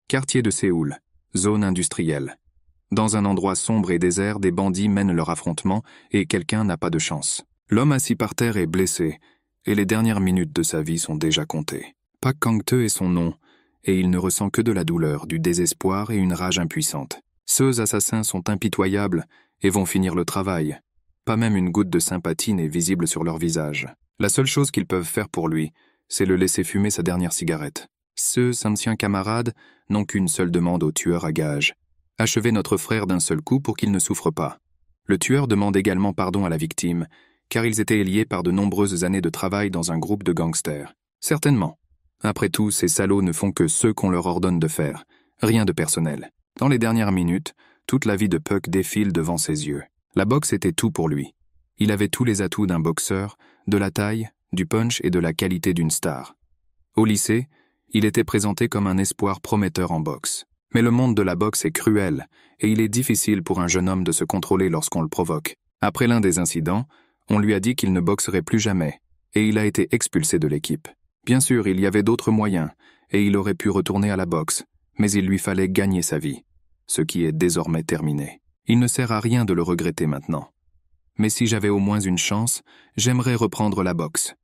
Quartier de Séoul, zone industrielle. Dans un endroit sombre et désert, des bandits mènent leur affrontement et quelqu'un n'a pas de chance. L'homme assis par terre est blessé et les dernières minutes de sa vie sont déjà comptées. Park Kang-tae est son nom et il ne ressent que de la douleur, du désespoir et une rage impuissante. Ceux assassins sont impitoyables et vont finir le travail. Pas même une goutte de sympathie n'est visible sur leur visage. La seule chose qu'ils peuvent faire pour lui, c'est le laisser fumer sa dernière cigarette. Ceux anciens camarades n'ont qu'une seule demande au tueur à gages. Achevez notre frère d'un seul coup pour qu'il ne souffre pas. Le tueur demande également pardon à la victime, car ils étaient liés par de nombreuses années de travail dans un groupe de gangsters. Certainement. Après tout, ces salauds ne font que ce qu'on leur ordonne de faire. Rien de personnel. Dans les dernières minutes, toute la vie de Puck défile devant ses yeux. La boxe était tout pour lui. Il avait tous les atouts d'un boxeur, de la taille, du punch et de la qualité d'une star. Au lycée, il était présenté comme un espoir prometteur en boxe. Mais le monde de la boxe est cruel, et il est difficile pour un jeune homme de se contrôler lorsqu'on le provoque. Après l'un des incidents, on lui a dit qu'il ne boxerait plus jamais, et il a été expulsé de l'équipe. Bien sûr, il y avait d'autres moyens, et il aurait pu retourner à la boxe, mais il lui fallait gagner sa vie, ce qui est désormais terminé. Il ne sert à rien de le regretter maintenant. Mais si j'avais au moins une chance, j'aimerais reprendre la boxe.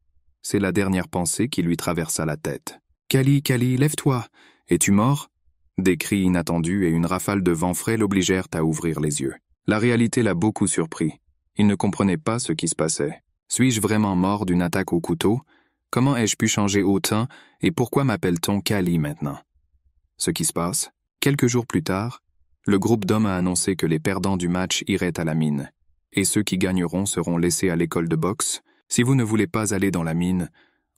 C'est la dernière pensée qui lui traversa la tête. « Kali, Kali, lève-toi! Es-tu mort ?» Des cris inattendus et une rafale de vent frais l'obligèrent à ouvrir les yeux. La réalité l'a beaucoup surpris. Il ne comprenait pas ce qui se passait. Suis-je vraiment mort d'une attaque au couteau? Comment ai-je pu changer autant et pourquoi m'appelle-t-on Kali maintenant? Ce qui se passe, quelques jours plus tard, le groupe d'hommes a annoncé que les perdants du match iraient à la mine, et ceux qui gagneront seront laissés à l'école de boxe. Si vous ne voulez pas aller dans la mine,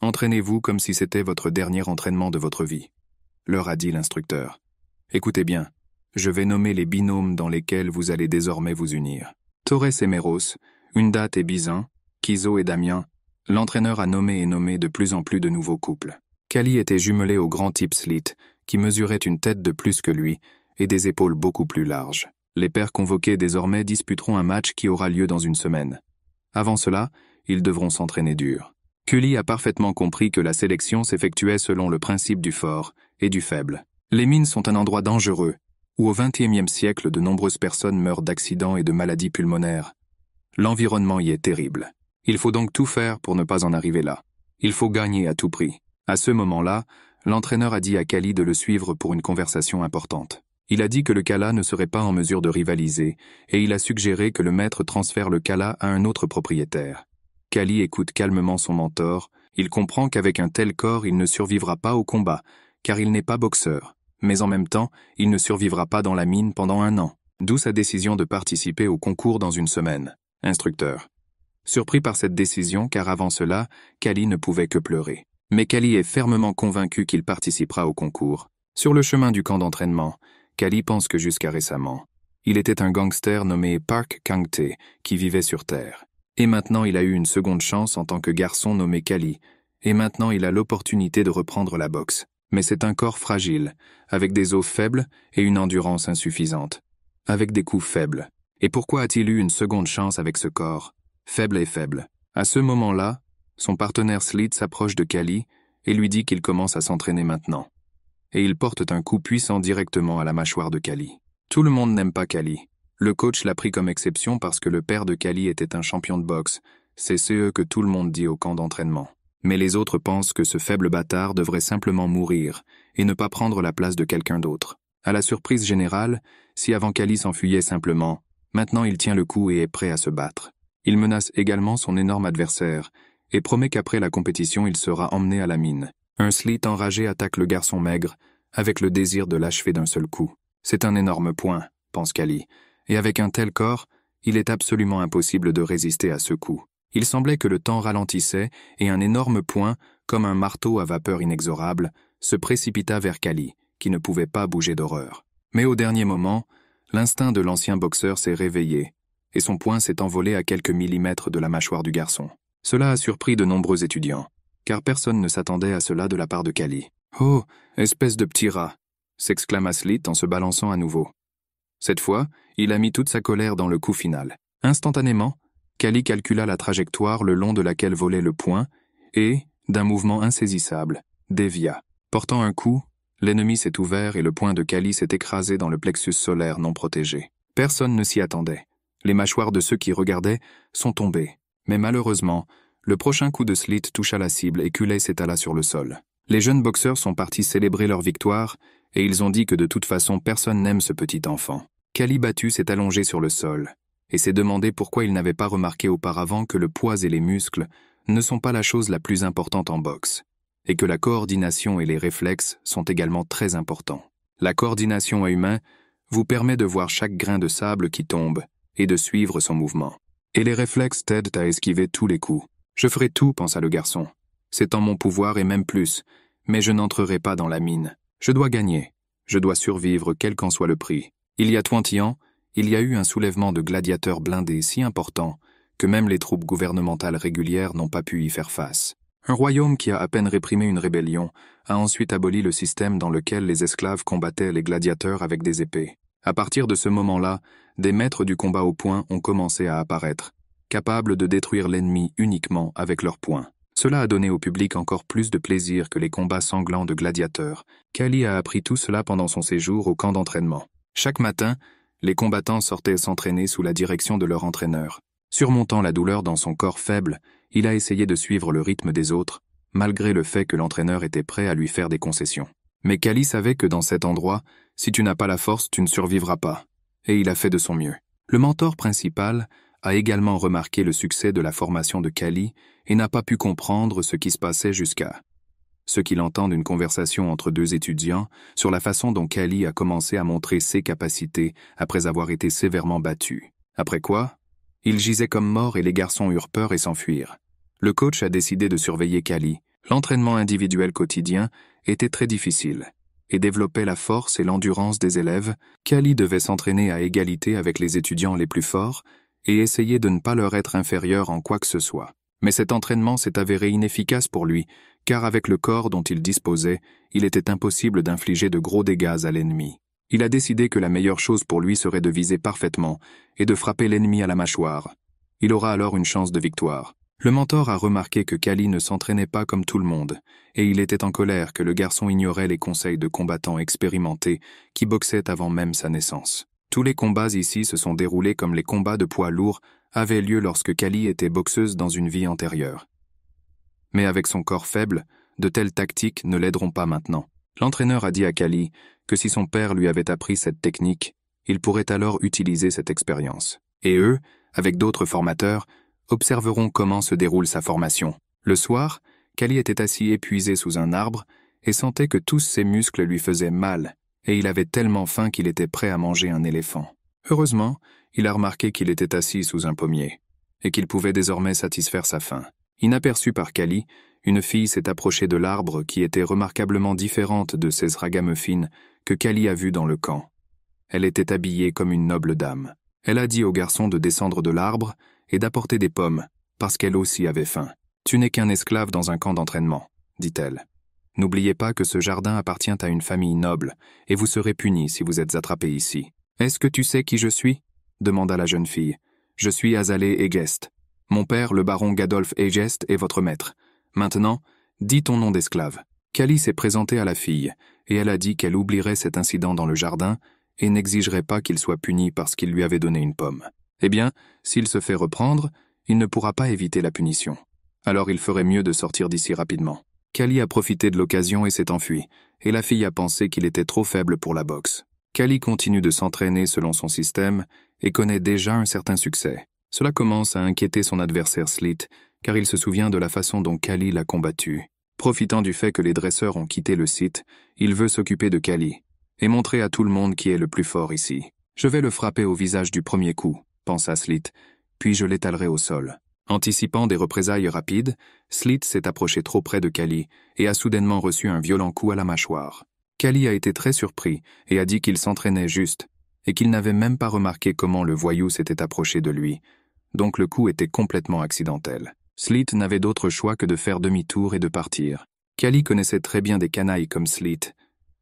entraînez-vous comme si c'était votre dernier entraînement de votre vie, leur a dit l'instructeur. Écoutez bien, je vais nommer les binômes dans lesquels vous allez désormais vous unir. Torres et Meros, Undat et Bizan, Kizo et Damien, l'entraîneur a nommé et nommé de plus en plus de nouveaux couples. Kali était jumelé au grand type Slit, qui mesurait une tête de plus que lui et des épaules beaucoup plus larges. Les pairs convoqués désormais disputeront un match qui aura lieu dans une semaine. Avant cela, ils devront s'entraîner dur. Kuli a parfaitement compris que la sélection s'effectuait selon le principe du fort et du faible. Les mines sont un endroit dangereux, où au XXIe siècle de nombreuses personnes meurent d'accidents et de maladies pulmonaires. L'environnement y est terrible. Il faut donc tout faire pour ne pas en arriver là. Il faut gagner à tout prix. À ce moment-là, l'entraîneur a dit à Kali de le suivre pour une conversation importante. Il a dit que le Kala ne serait pas en mesure de rivaliser, et il a suggéré que le maître transfère le Kala à un autre propriétaire. Kali écoute calmement son mentor. Il comprend qu'avec un tel corps, il ne survivra pas au combat, car il n'est pas boxeur. Mais en même temps, il ne survivra pas dans la mine pendant 1 an. D'où sa décision de participer au concours dans une semaine. Instructeur. Surpris par cette décision, car avant cela, Kali ne pouvait que pleurer. Mais Kali est fermement convaincu qu'il participera au concours. Sur le chemin du camp d'entraînement, Kali pense que jusqu'à récemment, il était un gangster nommé Park Kang-tae qui vivait sur Terre. Et maintenant il a eu une seconde chance en tant que garçon nommé Kali, et maintenant il a l'opportunité de reprendre la boxe. Mais c'est un corps fragile, avec des os faibles et une endurance insuffisante, avec des coups faibles. Et pourquoi a-t-il eu une seconde chance avec ce corps, faible et faible? À ce moment-là, son partenaire Slit s'approche de Kali et lui dit qu'il commence à s'entraîner maintenant. Et il porte un coup puissant directement à la mâchoire de Kali. Tout le monde n'aime pas Kali. Le coach l'a pris comme exception parce que le père de Kali était un champion de boxe. C'est ce que tout le monde dit au camp d'entraînement. Mais les autres pensent que ce faible bâtard devrait simplement mourir et ne pas prendre la place de quelqu'un d'autre. À la surprise générale, si avant Kali s'enfuyait simplement, maintenant il tient le coup et est prêt à se battre. Il menace également son énorme adversaire et promet qu'après la compétition il sera emmené à la mine. Un Slit enragé attaque le garçon maigre avec le désir de l'achever d'un seul coup. C'est un énorme point, pense Kali, et avec un tel corps, il est absolument impossible de résister à ce coup. Il semblait que le temps ralentissait et un énorme poing, comme un marteau à vapeur inexorable, se précipita vers Kali, qui ne pouvait pas bouger d'horreur. Mais au dernier moment, l'instinct de l'ancien boxeur s'est réveillé, et son poing s'est envolé à quelques millimètres de la mâchoire du garçon. Cela a surpris de nombreux étudiants, car personne ne s'attendait à cela de la part de Kali. « Oh, espèce de petit rat !» s'exclama Slit en se balançant à nouveau. Cette fois, il a mis toute sa colère dans le coup final. Instantanément, Kali calcula la trajectoire le long de laquelle volait le poing et, d'un mouvement insaisissable, dévia. Portant un coup, L'ennemi s'est ouvert et le poing de Kali s'est écrasé dans le plexus solaire non protégé. Personne ne s'y attendait. Les mâchoires de ceux qui regardaient sont tombées. Mais malheureusement, le prochain coup de Slit toucha la cible et Culey s'étala sur le sol. Les jeunes boxeurs sont partis célébrer leur victoire et ils ont dit que de toute façon personne n'aime ce petit enfant. Kali battu s'est allongé sur le sol et s'est demandé pourquoi il n'avait pas remarqué auparavant que le poids et les muscles ne sont pas la chose la plus importante en boxe et que la coordination et les réflexes sont également très importants. La coordination à humain vous permet de voir chaque grain de sable qui tombe et de suivre son mouvement. Et les réflexes t'aident à esquiver tous les coups. Je ferai tout, pensa le garçon. C'est en mon pouvoir et même plus, mais je n'entrerai pas dans la mine. Je dois gagner. Je dois survivre quel qu'en soit le prix. Il y a 20 ans, il y a eu un soulèvement de gladiateurs blindés si important que même les troupes gouvernementales régulières n'ont pas pu y faire face. Un royaume qui a à peine réprimé une rébellion a ensuite aboli le système dans lequel les esclaves combattaient les gladiateurs avec des épées. À partir de ce moment-là, des maîtres du combat au poing ont commencé à apparaître, capables de détruire l'ennemi uniquement avec leurs poings. Cela a donné au public encore plus de plaisir que les combats sanglants de gladiateurs. Kali a appris tout cela pendant son séjour au camp d'entraînement. Chaque matin, les combattants sortaient s'entraîner sous la direction de leur entraîneur. Surmontant la douleur dans son corps faible, il a essayé de suivre le rythme des autres, malgré le fait que l'entraîneur était prêt à lui faire des concessions. Mais Kali savait que dans cet endroit, si tu n'as pas la force, tu ne survivras pas. Et il a fait de son mieux. Le mentor principal a également remarqué le succès de la formation de Kali et n'a pas pu comprendre ce qui se passait jusqu'à ce qu'il entende une conversation entre deux étudiants sur la façon dont Kali a commencé à montrer ses capacités après avoir été sévèrement battu. Après quoi, il gisait comme mort et les garçons eurent peur et s'enfuirent. Le coach a décidé de surveiller Kali. L'entraînement individuel quotidien était très difficile et développait la force et l'endurance des élèves. Kali devait s'entraîner à égalité avec les étudiants les plus forts et essayer de ne pas leur être inférieur en quoi que ce soit. Mais cet entraînement s'est avéré inefficace pour lui, car avec le corps dont il disposait, il était impossible d'infliger de gros dégâts à l'ennemi. Il a décidé que la meilleure chose pour lui serait de viser parfaitement et de frapper l'ennemi à la mâchoire. Il aura alors une chance de victoire. Le mentor a remarqué que Kali ne s'entraînait pas comme tout le monde, et il était en colère que le garçon ignorait les conseils de combattants expérimentés qui boxaient avant même sa naissance. Tous les combats ici se sont déroulés comme les combats de poids lourds avaient lieu lorsque Kali était boxeuse dans une vie antérieure. Mais avec son corps faible, de telles tactiques ne l'aideront pas maintenant. L'entraîneur a dit à Kali que si son père lui avait appris cette technique, il pourrait alors utiliser cette expérience. Et eux, avec d'autres formateurs, observeront comment se déroule sa formation. Le soir, Kali était assis épuisé sous un arbre et sentait que tous ses muscles lui faisaient mal, et il avait tellement faim qu'il était prêt à manger un éléphant. Heureusement, il a remarqué qu'il était assis sous un pommier, et qu'il pouvait désormais satisfaire sa faim. Inaperçue par Kali, une fille s'est approchée de l'arbre qui était remarquablement différente de ces ragamuffins que Kali a vues dans le camp. Elle était habillée comme une noble dame. Elle a dit au garçon de descendre de l'arbre et d'apporter des pommes, parce qu'elle aussi avait faim. « Tu n'es qu'un esclave dans un camp d'entraînement, » dit-elle. « N'oubliez pas que ce jardin appartient à une famille noble, et vous serez puni si vous êtes attrapé ici. »« Est-ce que tu sais qui je suis ?» demanda la jeune fille. « Je suis Azalée Egest. Mon père, le baron Gadolf Egest, est votre maître. Maintenant, dis ton nom d'esclave. » Kali s'est présentée à la fille, et elle a dit qu'elle oublierait cet incident dans le jardin et n'exigerait pas qu'il soit puni parce qu'il lui avait donné une pomme. Eh bien, s'il se fait reprendre, il ne pourra pas éviter la punition. Alors il ferait mieux de sortir d'ici rapidement. Kali a profité de l'occasion et s'est enfui, et la fille a pensé qu'il était trop faible pour la boxe. Kali continue de s'entraîner selon son système et connaît déjà un certain succès. Cela commence à inquiéter son adversaire Slit, car il se souvient de la façon dont Kali l'a combattu. Profitant du fait que les dresseurs ont quitté le site, il veut s'occuper de Kali et montrer à tout le monde qui est le plus fort ici. « Je vais le frapper au visage du premier coup », pensa Slit, puis je l'étalerai au sol. Anticipant des représailles rapides, Slit s'est approché trop près de Kali et a soudainement reçu un violent coup à la mâchoire. Kali a été très surpris et a dit qu'il s'entraînait juste et qu'il n'avait même pas remarqué comment le voyou s'était approché de lui, donc le coup était complètement accidentel. Slit n'avait d'autre choix que de faire demi-tour et de partir. Kali connaissait très bien des canailles comme Slit.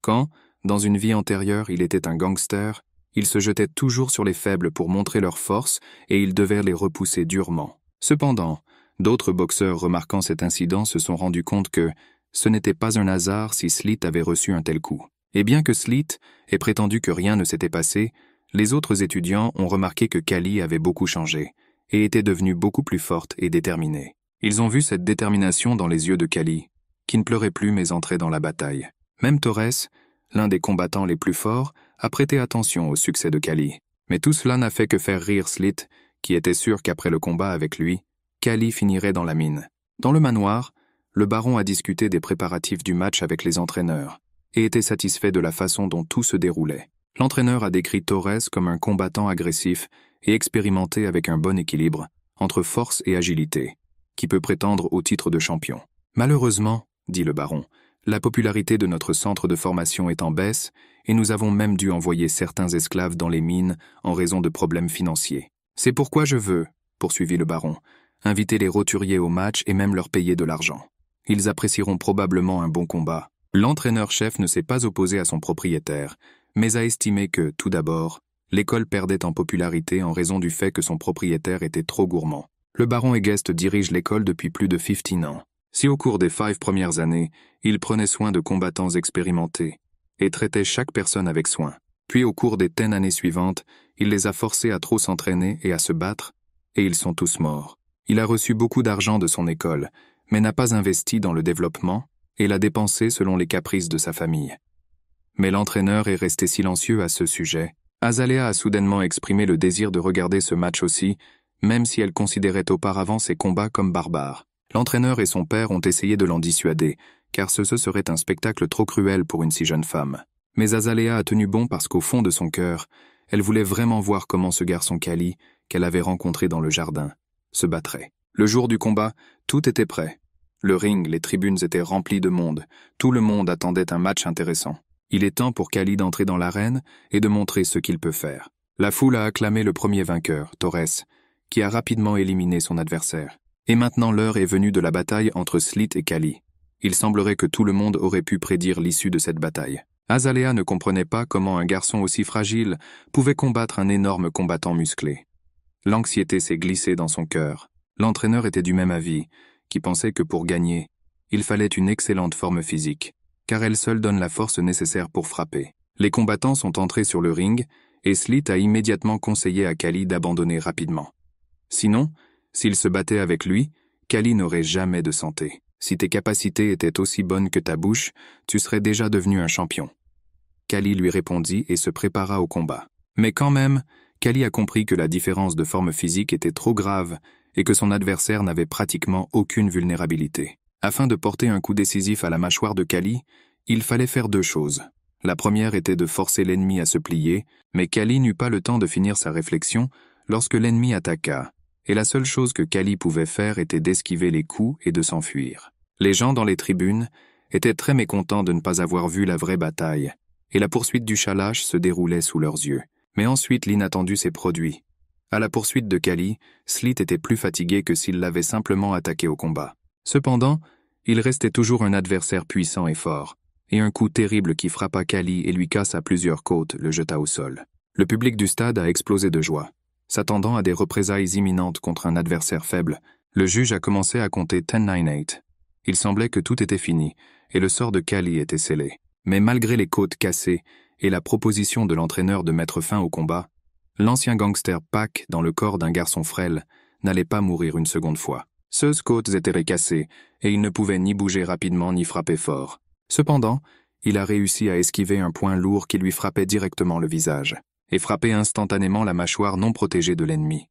Quand, dans une vie antérieure, il était un gangster, il se jetait toujours sur les faibles pour montrer leur force et il devait les repousser durement. Cependant, d'autres boxeurs remarquant cet incident se sont rendus compte que, Ce n'était pas un hasard si Sleet avait reçu un tel coup. Et bien que Sleet ait prétendu que rien ne s'était passé, les autres étudiants ont remarqué que Callie avait beaucoup changé et était devenue beaucoup plus forte et déterminée. Ils ont vu cette détermination dans les yeux de Callie, qui ne pleurait plus mais entrait dans la bataille. Même Torres, l'un des combattants les plus forts, a prêté attention au succès de Callie. Mais tout cela n'a fait que faire rire Sleet, qui était sûr qu'après le combat avec lui, Callie finirait dans la mine. Dans le manoir, le baron a discuté des préparatifs du match avec les entraîneurs et était satisfait de la façon dont tout se déroulait. L'entraîneur a décrit Torres comme un combattant agressif et expérimenté avec un bon équilibre entre force et agilité, qui peut prétendre au titre de champion. Malheureusement, dit le baron, la popularité de notre centre de formation est en baisse et nous avons même dû envoyer certains esclaves dans les mines en raison de problèmes financiers. C'est pourquoi je veux, poursuivit le baron, inviter les roturiers au match et même leur payer de l'argent. Ils apprécieront probablement un bon combat. L'entraîneur-chef ne s'est pas opposé à son propriétaire, mais a estimé que, tout d'abord, l'école perdait en popularité en raison du fait que son propriétaire était trop gourmand. Le baron Egest dirige l'école depuis plus de 15 ans. Si au cours des 5 premières années, il prenait soin de combattants expérimentés et traitait chaque personne avec soin, puis au cours des 10 années suivantes, il les a forcés à trop s'entraîner et à se battre, et ils sont tous morts. Il a reçu beaucoup d'argent de son école, mais n'a pas investi dans le développement et l'a dépensé selon les caprices de sa famille. Mais l'entraîneur est resté silencieux à ce sujet. Azalea a soudainement exprimé le désir de regarder ce match aussi, même si elle considérait auparavant ses combats comme barbares. L'entraîneur et son père ont essayé de l'en dissuader, car ce serait un spectacle trop cruel pour une si jeune femme. Mais Azalea a tenu bon parce qu'au fond de son cœur, elle voulait vraiment voir comment ce garçon Callie, qu'elle avait rencontré dans le jardin, se battrait. Le jour du combat, tout était prêt. Le ring, les tribunes étaient remplies de monde. Tout le monde attendait un match intéressant. Il est temps pour Callie d'entrer dans l'arène et de montrer ce qu'il peut faire. La foule a acclamé le premier vainqueur, Torres, qui a rapidement éliminé son adversaire. Et maintenant l'heure est venue de la bataille entre Sleet et Callie. Il semblerait que tout le monde aurait pu prédire l'issue de cette bataille. Azalea ne comprenait pas comment un garçon aussi fragile pouvait combattre un énorme combattant musclé. L'anxiété s'est glissée dans son cœur. L'entraîneur était du même avis, qui pensait que pour gagner, il fallait une excellente forme physique, car elle seule donne la force nécessaire pour frapper. Les combattants sont entrés sur le ring, et Sleet a immédiatement conseillé à Callie d'abandonner rapidement. Sinon, s'il se battait avec lui, Callie n'aurait jamais de santé. Si tes capacités étaient aussi bonnes que ta bouche, tu serais déjà devenu un champion. Callie lui répondit et se prépara au combat. Mais quand même, Callie a compris que la différence de forme physique était trop grave et que son adversaire n'avait pratiquement aucune vulnérabilité. Afin de porter un coup décisif à la mâchoire de Callie, il fallait faire 2 choses. La première était de forcer l'ennemi à se plier, mais Callie n'eut pas le temps de finir sa réflexion lorsque l'ennemi attaqua, et la seule chose que Callie pouvait faire était d'esquiver les coups et de s'enfuir. Les gens dans les tribunes étaient très mécontents de ne pas avoir vu la vraie bataille, et la poursuite du chalage se déroulait sous leurs yeux. Mais ensuite l'inattendu s'est produit. À la poursuite de Callie, Sleet était plus fatigué que s'il l'avait simplement attaqué au combat. Cependant, il restait toujours un adversaire puissant et fort, et un coup terrible qui frappa Callie et lui cassa plusieurs côtes le jeta au sol. Le public du stade a explosé de joie. S'attendant à des représailles imminentes contre un adversaire faible, le juge a commencé à compter 10-9-8. Il semblait que tout était fini, et le sort de Callie était scellé. Mais malgré les côtes cassées et la proposition de l'entraîneur de mettre fin au combat, l'ancien gangster Pac dans le corps d'un garçon frêle n'allait pas mourir une seconde fois. Ses côtes étaient cassées, et il ne pouvait ni bouger rapidement ni frapper fort. Cependant, il a réussi à esquiver un poing lourd qui lui frappait directement le visage, et frappait instantanément la mâchoire non protégée de l'ennemi.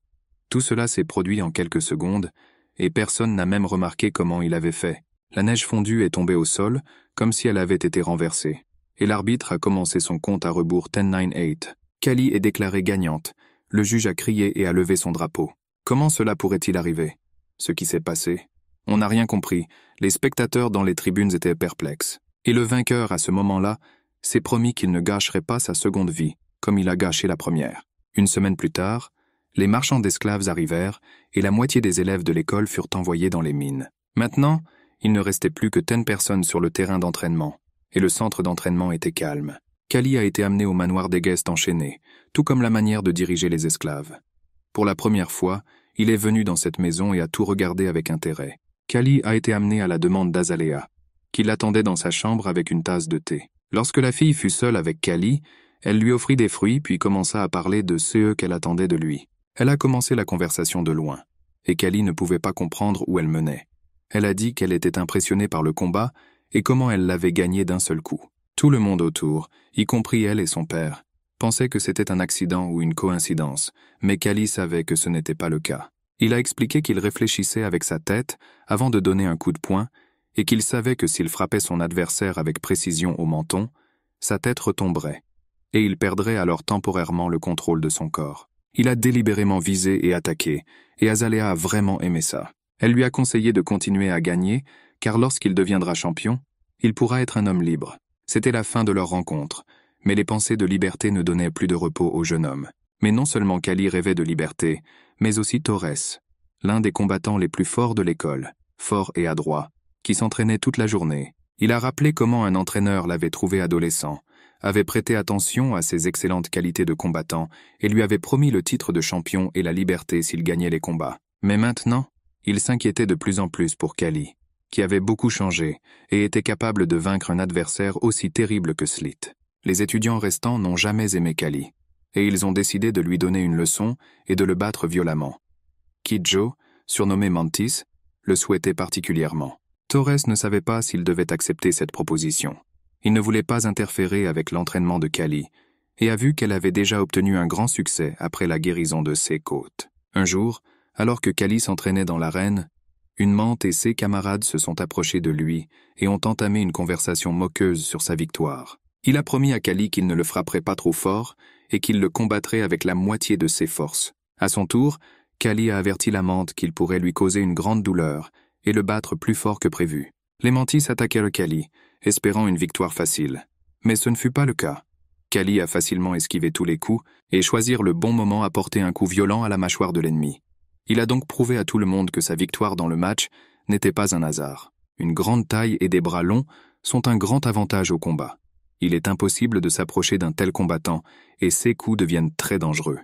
Tout cela s'est produit en quelques secondes, et personne n'a même remarqué comment il avait fait. La neige fondue est tombée au sol, comme si elle avait été renversée, et l'arbitre a commencé son compte à rebours 10-9-8. Callie est déclarée gagnante. Le juge a crié et a levé son drapeau. Comment cela pourrait-il arriver? Ce qui s'est passé? On n'a rien compris. Les spectateurs dans les tribunes étaient perplexes. Et le vainqueur, à ce moment-là, s'est promis qu'il ne gâcherait pas sa seconde vie, comme il a gâché la première. Une semaine plus tard, les marchands d'esclaves arrivèrent et la moitié des élèves de l'école furent envoyés dans les mines. Maintenant, il ne restait plus que 10 personnes sur le terrain d'entraînement, et le centre d'entraînement était calme. Callie a été amené au manoir d'Egest enchaîné, tout comme la manière de diriger les esclaves. Pour la première fois, il est venu dans cette maison et a tout regardé avec intérêt. Callie a été amené à la demande d'Azalea. qui l'attendait dans sa chambre avec une tasse de thé. Lorsque la fille fut seule avec Callie, elle lui offrit des fruits puis commença à parler de ceux qu'elle attendait de lui. Elle a commencé la conversation de loin, et Callie ne pouvait pas comprendre où elle menait. Elle a dit qu'elle était impressionnée par le combat et comment elle l'avait gagné d'un seul coup. Tout le monde autour, y compris elle et son père, pensait que c'était un accident ou une coïncidence, mais Callie savait que ce n'était pas le cas. Il a expliqué qu'il réfléchissait avec sa tête avant de donner un coup de poing et qu'il savait que s'il frappait son adversaire avec précision au menton, sa tête retomberait, et il perdrait alors temporairement le contrôle de son corps. Il a délibérément visé et attaqué, et Azalea a vraiment aimé ça. Elle lui a conseillé de continuer à gagner, car lorsqu'il deviendra champion, il pourra être un homme libre. C'était la fin de leur rencontre, mais les pensées de liberté ne donnaient plus de repos au jeune homme. Mais non seulement Callie rêvait de liberté, mais aussi Torres, l'un des combattants les plus forts de l'école, fort et adroit, qui s'entraînait toute la journée. Il a rappelé comment un entraîneur l'avait trouvé adolescent, avait prêté attention à ses excellentes qualités de combattant et lui avait promis le titre de champion et la liberté s'il gagnait les combats. Mais maintenant, il s'inquiétait de plus en plus pour Callie, qui avait beaucoup changé et était capable de vaincre un adversaire aussi terrible que Slit. Les étudiants restants n'ont jamais aimé Callie, et ils ont décidé de lui donner une leçon et de le battre violemment. Kid Joe, surnommé Mantis, le souhaitait particulièrement. Torres ne savait pas s'il devait accepter cette proposition. Il ne voulait pas interférer avec l'entraînement de Callie, et a vu qu'elle avait déjà obtenu un grand succès après la guérison de ses côtes. Un jour, alors que Callie s'entraînait dans l'arène, une mante et ses camarades se sont approchés de lui et ont entamé une conversation moqueuse sur sa victoire. Il a promis à Callie qu'il ne le frapperait pas trop fort et qu'il le combattrait avec la moitié de ses forces. À son tour, Callie a averti la mante qu'il pourrait lui causer une grande douleur et le battre plus fort que prévu. Les Mantis attaquèrent Callie, espérant une victoire facile. Mais ce ne fut pas le cas. Callie a facilement esquivé tous les coups et choisir le bon moment à porter un coup violent à la mâchoire de l'ennemi. Il a donc prouvé à tout le monde que sa victoire dans le match n'était pas un hasard. Une grande taille et des bras longs sont un grand avantage au combat. Il est impossible de s'approcher d'un tel combattant et ses coups deviennent très dangereux.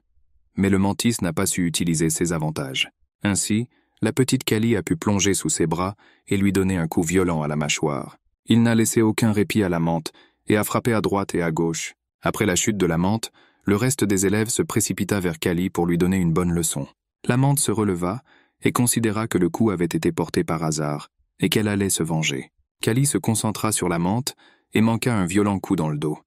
Mais le Mantis n'a pas su utiliser ses avantages. Ainsi, la petite Callie a pu plonger sous ses bras et lui donner un coup violent à la mâchoire. Il n'a laissé aucun répit à la mante et a frappé à droite et à gauche. Après la chute de la mante, le reste des élèves se précipita vers Callie pour lui donner une bonne leçon. La mante se releva et considéra que le coup avait été porté par hasard et qu'elle allait se venger. Callie se concentra sur la mante et manqua un violent coup dans le dos.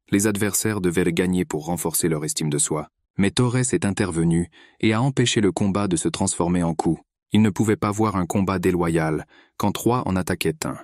Les adversaires devaient le gagner pour renforcer leur estime de soi. Mais Torres est intervenu et a empêché le combat de se transformer en coup. Il ne pouvait pas voir un combat déloyal quand trois en attaquaient un,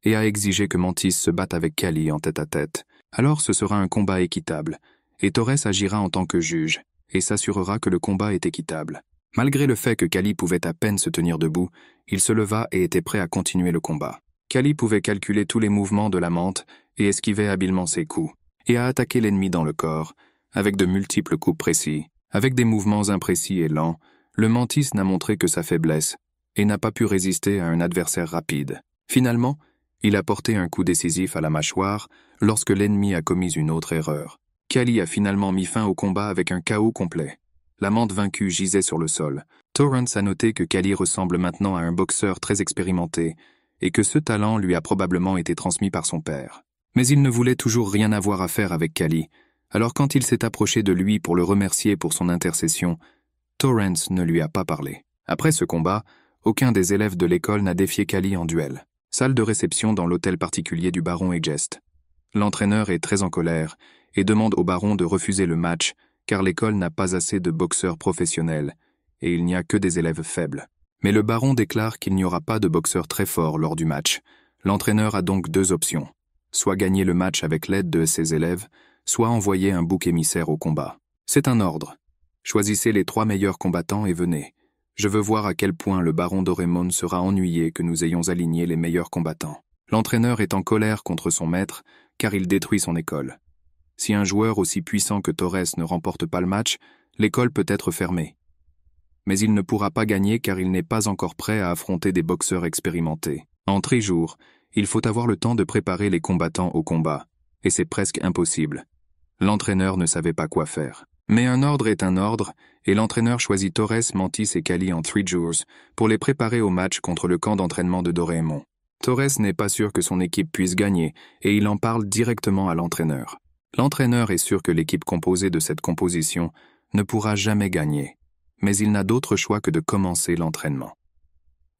et a exigé que Mantis se batte avec Callie en tête-à-tête. Alors ce sera un combat équitable, et Torres agira en tant que juge, et s'assurera que le combat est équitable. Malgré le fait que Callie pouvait à peine se tenir debout, il se leva et était prêt à continuer le combat. Callie pouvait calculer tous les mouvements de la mante et esquivait habilement ses coups, et a attaqué l'ennemi dans le corps, avec de multiples coups précis. Avec des mouvements imprécis et lents, le Mantis n'a montré que sa faiblesse et n'a pas pu résister à un adversaire rapide. Finalement, il a porté un coup décisif à la mâchoire lorsque l'ennemi a commis une autre erreur. Callie a finalement mis fin au combat avec un chaos complet. La mante vaincue gisait sur le sol. Torrance a noté que Callie ressemble maintenant à un boxeur très expérimenté et que ce talent lui a probablement été transmis par son père. Mais il ne voulait toujours rien avoir à faire avec Callie. Alors quand il s'est approché de lui pour le remercier pour son intercession, Torrance ne lui a pas parlé. Après ce combat, aucun des élèves de l'école n'a défié Callie en duel. Salle de réception dans l'hôtel particulier du baron Egest. L'entraîneur est très en colère et demande au baron de refuser le match car l'école n'a pas assez de boxeurs professionnels et il n'y a que des élèves faibles. Mais le baron déclare qu'il n'y aura pas de boxeurs très forts lors du match. L'entraîneur a donc deux options. Soit gagner le match avec l'aide de ses élèves, soit envoyer un bouc émissaire au combat. C'est un ordre. Choisissez les 3 meilleurs combattants et venez. Je veux voir à quel point le baron Doraemon sera ennuyé que nous ayons aligné les meilleurs combattants. L'entraîneur est en colère contre son maître, car il détruit son école. Si un joueur aussi puissant que Torres ne remporte pas le match, l'école peut être fermée. Mais il ne pourra pas gagner car il n'est pas encore prêt à affronter des boxeurs expérimentés. En 3 jours, il faut avoir le temps de préparer les combattants au combat, et c'est presque impossible. L'entraîneur ne savait pas quoi faire. Mais un ordre est un ordre, et l'entraîneur choisit Torres, Mantis et Callie en 3 jours pour les préparer au match contre le camp d'entraînement de Doraemon. Torres n'est pas sûr que son équipe puisse gagner et il en parle directement à l'entraîneur. L'entraîneur est sûr que l'équipe composée de cette composition ne pourra jamais gagner, mais il n'a d'autre choix que de commencer l'entraînement.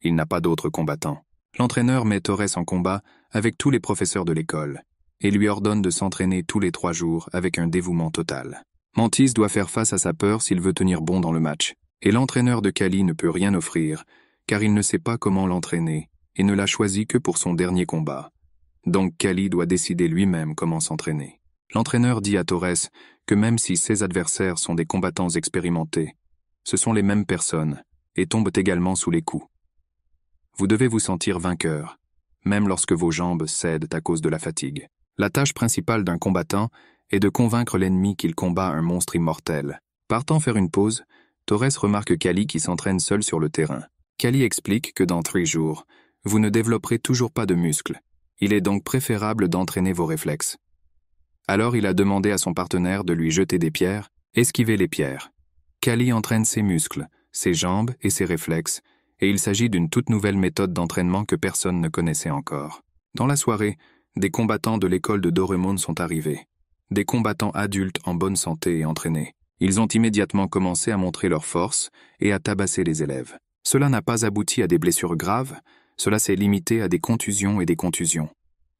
Il n'a pas d'autres combattants. L'entraîneur met Torres en combat avec tous les professeurs de l'école et lui ordonne de s'entraîner tous les 3 jours avec un dévouement total. Mantis doit faire face à sa peur s'il veut tenir bon dans le match, et l'entraîneur de Kali ne peut rien offrir, car il ne sait pas comment l'entraîner et ne l'a choisi que pour son dernier combat. Donc Kali doit décider lui-même comment s'entraîner. L'entraîneur dit à Torres que même si ses adversaires sont des combattants expérimentés, ce sont les mêmes personnes et tombent également sous les coups. Vous devez vous sentir vainqueur, même lorsque vos jambes cèdent à cause de la fatigue. La tâche principale d'un combattant est de convaincre l'ennemi qu'il combat un monstre immortel. Partant faire une pause, Torres remarque Kali qui s'entraîne seul sur le terrain. Kali explique que dans 3 jours, vous ne développerez toujours pas de muscles. Il est donc préférable d'entraîner vos réflexes. Alors il a demandé à son partenaire de lui jeter des pierres, esquiver les pierres. Kali entraîne ses muscles, ses jambes et ses réflexes, et il s'agit d'une toute nouvelle méthode d'entraînement que personne ne connaissait encore. Dans la soirée, des combattants de l'école de Doremon sont arrivés. Des combattants adultes en bonne santé et entraînés. Ils ont immédiatement commencé à montrer leur force et à tabasser les élèves. Cela n'a pas abouti à des blessures graves, cela s'est limité à des contusions et des contusions.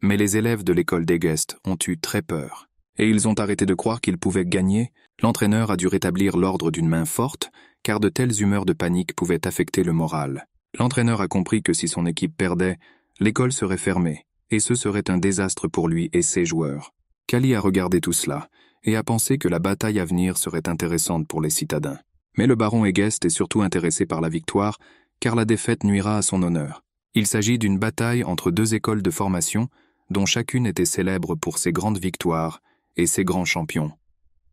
Mais les élèves de l'école d'Egest ont eu très peur. Et ils ont arrêté de croire qu'ils pouvaient gagner. L'entraîneur a dû rétablir l'ordre d'une main forte, car de telles humeurs de panique pouvaient affecter le moral. L'entraîneur a compris que si son équipe perdait, l'école serait fermée, et ce serait un désastre pour lui et ses joueurs. Kali a regardé tout cela, et a pensé que la bataille à venir serait intéressante pour les citadins. Mais le baron Egest est surtout intéressé par la victoire, car la défaite nuira à son honneur. Il s'agit d'une bataille entre 2 écoles de formation, dont chacune était célèbre pour ses grandes victoires et ses grands champions.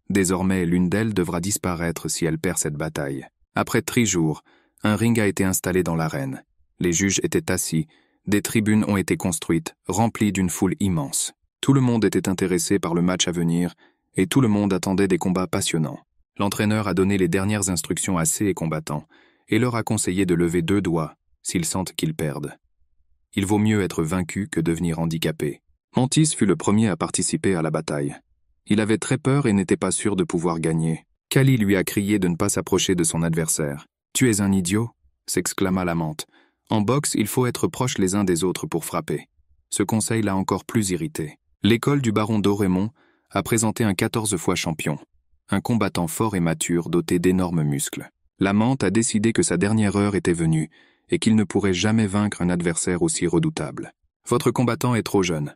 Désormais, l'une d'elles devra disparaître si elle perd cette bataille. Après 3 jours, un ring a été installé dans l'arène. Les juges étaient assis, des tribunes ont été construites, remplies d'une foule immense. Tout le monde était intéressé par le match à venir, et tout le monde attendait des combats passionnants. L'entraîneur a donné les dernières instructions à ses combattants, et leur a conseillé de lever 2 doigts, s'ils sentent qu'ils perdent. Il vaut mieux être vaincu que devenir handicapé. Mantis fut le premier à participer à la bataille. Il avait très peur et n'était pas sûr de pouvoir gagner. Kali lui a crié de ne pas s'approcher de son adversaire. « Tu es un idiot » s'exclama la menthe. « En boxe, il faut être proches les uns des autres pour frapper. » Ce conseil l'a encore plus irrité. L'école du baron Doremon a présenté un 14 fois champion, un combattant fort et mature doté d'énormes muscles. La menthe a décidé que sa dernière heure était venue et qu'il ne pourrait jamais vaincre un adversaire aussi redoutable. « Votre combattant est trop jeune. »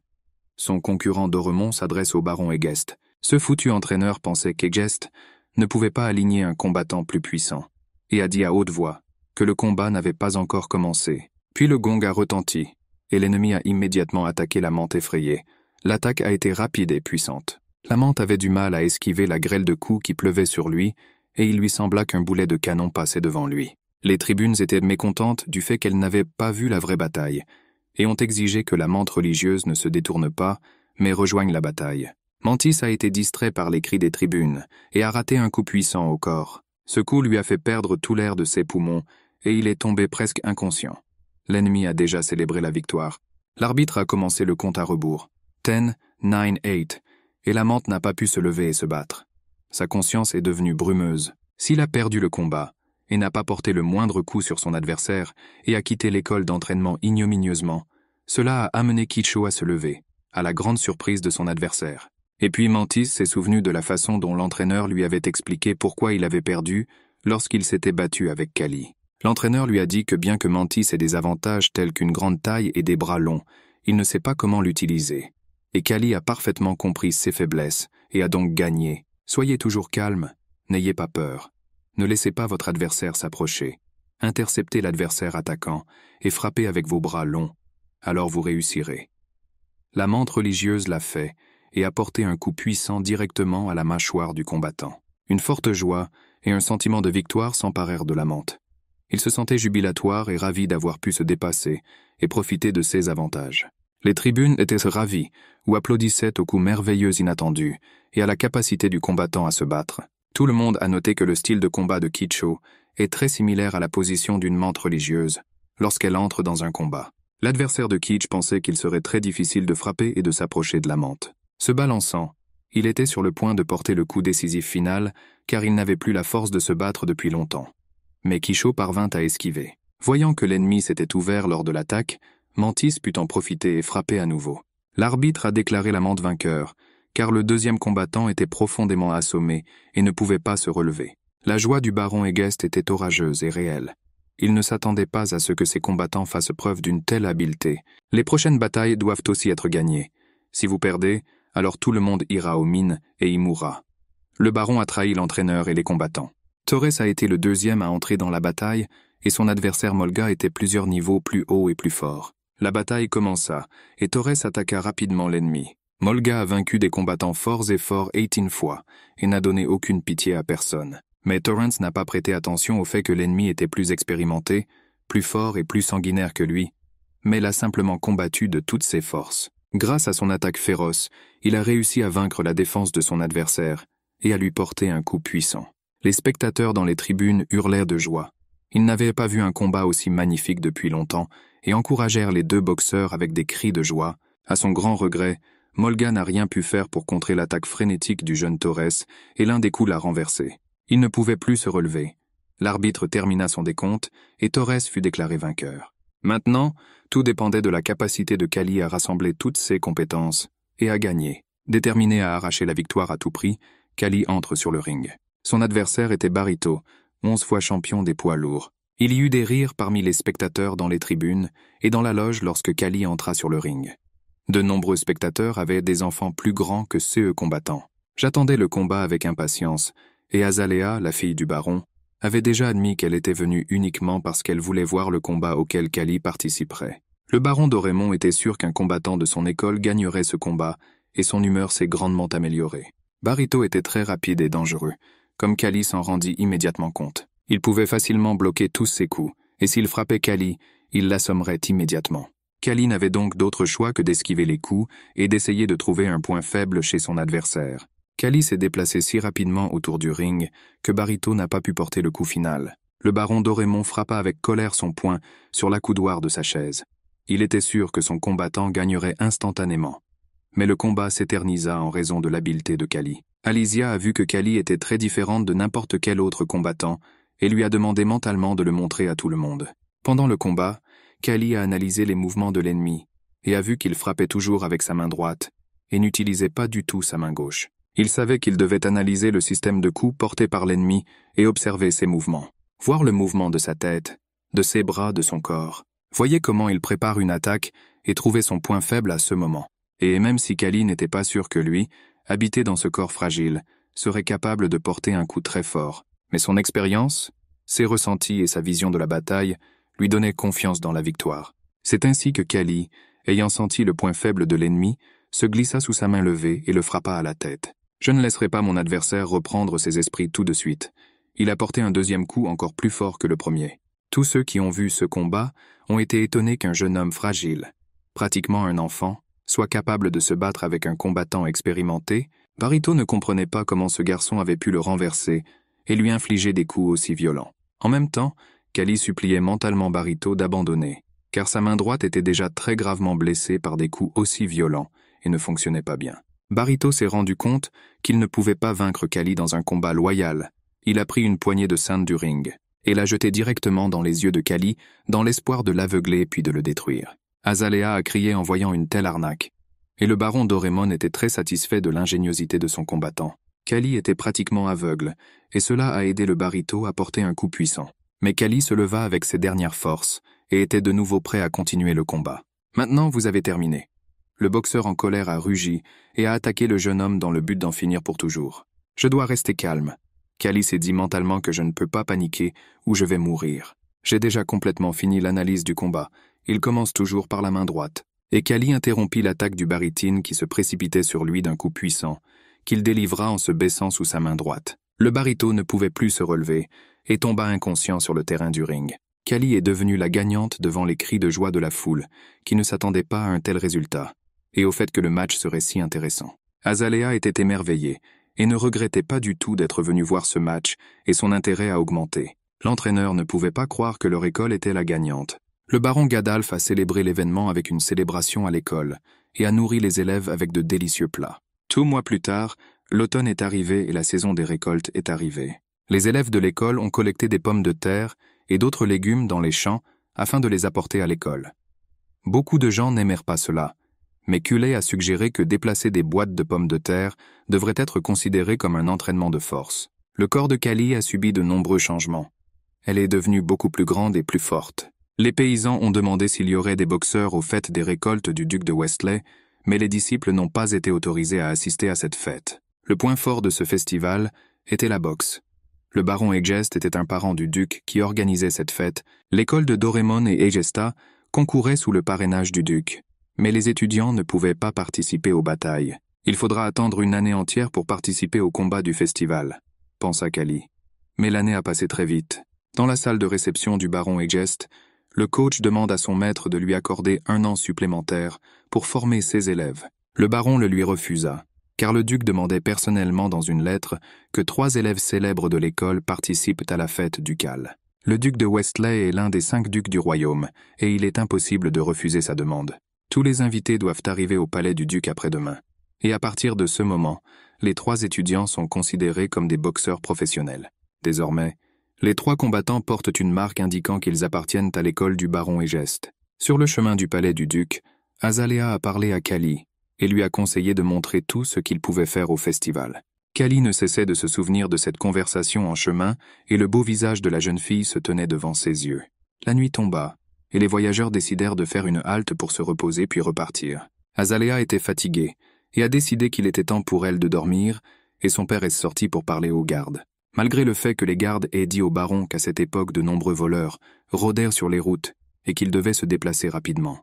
Son concurrent Doremon s'adresse au baron Egest. Ce foutu entraîneur pensait qu'Egest ne pouvait pas aligner un combattant plus puissant, et a dit à haute voix que le combat n'avait pas encore commencé. Puis le gong a retenti, et l'ennemi a immédiatement attaqué la menthe effrayée. L'attaque a été rapide et puissante. La menthe avait du mal à esquiver la grêle de coups qui pleuvait sur lui, et il lui sembla qu'un boulet de canon passait devant lui. Les tribunes étaient mécontentes du fait qu'elles n'avaient pas vu la vraie bataille, et ont exigé que la menthe religieuse ne se détourne pas, mais rejoigne la bataille. Mantis a été distrait par les cris des tribunes, et a raté un coup puissant au corps. Ce coup lui a fait perdre tout l'air de ses poumons, et il est tombé presque inconscient. L'ennemi a déjà célébré la victoire. L'arbitre a commencé le compte à rebours. 10, 9, 8, et la menthe n'a pas pu se lever et se battre. Sa conscience est devenue brumeuse. S'il a perdu le combat, et n'a pas porté le moindre coup sur son adversaire, et a quitté l'école d'entraînement ignominieusement, cela a amené Kicho à se lever, à la grande surprise de son adversaire. Et puis Mantis s'est souvenu de la façon dont l'entraîneur lui avait expliqué pourquoi il avait perdu lorsqu'il s'était battu avec Kali. L'entraîneur lui a dit que bien que Mantis ait des avantages tels qu'une grande taille et des bras longs, il ne sait pas comment l'utiliser. Et Kali a parfaitement compris ses faiblesses et a donc gagné. Soyez toujours calme, n'ayez pas peur. Ne laissez pas votre adversaire s'approcher. Interceptez l'adversaire attaquant et frappez avec vos bras longs. Alors vous réussirez. La menthe religieuse l'a fait et a porté un coup puissant directement à la mâchoire du combattant. Une forte joie et un sentiment de victoire s'emparèrent de la menthe. Il se sentait jubilatoire et ravi d'avoir pu se dépasser et profiter de ses avantages. Les tribunes étaient ravies ou applaudissaient au coup merveilleux inattendu et à la capacité du combattant à se battre. Tout le monde a noté que le style de combat de Kicho est très similaire à la position d'une menthe religieuse lorsqu'elle entre dans un combat. L'adversaire de Keach pensait qu'il serait très difficile de frapper et de s'approcher de la menthe. Se balançant, il était sur le point de porter le coup décisif final, car il n'avait plus la force de se battre depuis longtemps. Mais Quichot parvint à esquiver. Voyant que l'ennemi s'était ouvert lors de l'attaque, Mantis put en profiter et frapper à nouveau. L'arbitre a déclaré la menthe vainqueur, car le deuxième combattant était profondément assommé et ne pouvait pas se relever. La joie du baron Egest était orageuse et réelle. Il ne s'attendait pas à ce que ses combattants fassent preuve d'une telle habileté. Les prochaines batailles doivent aussi être gagnées. Si vous perdez, alors tout le monde ira aux mines et y mourra. Le baron a trahi l'entraîneur et les combattants. Torres a été le deuxième à entrer dans la bataille, et son adversaire Molga était plusieurs niveaux plus haut et plus fort. La bataille commença, et Torres attaqua rapidement l'ennemi. Molga a vaincu des combattants forts et forts 18 fois, et n'a donné aucune pitié à personne. Mais Torrance n'a pas prêté attention au fait que l'ennemi était plus expérimenté, plus fort et plus sanguinaire que lui, mais l'a simplement combattu de toutes ses forces. Grâce à son attaque féroce, il a réussi à vaincre la défense de son adversaire et à lui porter un coup puissant. Les spectateurs dans les tribunes hurlèrent de joie. Ils n'avaient pas vu un combat aussi magnifique depuis longtemps et encouragèrent les deux boxeurs avec des cris de joie. À son grand regret, Molga n'a rien pu faire pour contrer l'attaque frénétique du jeune Torres et l'un des coups l'a renversé. Il ne pouvait plus se relever. L'arbitre termina son décompte et Torres fut déclaré vainqueur. Maintenant, tout dépendait de la capacité de Kali à rassembler toutes ses compétences et à gagner. Déterminé à arracher la victoire à tout prix, Kali entre sur le ring. Son adversaire était Barito, 11 fois champion des poids lourds. Il y eut des rires parmi les spectateurs dans les tribunes et dans la loge lorsque Kali entra sur le ring. De nombreux spectateurs avaient des enfants plus grands que ceux combattants. J'attendais le combat avec impatience, et Azalea, la fille du baron, avait déjà admis qu'elle était venue uniquement parce qu'elle voulait voir le combat auquel Kali participerait. Le baron d'Orémont était sûr qu'un combattant de son école gagnerait ce combat, et son humeur s'est grandement améliorée. Barito était très rapide et dangereux, comme Kali s'en rendit immédiatement compte. Il pouvait facilement bloquer tous ses coups, et s'il frappait Kali, il l'assommerait immédiatement. Kali n'avait donc d'autre choix que d'esquiver les coups et d'essayer de trouver un point faible chez son adversaire. Kali s'est déplacé si rapidement autour du ring que Barito n'a pas pu porter le coup final. Le baron d'Orémont frappa avec colère son poing sur l'accoudoir de sa chaise. Il était sûr que son combattant gagnerait instantanément. Mais le combat s'éternisa en raison de l'habileté de Kali. Alizia a vu que Kali était très différente de n'importe quel autre combattant et lui a demandé mentalement de le montrer à tout le monde. Pendant le combat, Kali a analysé les mouvements de l'ennemi et a vu qu'il frappait toujours avec sa main droite et n'utilisait pas du tout sa main gauche. Il savait qu'il devait analyser le système de coups porté par l'ennemi et observer ses mouvements. Voir le mouvement de sa tête, de ses bras, de son corps. Voyez comment il prépare une attaque et trouver son point faible à ce moment. Et même si Kali n'était pas sûr que lui, habité dans ce corps fragile, serait capable de porter un coup très fort. Mais son expérience, ses ressentis et sa vision de la bataille lui donnaient confiance dans la victoire. C'est ainsi que Kali, ayant senti le point faible de l'ennemi, se glissa sous sa main levée et le frappa à la tête. Je ne laisserai pas mon adversaire reprendre ses esprits tout de suite. Il a porté un deuxième coup encore plus fort que le premier. Tous ceux qui ont vu ce combat ont été étonnés qu'un jeune homme fragile, pratiquement un enfant, soit capable de se battre avec un combattant expérimenté. Barito ne comprenait pas comment ce garçon avait pu le renverser et lui infliger des coups aussi violents. En même temps, Kali suppliait mentalement Barito d'abandonner, car sa main droite était déjà très gravement blessée par des coups aussi violents et ne fonctionnait pas bien. Barito s'est rendu compte qu'il ne pouvait pas vaincre Kali dans un combat loyal. Il a pris une poignée de ceintes du ring et l'a jetée directement dans les yeux de Kali dans l'espoir de l'aveugler puis de le détruire. Azalea a crié en voyant une telle arnaque, et le baron d'Orémon était très satisfait de l'ingéniosité de son combattant. Kali était pratiquement aveugle, et cela a aidé le Barito à porter un coup puissant. Mais Kali se leva avec ses dernières forces et était de nouveau prêt à continuer le combat. Maintenant, vous avez terminé. Le boxeur en colère a rugi et a attaqué le jeune homme dans le but d'en finir pour toujours. Je dois rester calme. Kali s'est dit mentalement que je ne peux pas paniquer ou je vais mourir. J'ai déjà complètement fini l'analyse du combat. Il commence toujours par la main droite. Et Kali interrompit l'attaque du Baritine qui se précipitait sur lui d'un coup puissant, qu'il délivra en se baissant sous sa main droite. Le Barito ne pouvait plus se relever et tomba inconscient sur le terrain du ring. Kali est devenue la gagnante devant les cris de joie de la foule, qui ne s'attendait pas à un tel résultat, et au fait que le match serait si intéressant. Azalea était émerveillée et ne regrettait pas du tout d'être venue voir ce match, et son intérêt a augmenté. L'entraîneur ne pouvait pas croire que leur école était la gagnante. Le baron Gadalf a célébré l'événement avec une célébration à l'école et a nourri les élèves avec de délicieux plats. 2 mois plus tard, l'automne est arrivé et la saison des récoltes est arrivée. Les élèves de l'école ont collecté des pommes de terre et d'autres légumes dans les champs afin de les apporter à l'école. Beaucoup de gens n'aimèrent pas cela, mais Culey a suggéré que déplacer des boîtes de pommes de terre devrait être considéré comme un entraînement de force. Le corps de Callie a subi de nombreux changements. Elle est devenue beaucoup plus grande et plus forte. Les paysans ont demandé s'il y aurait des boxeurs aux fêtes des récoltes du duc de Westley, mais les disciples n'ont pas été autorisés à assister à cette fête. Le point fort de ce festival était la boxe. Le baron Egest était un parent du duc qui organisait cette fête. L'école de Dorémon et Egesta concourait sous le parrainage du duc, mais les étudiants ne pouvaient pas participer aux batailles. Il faudra attendre une année entière pour participer au combat du festival, pensa Callie. Mais l'année a passé très vite. Dans la salle de réception du baron Egest, le coach demande à son maître de lui accorder 1 an supplémentaire pour former ses élèves. Le baron le lui refusa, car le duc demandait personnellement dans une lettre que 3 élèves célèbres de l'école participent à la fête ducale. Le duc de Westley est l'un des 5 ducs du royaume, et il est impossible de refuser sa demande. Tous les invités doivent arriver au palais du duc après-demain. Et à partir de ce moment, les 3 étudiants sont considérés comme des boxeurs professionnels. Désormais, les 3 combattants portent une marque indiquant qu'ils appartiennent à l'école du baron Egest. Sur le chemin du palais du duc, Azalea a parlé à Callie et lui a conseillé de montrer tout ce qu'il pouvait faire au festival. Callie ne cessait de se souvenir de cette conversation en chemin et le beau visage de la jeune fille se tenait devant ses yeux. La nuit tomba et les voyageurs décidèrent de faire une halte pour se reposer puis repartir. Azalea était fatiguée et a décidé qu'il était temps pour elle de dormir et son père est sorti pour parler aux gardes. Malgré le fait que les gardes aient dit au baron qu'à cette époque de nombreux voleurs rôdèrent sur les routes et qu'il devait se déplacer rapidement.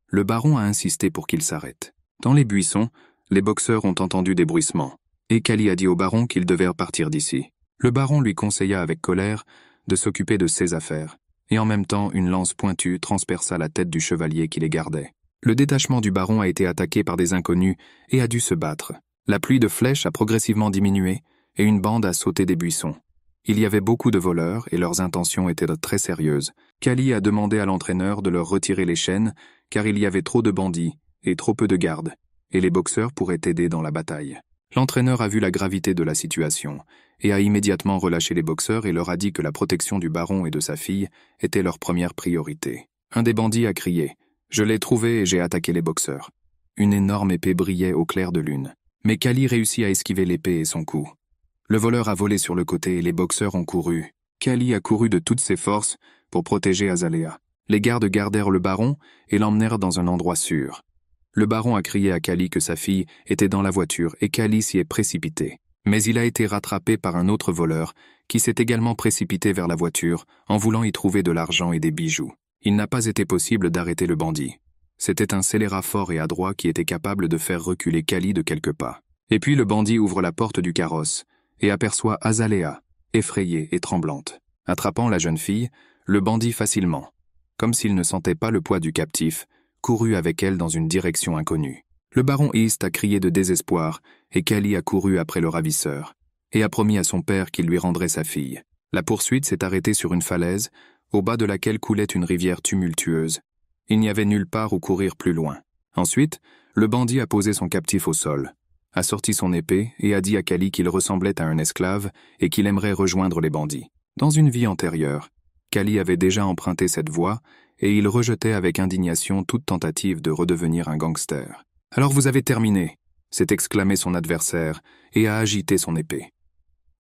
Le baron a insisté pour qu'il s'arrête. Dans les buissons, les boxeurs ont entendu des bruissements, et Callie a dit au baron qu'il devait repartir d'ici. Le baron lui conseilla avec colère de s'occuper de ses affaires, et en même temps une lance pointue transperça la tête du chevalier qui les gardait. Le détachement du baron a été attaqué par des inconnus et a dû se battre. La pluie de flèches a progressivement diminué, et une bande a sauté des buissons. Il y avait beaucoup de voleurs et leurs intentions étaient très sérieuses. Callie a demandé à l'entraîneur de leur retirer les chaînes car il y avait trop de bandits et trop peu de gardes, et les boxeurs pourraient aider dans la bataille. L'entraîneur a vu la gravité de la situation et a immédiatement relâché les boxeurs et leur a dit que la protection du baron et de sa fille était leur première priorité. Un des bandits a crié « Je l'ai trouvé et j'ai attaqué les boxeurs ». Une énorme épée brillait au clair de lune, mais Callie réussit à esquiver l'épée et son coup. Le voleur a volé sur le côté et les boxeurs ont couru. Callie a couru de toutes ses forces pour protéger Azalea. Les gardes gardèrent le baron et l'emmenèrent dans un endroit sûr. Le baron a crié à Callie que sa fille était dans la voiture et Callie s'y est précipitée. Mais il a été rattrapé par un autre voleur qui s'est également précipité vers la voiture en voulant y trouver de l'argent et des bijoux. Il n'a pas été possible d'arrêter le bandit. C'était un scélérat fort et adroit qui était capable de faire reculer Callie de quelques pas. Et puis le bandit ouvre la porte du carrosse et aperçoit Azalea, effrayée et tremblante. Attrapant la jeune fille, le bandit facilement, comme s'il ne sentait pas le poids du captif, courut avec elle dans une direction inconnue. Le baron East a crié de désespoir et Callie a couru après le ravisseur et a promis à son père qu'il lui rendrait sa fille. La poursuite s'est arrêtée sur une falaise, au bas de laquelle coulait une rivière tumultueuse. Il n'y avait nulle part où courir plus loin. Ensuite, le bandit a posé son captif au sol, a sorti son épée et a dit à Callie qu'il ressemblait à un esclave et qu'il aimerait rejoindre les bandits. Dans une vie antérieure, Callie avait déjà emprunté cette voie et il rejetait avec indignation toute tentative de redevenir un gangster. « Alors vous avez terminé !» s'est exclamé son adversaire et a agité son épée.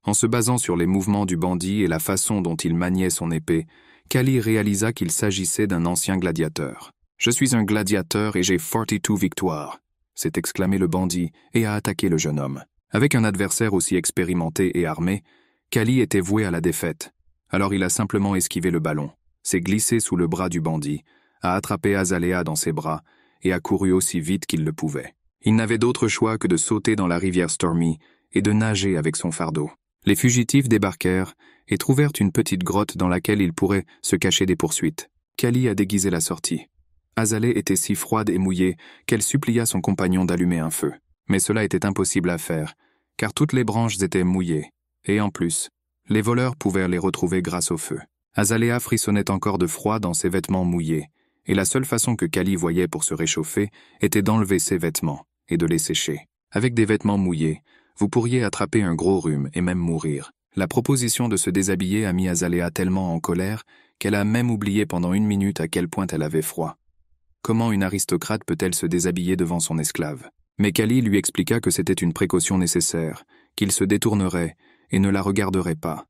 En se basant sur les mouvements du bandit et la façon dont il maniait son épée, Callie réalisa qu'il s'agissait d'un ancien gladiateur. « Je suis un gladiateur et j'ai 42 victoires !» s'est exclamé le bandit et a attaqué le jeune homme. Avec un adversaire aussi expérimenté et armé, Callie était voué à la défaite. Alors il a simplement esquivé le ballon, s'est glissé sous le bras du bandit, a attrapé Azalea dans ses bras et a couru aussi vite qu'il le pouvait. Il n'avait d'autre choix que de sauter dans la rivière Stormy et de nager avec son fardeau. Les fugitifs débarquèrent et trouvèrent une petite grotte dans laquelle ils pourraient se cacher des poursuites. Callie a déguisé la sortie. Azalea était si froide et mouillée qu'elle supplia son compagnon d'allumer un feu. Mais cela était impossible à faire, car toutes les branches étaient mouillées, et en plus, les voleurs pouvaient les retrouver grâce au feu. Azalea frissonnait encore de froid dans ses vêtements mouillés, et la seule façon que Kali voyait pour se réchauffer était d'enlever ses vêtements et de les sécher. Avec des vêtements mouillés, vous pourriez attraper un gros rhume et même mourir. La proposition de se déshabiller a mis Azalea tellement en colère qu'elle a même oublié pendant 1 minute à quel point elle avait froid. Comment une aristocrate peut-elle se déshabiller devant son esclave? Mais Kali lui expliqua que c'était une précaution nécessaire, qu'il se détournerait et ne la regarderait pas.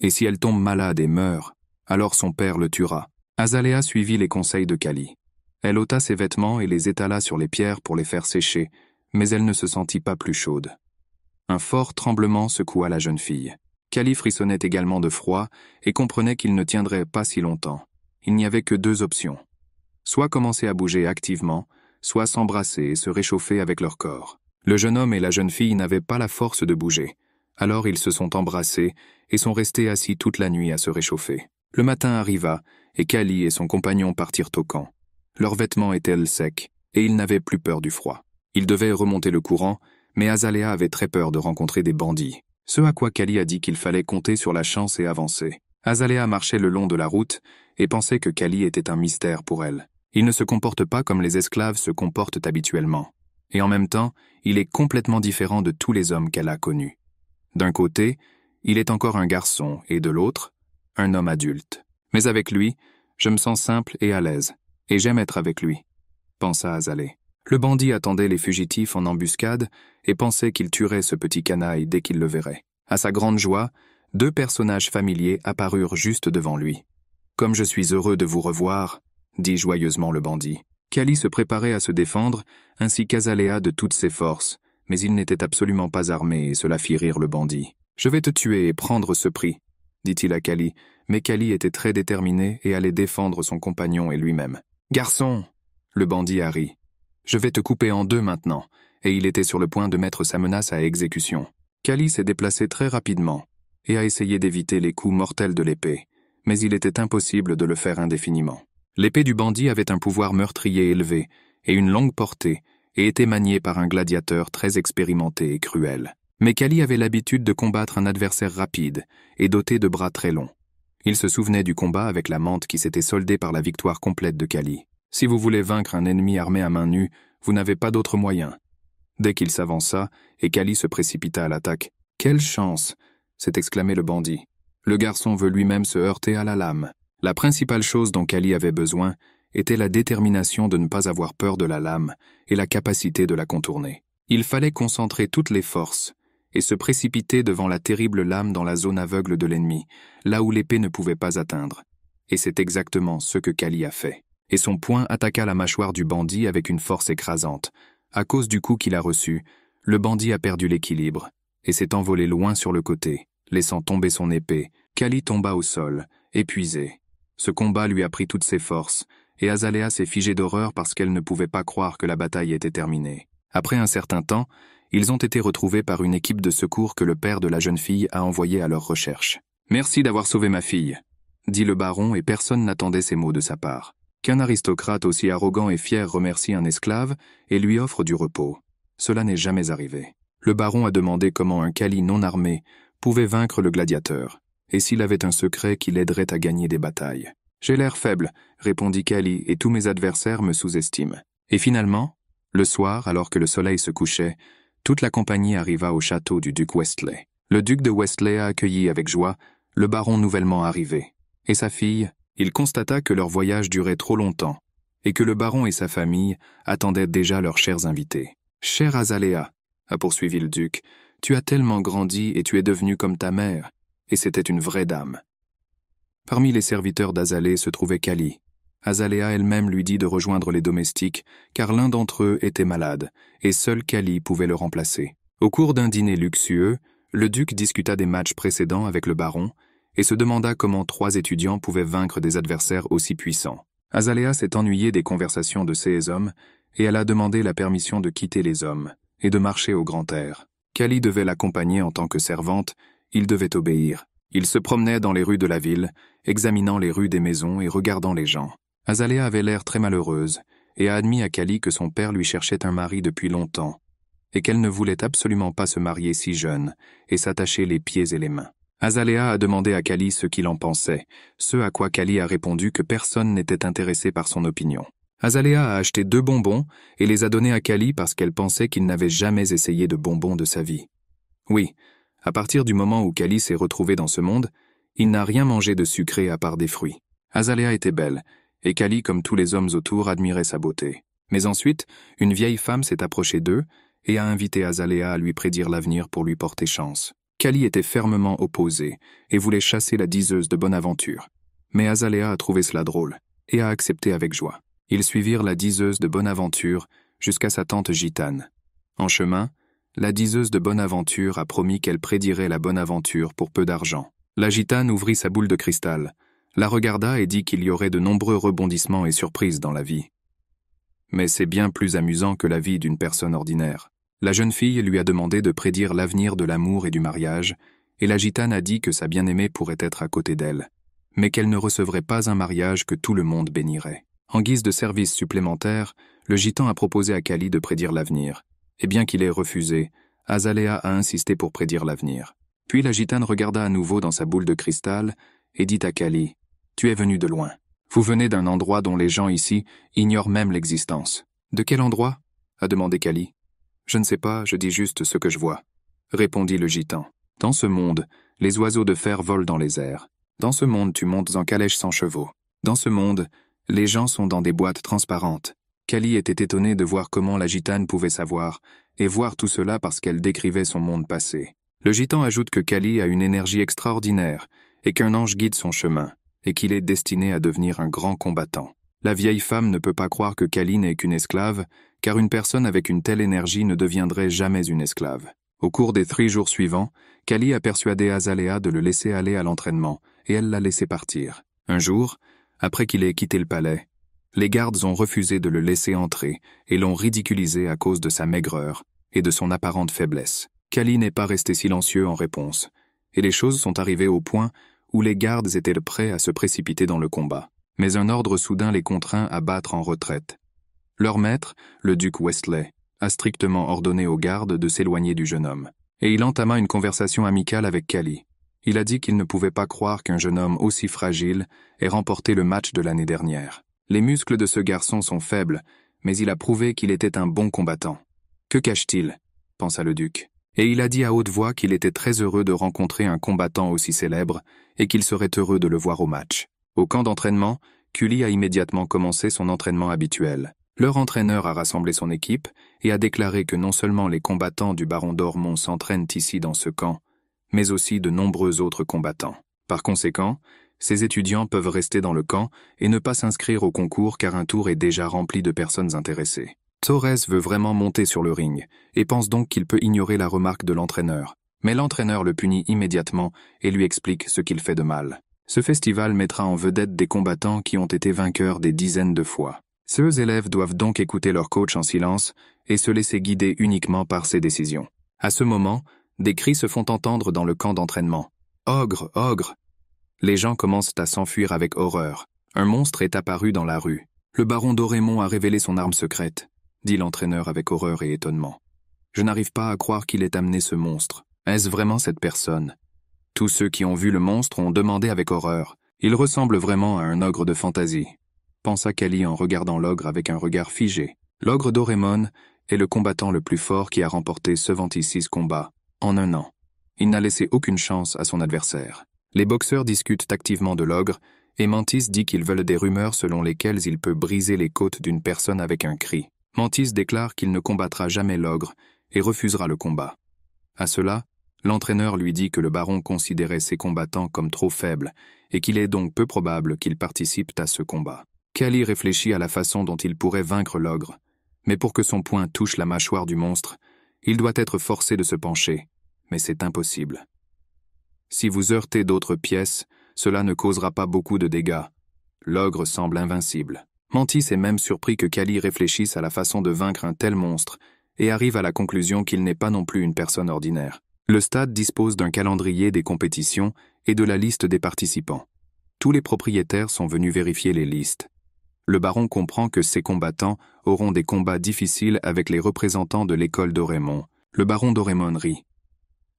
Et si elle tombe malade et meurt, alors son père le tuera. Azalea suivit les conseils de Kali. Elle ôta ses vêtements et les étala sur les pierres pour les faire sécher, mais elle ne se sentit pas plus chaude. Un fort tremblement secoua la jeune fille. Kali frissonnait également de froid et comprenait qu'il ne tiendrait pas si longtemps. Il n'y avait que 2 options. Soit commencer à bouger activement, soit s'embrasser et se réchauffer avec leur corps. Le jeune homme et la jeune fille n'avaient pas la force de bouger. Alors ils se sont embrassés et sont restés assis toute la nuit à se réchauffer. Le matin arriva et Kali et son compagnon partirent au camp. Leurs vêtements étaient secs et ils n'avaient plus peur du froid. Ils devaient remonter le courant, mais Azalea avait très peur de rencontrer des bandits. Ce à quoi Kali a dit qu'il fallait compter sur la chance et avancer. Azalea marchait le long de la route et pensait que Kali était un mystère pour elle. Il ne se comporte pas comme les esclaves se comportent habituellement. Et en même temps, il est complètement différent de tous les hommes qu'elle a connus. D'un côté, il est encore un garçon et de l'autre, un homme adulte. Mais avec lui, je me sens simple et à l'aise, et j'aime être avec lui, pensa Azalea. Le bandit attendait les fugitifs en embuscade et pensait qu'il tuerait ce petit canaille dès qu'il le verrait. À sa grande joie, 2 personnages familiers apparurent juste devant lui. « Comme je suis heureux de vous revoir », dit joyeusement le bandit. Kali se préparait à se défendre, ainsi qu'Azalea de toutes ses forces, mais il n'était absolument pas armé et cela fit rire le bandit. « Je vais te tuer et prendre ce prix », dit-il à Kali, mais Kali était très déterminé et allait défendre son compagnon et lui-même. « Garçon !» Le bandit a ri. « Je vais te couper en 2 maintenant », et il était sur le point de mettre sa menace à exécution. Kali s'est déplacé très rapidement et a essayé d'éviter les coups mortels de l'épée, mais il était impossible de le faire indéfiniment. L'épée du bandit avait un pouvoir meurtrier élevé et une longue portée et était maniée par un gladiateur très expérimenté et cruel. Mais Kali avait l'habitude de combattre un adversaire rapide et doté de bras très longs. Il se souvenait du combat avec la menthe qui s'était soldé par la victoire complète de Kali. Si vous voulez vaincre un ennemi armé à main nue, vous n'avez pas d'autre moyen. Dès qu'il s'avança, et Kali se précipita à l'attaque. « Quelle chance !» s'est exclamé le bandit. Le garçon veut lui-même se heurter à la lame. La principale chose dont Kali avait besoin était la détermination de ne pas avoir peur de la lame et la capacité de la contourner. Il fallait concentrer toutes les forces et se précipiter devant la terrible lame dans la zone aveugle de l'ennemi, là où l'épée ne pouvait pas atteindre. Et c'est exactement ce que Kali a fait. Et son poing attaqua la mâchoire du bandit avec une force écrasante. À cause du coup qu'il a reçu, le bandit a perdu l'équilibre et s'est envolé loin sur le côté, laissant tomber son épée. Kali tomba au sol, épuisé. Ce combat lui a pris toutes ses forces, et Azalea s'est figée d'horreur parce qu'elle ne pouvait pas croire que la bataille était terminée. Après un certain temps, ils ont été retrouvés par une équipe de secours que le père de la jeune fille a envoyée à leur recherche. « Merci d'avoir sauvé ma fille », dit le baron et personne n'attendait ces mots de sa part. Qu'un aristocrate aussi arrogant et fier remercie un esclave et lui offre du repos. Cela n'est jamais arrivé. Le baron a demandé comment un Kali non armé pouvait vaincre le gladiateur, et s'il avait un secret qui l'aiderait à gagner des batailles. « J'ai l'air faible », répondit Kali, et tous mes adversaires me sous-estiment. Et finalement, le soir, alors que le soleil se couchait, toute la compagnie arriva au château du duc Westley. Le duc de Westley a accueilli avec joie le baron nouvellement arrivé. Et sa fille, il constata que leur voyage durait trop longtemps, et que le baron et sa famille attendaient déjà leurs chers invités. « Chère Azalea », a poursuivi le duc, « tu as tellement grandi et tu es devenue comme ta mère, et c'était une vraie dame. » Parmi les serviteurs d'Azalea se trouvait Kali. Azalea elle-même lui dit de rejoindre les domestiques, car l'un d'entre eux était malade, et seul Kali pouvait le remplacer. Au cours d'un dîner luxueux, le duc discuta des matchs précédents avec le baron, et se demanda comment 3 étudiants pouvaient vaincre des adversaires aussi puissants. Azalea s'est ennuyée des conversations de ces hommes, et elle a demandé la permission de quitter les hommes, et de marcher au grand air. Kali devait l'accompagner en tant que servante, il devait obéir. Il se promenait dans les rues de la ville, examinant les rues des maisons et regardant les gens. Azalea avait l'air très malheureuse, et a admis à Kali que son père lui cherchait un mari depuis longtemps, et qu'elle ne voulait absolument pas se marier si jeune et s'attacher les pieds et les mains. Azalea a demandé à Kali ce qu'il en pensait, ce à quoi Kali a répondu que personne n'était intéressé par son opinion. Azalea a acheté 2 bonbons et les a donnés à Kali parce qu'elle pensait qu'il n'avait jamais essayé de bonbons de sa vie. Oui, à partir du moment où Kali s'est retrouvé dans ce monde, il n'a rien mangé de sucré à part des fruits. Azalea était belle, et Kali, comme tous les hommes autour, admirait sa beauté. Mais ensuite, une vieille femme s'est approchée d'eux et a invité Azalea à lui prédire l'avenir pour lui porter chance. Kali était fermement opposée et voulait chasser la diseuse de bonne aventure. Mais Azalea a trouvé cela drôle et a accepté avec joie. Ils suivirent la diseuse de bonne aventure jusqu'à sa tante gitane. En chemin, la diseuse de bonne aventure a promis qu'elle prédirait la bonne aventure pour peu d'argent. La gitane ouvrit sa boule de cristal, la regarda et dit qu'il y aurait de nombreux rebondissements et surprises dans la vie. Mais c'est bien plus amusant que la vie d'une personne ordinaire. La jeune fille lui a demandé de prédire l'avenir de l'amour et du mariage, et la gitane a dit que sa bien-aimée pourrait être à côté d'elle, mais qu'elle ne recevrait pas un mariage que tout le monde bénirait. En guise de service supplémentaire, le gitan a proposé à Kali de prédire l'avenir, et bien qu'il ait refusé, Azalea a insisté pour prédire l'avenir. Puis la gitane regarda à nouveau dans sa boule de cristal et dit à Kali, « Tu es venu de loin. Vous venez d'un endroit dont les gens ici ignorent même l'existence. »« De quel endroit ?» a demandé Kali. « Je ne sais pas, je dis juste ce que je vois, » répondit le gitan. « Dans ce monde, les oiseaux de fer volent dans les airs. Dans ce monde, tu montes en calèche sans chevaux. Dans ce monde, les gens sont dans des boîtes transparentes. » Kali était étonnée de voir comment la gitane pouvait savoir, et voir tout cela parce qu'elle décrivait son monde passé. Le gitan ajoute que Kali a une énergie extraordinaire, et qu'un ange guide son chemin, et qu'il est destiné à devenir un grand combattant. La vieille femme ne peut pas croire que Kali n'est qu'une esclave, car une personne avec une telle énergie ne deviendrait jamais une esclave. Au cours des 3 jours suivants, Kali a persuadé Azalea de le laisser aller à l'entraînement, et elle l'a laissé partir. Un jour, après qu'il ait quitté le palais, les gardes ont refusé de le laisser entrer et l'ont ridiculisé à cause de sa maigreur et de son apparente faiblesse. Kali n'est pas resté silencieux en réponse, et les choses sont arrivées au point où les gardes étaient prêts à se précipiter dans le combat. Mais un ordre soudain les contraint à battre en retraite. Leur maître, le duc Westley, a strictement ordonné aux gardes de s'éloigner du jeune homme, et il entama une conversation amicale avec Kali. Il a dit qu'il ne pouvait pas croire qu'un jeune homme aussi fragile ait remporté le match de l'année dernière. Les muscles de ce garçon sont faibles, mais il a prouvé qu'il était un bon combattant. Que cache-t-il ? Pensa le duc. Et il a dit à haute voix qu'il était très heureux de rencontrer un combattant aussi célèbre et qu'il serait heureux de le voir au match. Au camp d'entraînement, Kuli a immédiatement commencé son entraînement habituel. Leur entraîneur a rassemblé son équipe et a déclaré que non seulement les combattants du baron d'Ormont s'entraînent ici dans ce camp, mais aussi de nombreux autres combattants. Par conséquent, ces étudiants peuvent rester dans le camp et ne pas s'inscrire au concours car un tour est déjà rempli de personnes intéressées. Torres veut vraiment monter sur le ring et pense donc qu'il peut ignorer la remarque de l'entraîneur. Mais l'entraîneur le punit immédiatement et lui explique ce qu'il fait de mal. Ce festival mettra en vedette des combattants qui ont été vainqueurs des dizaines de fois. Ces élèves doivent donc écouter leur coach en silence et se laisser guider uniquement par ses décisions. À ce moment, des cris se font entendre dans le camp d'entraînement. « Ogre, ogre !» Les gens commencent à s'enfuir avec horreur. Un monstre est apparu dans la rue. « Le baron d'Ormont a révélé son arme secrète », dit l'entraîneur avec horreur et étonnement. « Je n'arrive pas à croire qu'il ait amené ce monstre. Est-ce vraiment cette personne ?» Tous ceux qui ont vu le monstre ont demandé avec horreur. « Il ressemble vraiment à un ogre de fantaisie », pensa Kali en regardant l'ogre avec un regard figé. L'ogre d'Ormont est le combattant le plus fort qui a remporté 76 combats en un an. Il n'a laissé aucune chance à son adversaire. Les boxeurs discutent activement de l'ogre, et Mantis dit qu'ils veulent des rumeurs selon lesquelles il peut briser les côtes d'une personne avec un cri. Mantis déclare qu'il ne combattra jamais l'ogre et refusera le combat. À cela, l'entraîneur lui dit que le baron considérait ses combattants comme trop faibles et qu'il est donc peu probable qu'ils participent à ce combat. Kali réfléchit à la façon dont il pourrait vaincre l'ogre, mais pour que son poing touche la mâchoire du monstre, il doit être forcé de se pencher, mais c'est impossible. Si vous heurtez d'autres pièces, cela ne causera pas beaucoup de dégâts. L'ogre semble invincible. Mantis est même surpris que Kali réfléchisse à la façon de vaincre un tel monstre et arrive à la conclusion qu'il n'est pas non plus une personne ordinaire. Le stade dispose d'un calendrier des compétitions et de la liste des participants. Tous les propriétaires sont venus vérifier les listes. Le baron comprend que ces combattants auront des combats difficiles avec les représentants de l'école d'Ormont. Le baron d'Ormont rit.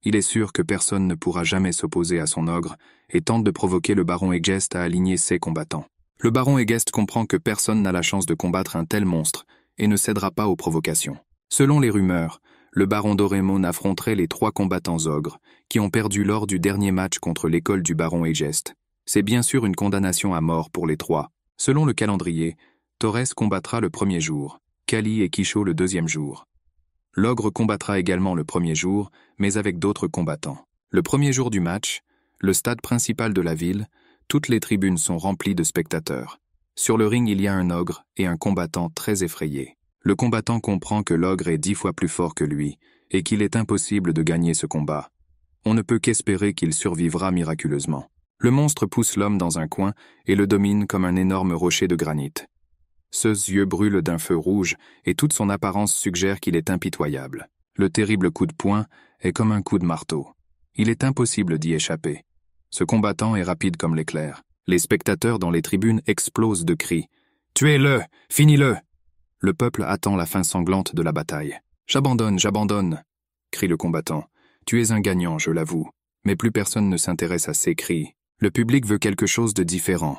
Il est sûr que personne ne pourra jamais s'opposer à son ogre et tente de provoquer le baron Egest à aligner ses combattants. Le baron Egest comprend que personne n'a la chance de combattre un tel monstre et ne cédera pas aux provocations. Selon les rumeurs, le baron Doraemon affronterait les 3 combattants ogres qui ont perdu lors du dernier match contre l'école du baron Egest. C'est bien sûr une condamnation à mort pour les 3. Selon le calendrier, Torres combattra le premier jour, Kali et Kisho le deuxième jour. L'ogre combattra également le premier jour, mais avec d'autres combattants. Le premier jour du match, le stade principal de la ville, toutes les tribunes sont remplies de spectateurs. Sur le ring, il y a un ogre et un combattant très effrayé. Le combattant comprend que l'ogre est 10 fois plus fort que lui et qu'il est impossible de gagner ce combat. On ne peut qu'espérer qu'il survivra miraculeusement. Le monstre pousse l'homme dans un coin et le domine comme un énorme rocher de granit. Ses yeux brûlent d'un feu rouge et toute son apparence suggère qu'il est impitoyable. Le terrible coup de poing est comme un coup de marteau. Il est impossible d'y échapper. Ce combattant est rapide comme l'éclair. Les spectateurs dans les tribunes explosent de cris. « Tuez-le! Finis-le » Le peuple attend la fin sanglante de la bataille. « J'abandonne, j'abandonne » crie le combattant. « Tu es un gagnant, je l'avoue. » Mais plus personne ne s'intéresse à ces cris. Le public veut quelque chose de différent.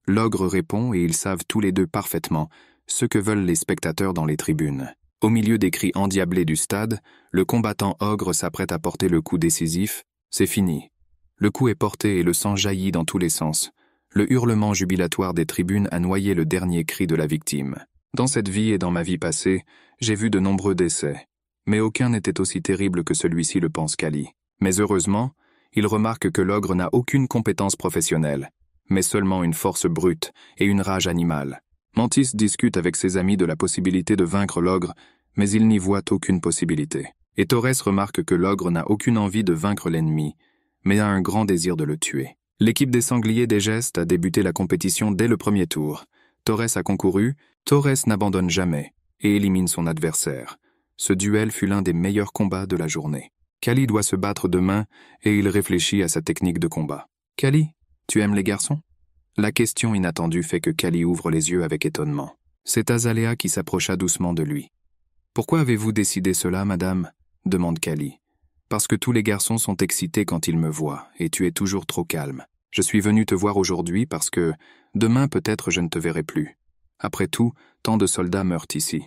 L'ogre répond et ils savent tous les deux parfaitement ce que veulent les spectateurs dans les tribunes. Au milieu des cris endiablés du stade, le combattant ogre s'apprête à porter le coup décisif. C'est fini. Le coup est porté et le sang jaillit dans tous les sens. Le hurlement jubilatoire des tribunes a noyé le dernier cri de la victime. Dans cette vie et dans ma vie passée, j'ai vu de nombreux décès. Mais aucun n'était aussi terrible que celui-ci, le pense Kali. Mais heureusement, il remarque que l'ogre n'a aucune compétence professionnelle, mais seulement une force brute et une rage animale. Mantis discute avec ses amis de la possibilité de vaincre l'ogre, mais il n'y voit aucune possibilité. Et Torres remarque que l'ogre n'a aucune envie de vaincre l'ennemi, mais a un grand désir de le tuer. L'équipe des sangliers d'Egest a débuté la compétition dès le premier tour. Torres a concouru, Torres n'abandonne jamais et élimine son adversaire. Ce duel fut l'un des meilleurs combats de la journée. Kali doit se battre demain et il réfléchit à sa technique de combat. « Kali, tu aimes les garçons ?» La question inattendue fait que Kali ouvre les yeux avec étonnement. C'est Azalea qui s'approcha doucement de lui. « Pourquoi avez-vous décidé cela, madame ?» demande Kali. « Parce que tous les garçons sont excités quand ils me voient, et tu es toujours trop calme. Je suis venu te voir aujourd'hui parce que demain peut-être je ne te verrai plus. Après tout, tant de soldats meurent ici. »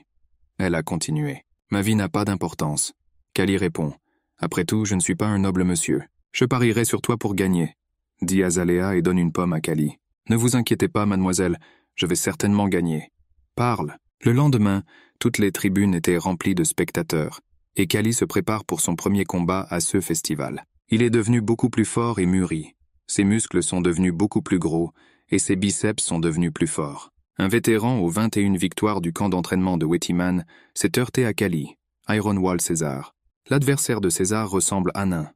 Elle a continué. « Ma vie n'a pas d'importance. » Kali répond. « Après tout, je ne suis pas un noble monsieur. Je parierai sur toi pour gagner. » dit Azalea et donne une pomme à Kali. « Ne vous inquiétez pas, mademoiselle, je vais certainement gagner. » « Parle. » Le lendemain, toutes les tribunes étaient remplies de spectateurs, et Kali se prépare pour son premier combat à ce festival. Il est devenu beaucoup plus fort et mûri. Ses muscles sont devenus beaucoup plus gros, et ses biceps sont devenus plus forts. Un vétéran aux 21 victoires du camp d'entraînement de Wettiman s'est heurté à Kali, Ironwall César. L'adversaire de César ressemble à nain.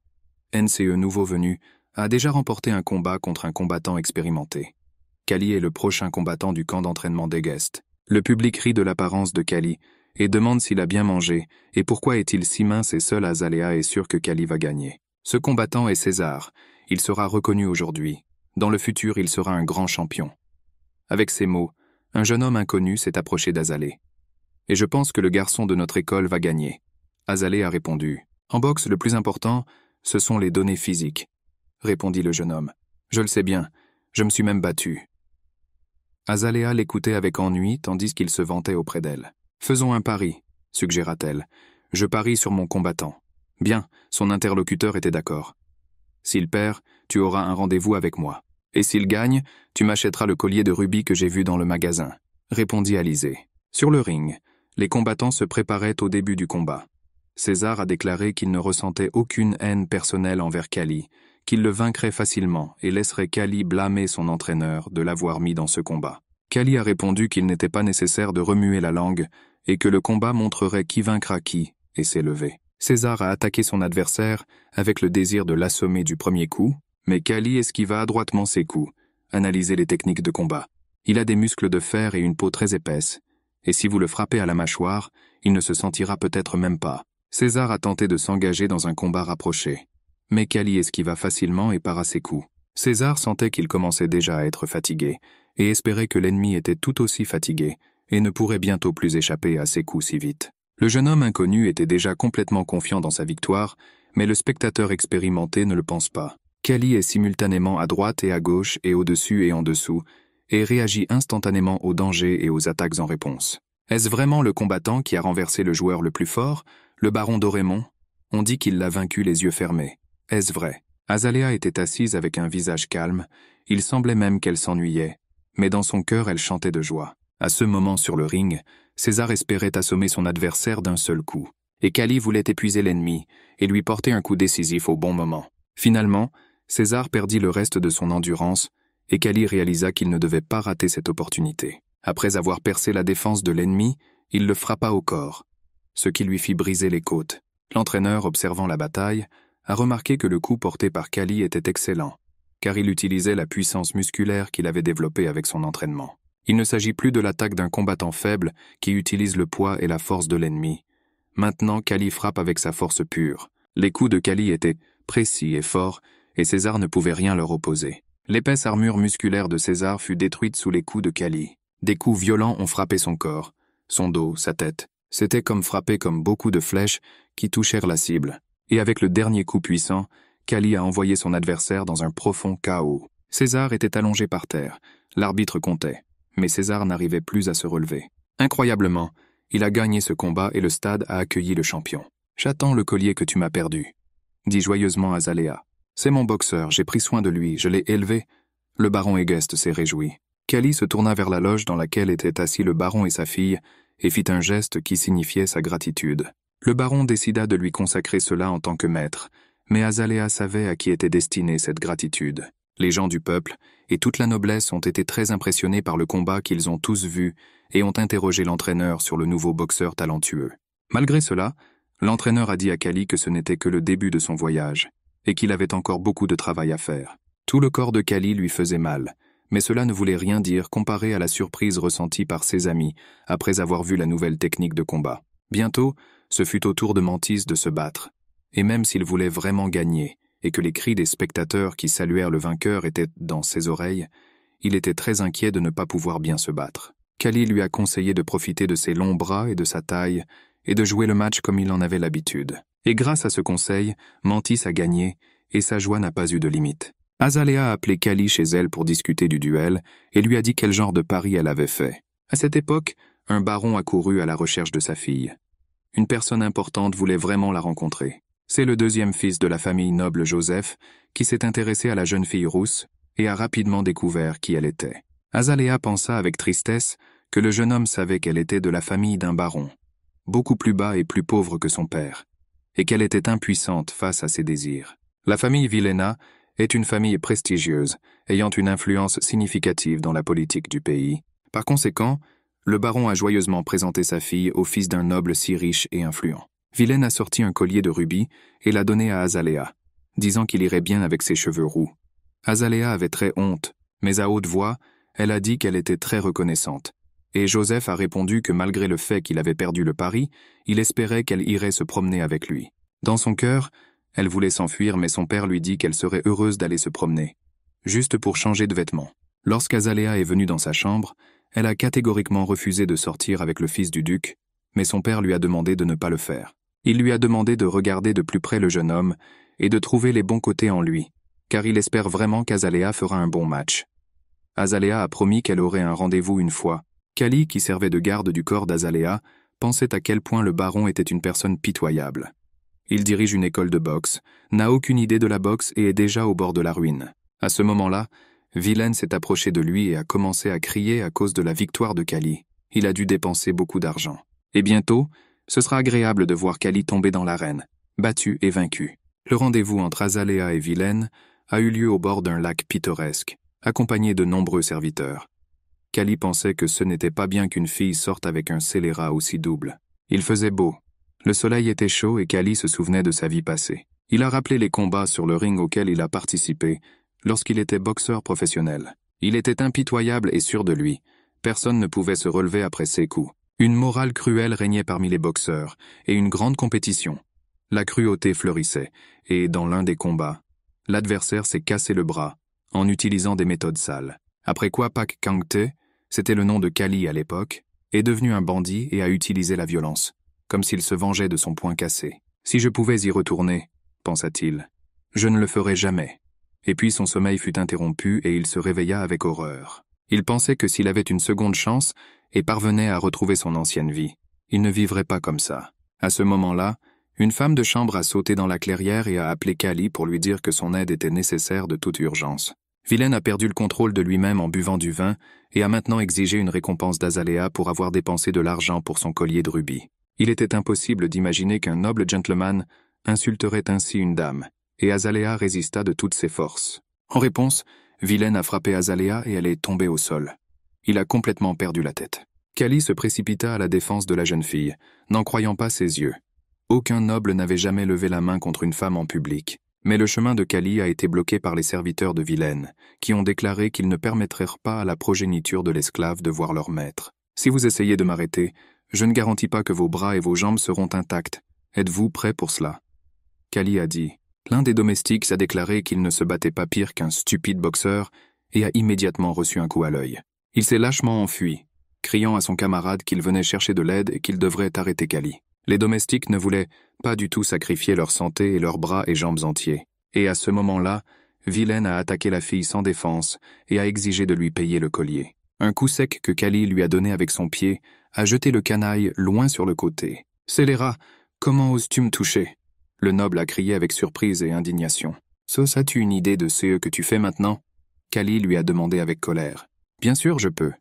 NCE nouveau venu a déjà remporté un combat contre un combattant expérimenté. Kali est le prochain combattant du camp d'entraînement d'Egest. Le public rit de l'apparence de Kali et demande s'il a bien mangé et pourquoi est-il si mince et seul Azalea est sûr que Kali va gagner. Ce combattant est César. Il sera reconnu aujourd'hui. Dans le futur, il sera un grand champion. Avec ces mots, un jeune homme inconnu s'est approché d'Azalea. Et je pense que le garçon de notre école va gagner. Azalea a répondu. En boxe, le plus important, ce sont les données physiques, répondit le jeune homme. Je le sais bien, je me suis même battu. Azalea l'écoutait avec ennui tandis qu'il se vantait auprès d'elle. Faisons un pari, suggéra-t-elle. Je parie sur mon combattant. Bien, son interlocuteur était d'accord. S'il perd, tu auras un rendez-vous avec moi. Et s'il gagne, tu m'achèteras le collier de rubis que j'ai vu dans le magasin, répondit Alizé. Sur le ring, les combattants se préparaient au début du combat. César a déclaré qu'il ne ressentait aucune haine personnelle envers Kali, qu'il le vaincrait facilement et laisserait Kali blâmer son entraîneur de l'avoir mis dans ce combat. Kali a répondu qu'il n'était pas nécessaire de remuer la langue et que le combat montrerait qui vaincra qui, et s'est levé. César a attaqué son adversaire avec le désir de l'assommer du premier coup, mais Kali esquiva adroitement ses coups. Analysez les techniques de combat. Il a des muscles de fer et une peau très épaisse, et si vous le frappez à la mâchoire, il ne se sentira peut-être même pas. César a tenté de s'engager dans un combat rapproché. Mais Kali esquiva facilement et para ses coups. César sentait qu'il commençait déjà à être fatigué, et espérait que l'ennemi était tout aussi fatigué, et ne pourrait bientôt plus échapper à ses coups si vite. Le jeune homme inconnu était déjà complètement confiant dans sa victoire, Mais le spectateur expérimenté ne le pense pas. Kali est simultanément à droite et à gauche et au-dessus et en dessous, et réagit instantanément aux dangers et aux attaques en réponse. Est-ce vraiment le combattant qui a renversé le joueur le plus fort, le baron d'Aurémont? On dit qu'il l'a vaincu les yeux fermés. Est-ce vrai? Azalea était assise avec un visage calme, il semblait même qu'elle s'ennuyait, mais dans son cœur elle chantait de joie. À ce moment sur le ring, César espérait assommer son adversaire d'un seul coup, et Kali voulait épuiser l'ennemi et lui porter un coup décisif au bon moment. Finalement, César perdit le reste de son endurance, et Kali réalisa qu'il ne devait pas rater cette opportunité. Après avoir percé la défense de l'ennemi, il le frappa au corps, ce qui lui fit briser les côtes. L'entraîneur, observant la bataille, a remarqué que le coup porté par Kali était excellent, car il utilisait la puissance musculaire qu'il avait développée avec son entraînement. Il ne s'agit plus de l'attaque d'un combattant faible qui utilise le poids et la force de l'ennemi. Maintenant, Kali frappe avec sa force pure. Les coups de Kali étaient précis et forts, et César ne pouvait rien leur opposer. L'épaisse armure musculaire de César fut détruite sous les coups de Kali. Des coups violents ont frappé son corps, son dos, sa tête. C'était comme frapper comme beaucoup de flèches qui touchèrent la cible. Et avec le dernier coup puissant, Kali a envoyé son adversaire dans un profond chaos. César était allongé par terre. L'arbitre comptait. Mais César n'arrivait plus à se relever. Incroyablement, il a gagné ce combat et le stade a accueilli le champion. « J'attends le collier que tu m'as perdu », dit joyeusement Azalea. « C'est mon boxeur, j'ai pris soin de lui, je l'ai élevé. » Le baron Egeste s'est réjoui. Kali se tourna vers la loge dans laquelle étaient assis le baron et sa fille et fit un geste qui signifiait sa gratitude. Le baron décida de lui consacrer cela en tant que maître, mais Azalea savait à qui était destinée cette gratitude. Les gens du peuple et toute la noblesse ont été très impressionnés par le combat qu'ils ont tous vu et ont interrogé l'entraîneur sur le nouveau boxeur talentueux. Malgré cela, l'entraîneur a dit à Kali que ce n'était que le début de son voyage et qu'il avait encore beaucoup de travail à faire. Tout le corps de Kali lui faisait mal, mais cela ne voulait rien dire comparé à la surprise ressentie par ses amis après avoir vu la nouvelle technique de combat. Bientôt, ce fut au tour de Mantis de se battre, et même s'il voulait vraiment gagner, et que les cris des spectateurs qui saluèrent le vainqueur étaient dans ses oreilles, il était très inquiet de ne pas pouvoir bien se battre. Kali lui a conseillé de profiter de ses longs bras et de sa taille, et de jouer le match comme il en avait l'habitude. Et grâce à ce conseil, Mantis a gagné, et sa joie n'a pas eu de limite. Azalea a appelé Kali chez elle pour discuter du duel, et lui a dit quel genre de pari elle avait fait. À cette époque, un baron accourut à la recherche de sa fille. Une personne importante voulait vraiment la rencontrer. C'est le deuxième fils de la famille noble Joseph qui s'est intéressé à la jeune fille rousse et a rapidement découvert qui elle était. Azalea pensa avec tristesse que le jeune homme savait qu'elle était de la famille d'un baron, beaucoup plus bas et plus pauvre que son père, et qu'elle était impuissante face à ses désirs. La famille Villena est une famille prestigieuse, ayant une influence significative dans la politique du pays. Par conséquent, le baron a joyeusement présenté sa fille au fils d'un noble si riche et influent. Vilaine a sorti un collier de rubis et l'a donné à Azalea, disant qu'il irait bien avec ses cheveux roux. Azalea avait très honte, mais à haute voix, elle a dit qu'elle était très reconnaissante. Et Joseph a répondu que malgré le fait qu'il avait perdu le pari, il espérait qu'elle irait se promener avec lui. Dans son cœur, elle voulait s'enfuir, mais son père lui dit qu'elle serait heureuse d'aller se promener, juste pour changer de vêtements. Lorsqu'Azalea est venue dans sa chambre, elle a catégoriquement refusé de sortir avec le fils du duc, mais son père lui a demandé de ne pas le faire. Il lui a demandé de regarder de plus près le jeune homme et de trouver les bons côtés en lui, car il espère vraiment qu'Azalea fera un bon match. Azalea a promis qu'elle aurait un rendez-vous une fois. Kali, qui servait de garde du corps d'Azalea, pensait à quel point le baron était une personne pitoyable. Il dirige une école de boxe, n'a aucune idée de la boxe et est déjà au bord de la ruine. À ce moment-là, Vilaine s'est approché de lui et a commencé à crier à cause de la victoire de Kali. Il a dû dépenser beaucoup d'argent. Et bientôt, ce sera agréable de voir Kali tomber dans l'arène, battu et vaincu. Le rendez-vous entre Azalea et Vilaine a eu lieu au bord d'un lac pittoresque, accompagné de nombreux serviteurs. Kali pensait que ce n'était pas bien qu'une fille sorte avec un scélérat aussi double. Il faisait beau. Le soleil était chaud et Kali se souvenait de sa vie passée. Il a rappelé les combats sur le ring auxquels il a participé lorsqu'il était boxeur professionnel. Il était impitoyable et sûr de lui. Personne ne pouvait se relever après ses coups. Une morale cruelle régnait parmi les boxeurs, et une grande compétition. La cruauté fleurissait, et dans l'un des combats, l'adversaire s'est cassé le bras, en utilisant des méthodes sales. Après quoi Pak Kangte, c'était le nom de Kali à l'époque, est devenu un bandit et a utilisé la violence, comme s'il se vengeait de son poing cassé. Si je pouvais y retourner, pensa-t-il. Je ne le ferai jamais. Et puis son sommeil fut interrompu et il se réveilla avec horreur. Il pensait que s'il avait une seconde chance et parvenait à retrouver son ancienne vie, il ne vivrait pas comme ça. À ce moment-là, une femme de chambre a sauté dans la clairière et a appelé Callie pour lui dire que son aide était nécessaire de toute urgence. Vilaine a perdu le contrôle de lui-même en buvant du vin et a maintenant exigé une récompense d'Azalea pour avoir dépensé de l'argent pour son collier de rubis. Il était impossible d'imaginer qu'un noble gentleman insulterait ainsi une dame, et Azalea résista de toutes ses forces. En réponse, Vilaine a frappé Azalea et elle est tombée au sol. Il a complètement perdu la tête. Callie se précipita à la défense de la jeune fille, n'en croyant pas ses yeux. Aucun noble n'avait jamais levé la main contre une femme en public, mais le chemin de Callie a été bloqué par les serviteurs de Vilaine, qui ont déclaré qu'ils ne permettraient pas à la progéniture de l'esclave de voir leur maître. Si vous essayez de m'arrêter, je ne garantis pas que vos bras et vos jambes seront intacts. Êtes-vous prêt pour cela? Callie a dit. L'un des domestiques a déclaré qu'il ne se battait pas pire qu'un stupide boxeur et a immédiatement reçu un coup à l'œil. Il s'est lâchement enfui, criant à son camarade qu'il venait chercher de l'aide et qu'il devrait arrêter Callie. Les domestiques ne voulaient pas du tout sacrifier leur santé et leurs bras et jambes entiers. Et à ce moment-là, Vilaine a attaqué la fille sans défense et a exigé de lui payer le collier. Un coup sec que Callie lui a donné avec son pied a jeté le canaille loin sur le côté. « Scélérat, comment oses-tu me toucher ?» Le noble a crié avec surprise et indignation. « Sos, as-tu une idée de ce que tu fais maintenant ?» Callie lui a demandé avec colère. « Bien sûr, je peux.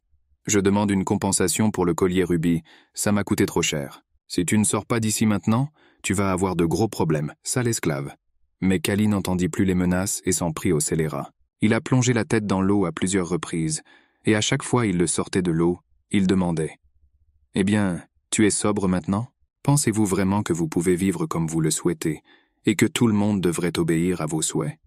Je demande une compensation pour le collier rubis. Ça m'a coûté trop cher. Si tu ne sors pas d'ici maintenant, tu vas avoir de gros problèmes, sale esclave. » Mais Callie n'entendit plus les menaces et s'en prit au scélérat. Il a plongé la tête dans l'eau à plusieurs reprises, et à chaque fois il le sortait de l'eau, il demandait « Eh bien, tu es sobre maintenant ? Pensez-vous vraiment que vous pouvez vivre comme vous le souhaitez, et que tout le monde devrait obéir à vos souhaits ?»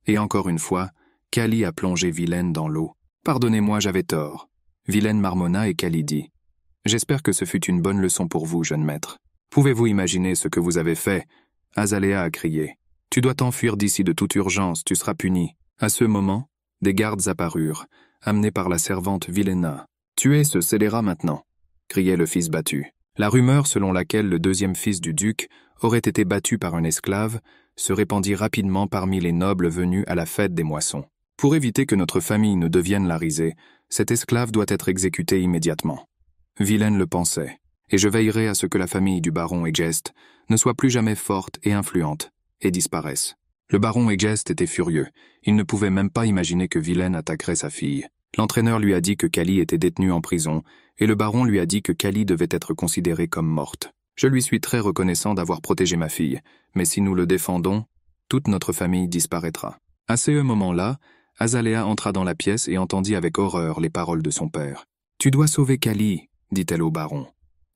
Et encore une fois, Callie a plongé Vilaine dans l'eau. « Pardonnez-moi, j'avais tort. » Vilaine marmonna et Callie dit « J'espère que ce fut une bonne leçon pour vous, jeune maître. Pouvez-vous imaginer ce que vous avez fait ?» Azalea a crié. « Tu dois t'enfuir d'ici de toute urgence, tu seras puni. » À ce moment, des gardes apparurent, amenés par la servante Vilena. « Tuez ce scélérat maintenant !» criait le fils battu. La rumeur selon laquelle le deuxième fils du duc aurait été battu par un esclave se répandit rapidement parmi les nobles venus à la fête des moissons. Pour éviter que notre famille ne devienne la risée, cet esclave doit être exécuté immédiatement. Vilaine le pensait, et je veillerai à ce que la famille du baron Egest ne soit plus jamais forte et influente, et disparaisse. Le baron Egest était furieux, il ne pouvait même pas imaginer que Vilaine attaquerait sa fille. L'entraîneur lui a dit que Callie était détenue en prison, et le baron lui a dit que Callie devait être considérée comme morte. Je lui suis très reconnaissant d'avoir protégé ma fille, mais si nous le défendons, toute notre famille disparaîtra. À ce moment-là, Azalea entra dans la pièce et entendit avec horreur les paroles de son père. « Tu dois sauver Callie, dit-elle au baron.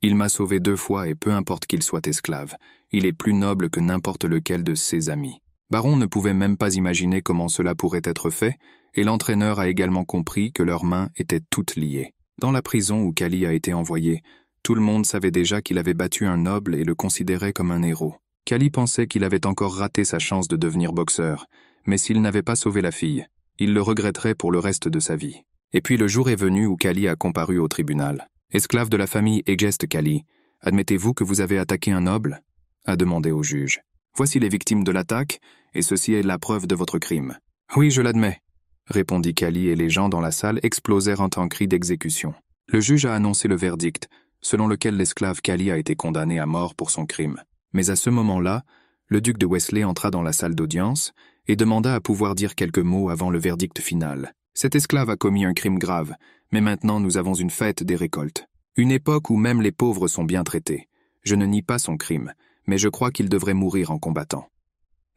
Il m'a sauvé 2 fois et peu importe qu'il soit esclave, il est plus noble que n'importe lequel de ses amis. » Baron ne pouvait même pas imaginer comment cela pourrait être fait, et l'entraîneur a également compris que leurs mains étaient toutes liées. Dans la prison où Callie a été envoyé, tout le monde savait déjà qu'il avait battu un noble et le considérait comme un héros. Callie pensait qu'il avait encore raté sa chance de devenir boxeur, mais s'il n'avait pas sauvé la fille, il le regretterait pour le reste de sa vie. Et puis le jour est venu où Callie a comparu au tribunal. « Esclave de la famille Egest Callie, admettez-vous que vous avez attaqué un noble ?» a demandé au juge. « Voici les victimes de l'attaque, et ceci est la preuve de votre crime. »« Oui, je l'admets, » répondit Callie et les gens dans la salle explosèrent en cris d'exécution. Le juge a annoncé le verdict, selon lequel l'esclave Callie a été condamné à mort pour son crime. Mais à ce moment-là, le duc de Wesley entra dans la salle d'audience et demanda à pouvoir dire quelques mots avant le verdict final. Cet esclave a commis un crime grave, mais maintenant nous avons une fête des récoltes. Une époque où même les pauvres sont bien traités. Je ne nie pas son crime, mais je crois qu'il devrait mourir en combattant.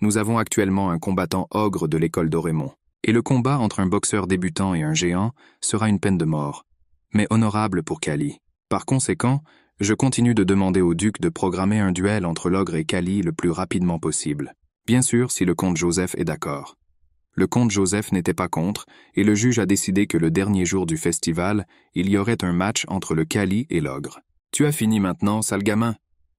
Nous avons actuellement un combattant ogre de l'école d'Orémont, et le combat entre un boxeur débutant et un géant sera une peine de mort, mais honorable pour Callie. Par conséquent, je continue de demander au duc de programmer un duel entre l'ogre et Callie le plus rapidement possible. Bien sûr, si le comte Joseph est d'accord. Le comte Joseph n'était pas contre, et le juge a décidé que le dernier jour du festival, il y aurait un match entre le Callie et l'ogre. « Tu as fini maintenant, sale gamin !»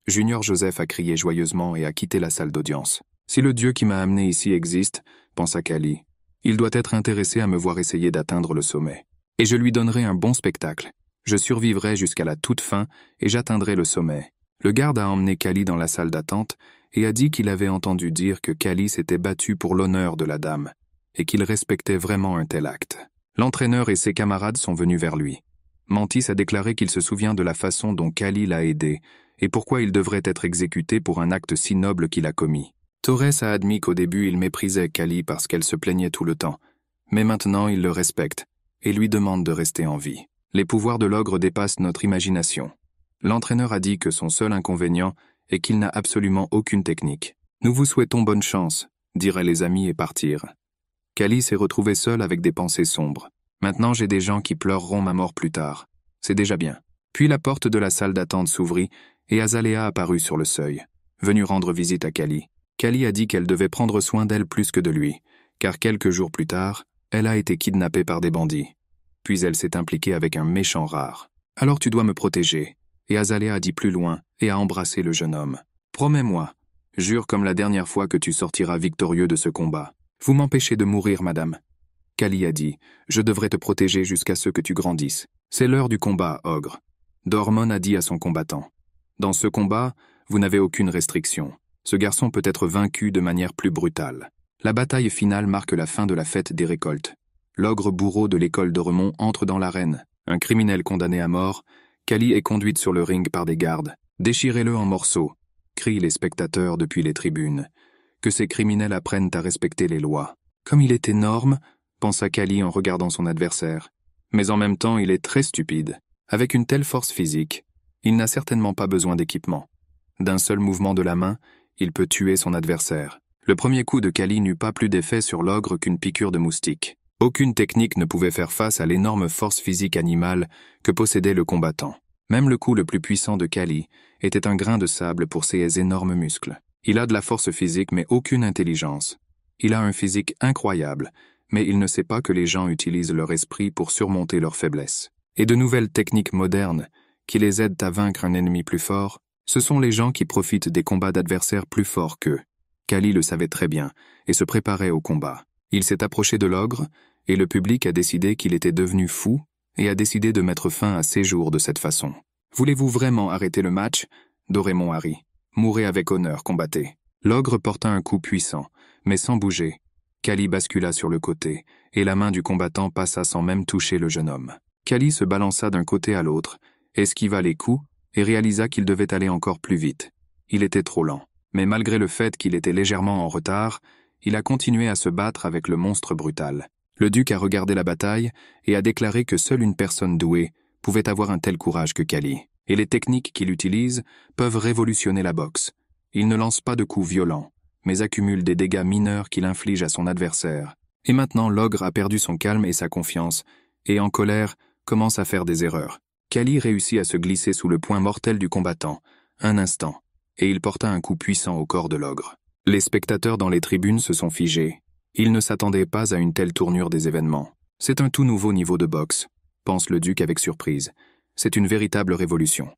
Junior Joseph a crié joyeusement et a quitté la salle d'audience. « Si le dieu qui m'a amené ici existe, pensa Callie, il doit être intéressé à me voir essayer d'atteindre le sommet. Et je lui donnerai un bon spectacle. Je survivrai jusqu'à la toute fin et j'atteindrai le sommet. » Le garde a emmené Callie dans la salle d'attente et a dit qu'il avait entendu dire que Kali s'était battu pour l'honneur de la dame et qu'il respectait vraiment un tel acte. L'entraîneur et ses camarades sont venus vers lui. Mantis a déclaré qu'il se souvient de la façon dont Kali l'a aidé et pourquoi il devrait être exécuté pour un acte si noble qu'il a commis. Torres a admis qu'au début il méprisait Kali parce qu'elle se plaignait tout le temps, mais maintenant il le respecte et lui demande de rester en vie. Les pouvoirs de l'ogre dépassent notre imagination. L'entraîneur a dit que son seul inconvénient est qu'il n'a absolument aucune technique. « Nous vous souhaitons bonne chance », diraient les amis et partir. Kali s'est retrouvé seul avec des pensées sombres. « Maintenant j'ai des gens qui pleureront ma mort plus tard. C'est déjà bien. » Puis la porte de la salle d'attente s'ouvrit et Azalea apparut sur le seuil, venue rendre visite à Kali. Kali a dit qu'elle devait prendre soin d'elle plus que de lui, car quelques jours plus tard, elle a été kidnappée par des bandits. Puis elle s'est impliquée avec un méchant rare. « Alors tu dois me protéger. » Et Azalea a dit plus loin et a embrassé le jeune homme. « Promets-moi, jure comme la dernière fois que tu sortiras victorieux de ce combat. Vous m'empêchez de mourir, madame. » Kali a dit « Je devrais te protéger jusqu'à ce que tu grandisses. C'est l'heure du combat, ogre. » Dormon a dit à son combattant « Dans ce combat, vous n'avez aucune restriction. Ce garçon peut être vaincu de manière plus brutale. » La bataille finale marque la fin de la fête des récoltes. L'ogre bourreau de l'école d'Oremont entre dans l'arène. Un criminel condamné à mort, Kali est conduite sur le ring par des gardes. « Déchirez-le en morceaux », crient les spectateurs depuis les tribunes. Que ces criminels apprennent à respecter les lois. Comme il est énorme, pensa Kali en regardant son adversaire. Mais en même temps, il est très stupide. Avec une telle force physique, il n'a certainement pas besoin d'équipement. D'un seul mouvement de la main, il peut tuer son adversaire. Le premier coup de Kali n'eut pas plus d'effet sur l'ogre qu'une piqûre de moustique. Aucune technique ne pouvait faire face à l'énorme force physique animale que possédait le combattant. Même le coup le plus puissant de Kali était un grain de sable pour ses énormes muscles. Il a de la force physique mais aucune intelligence. Il a un physique incroyable, mais il ne sait pas que les gens utilisent leur esprit pour surmonter leurs faiblesses. Et de nouvelles techniques modernes qui les aident à vaincre un ennemi plus fort, ce sont les gens qui profitent des combats d'adversaires plus forts qu'eux. Kali le savait très bien et se préparait au combat. Il s'est approché de l'ogre et le public a décidé qu'il était devenu fou et a décidé de mettre fin à ses jours de cette façon. « Voulez-vous vraiment arrêter le match ?» Doremont a ri. « Mourez avec honneur, combattez. » L'ogre porta un coup puissant, mais sans bouger. Kali bascula sur le côté, et la main du combattant passa sans même toucher le jeune homme. Kali se balança d'un côté à l'autre, esquiva les coups et réalisa qu'il devait aller encore plus vite. Il était trop lent. Mais malgré le fait qu'il était légèrement en retard, il a continué à se battre avec le monstre brutal. Le duc a regardé la bataille et a déclaré que seule une personne douée pouvait avoir un tel courage que Kali. Et les techniques qu'il utilise peuvent révolutionner la boxe. Il ne lance pas de coups violents, mais accumule des dégâts mineurs qu'il inflige à son adversaire. Et maintenant l'ogre a perdu son calme et sa confiance, et en colère, commence à faire des erreurs. Kali réussit à se glisser sous le poing mortel du combattant, un instant, et il porta un coup puissant au corps de l'ogre. Les spectateurs dans les tribunes se sont figés. Ils ne s'attendaient pas à une telle tournure des événements. C'est un tout nouveau niveau de boxe, pense le duc avec surprise. C'est une véritable révolution.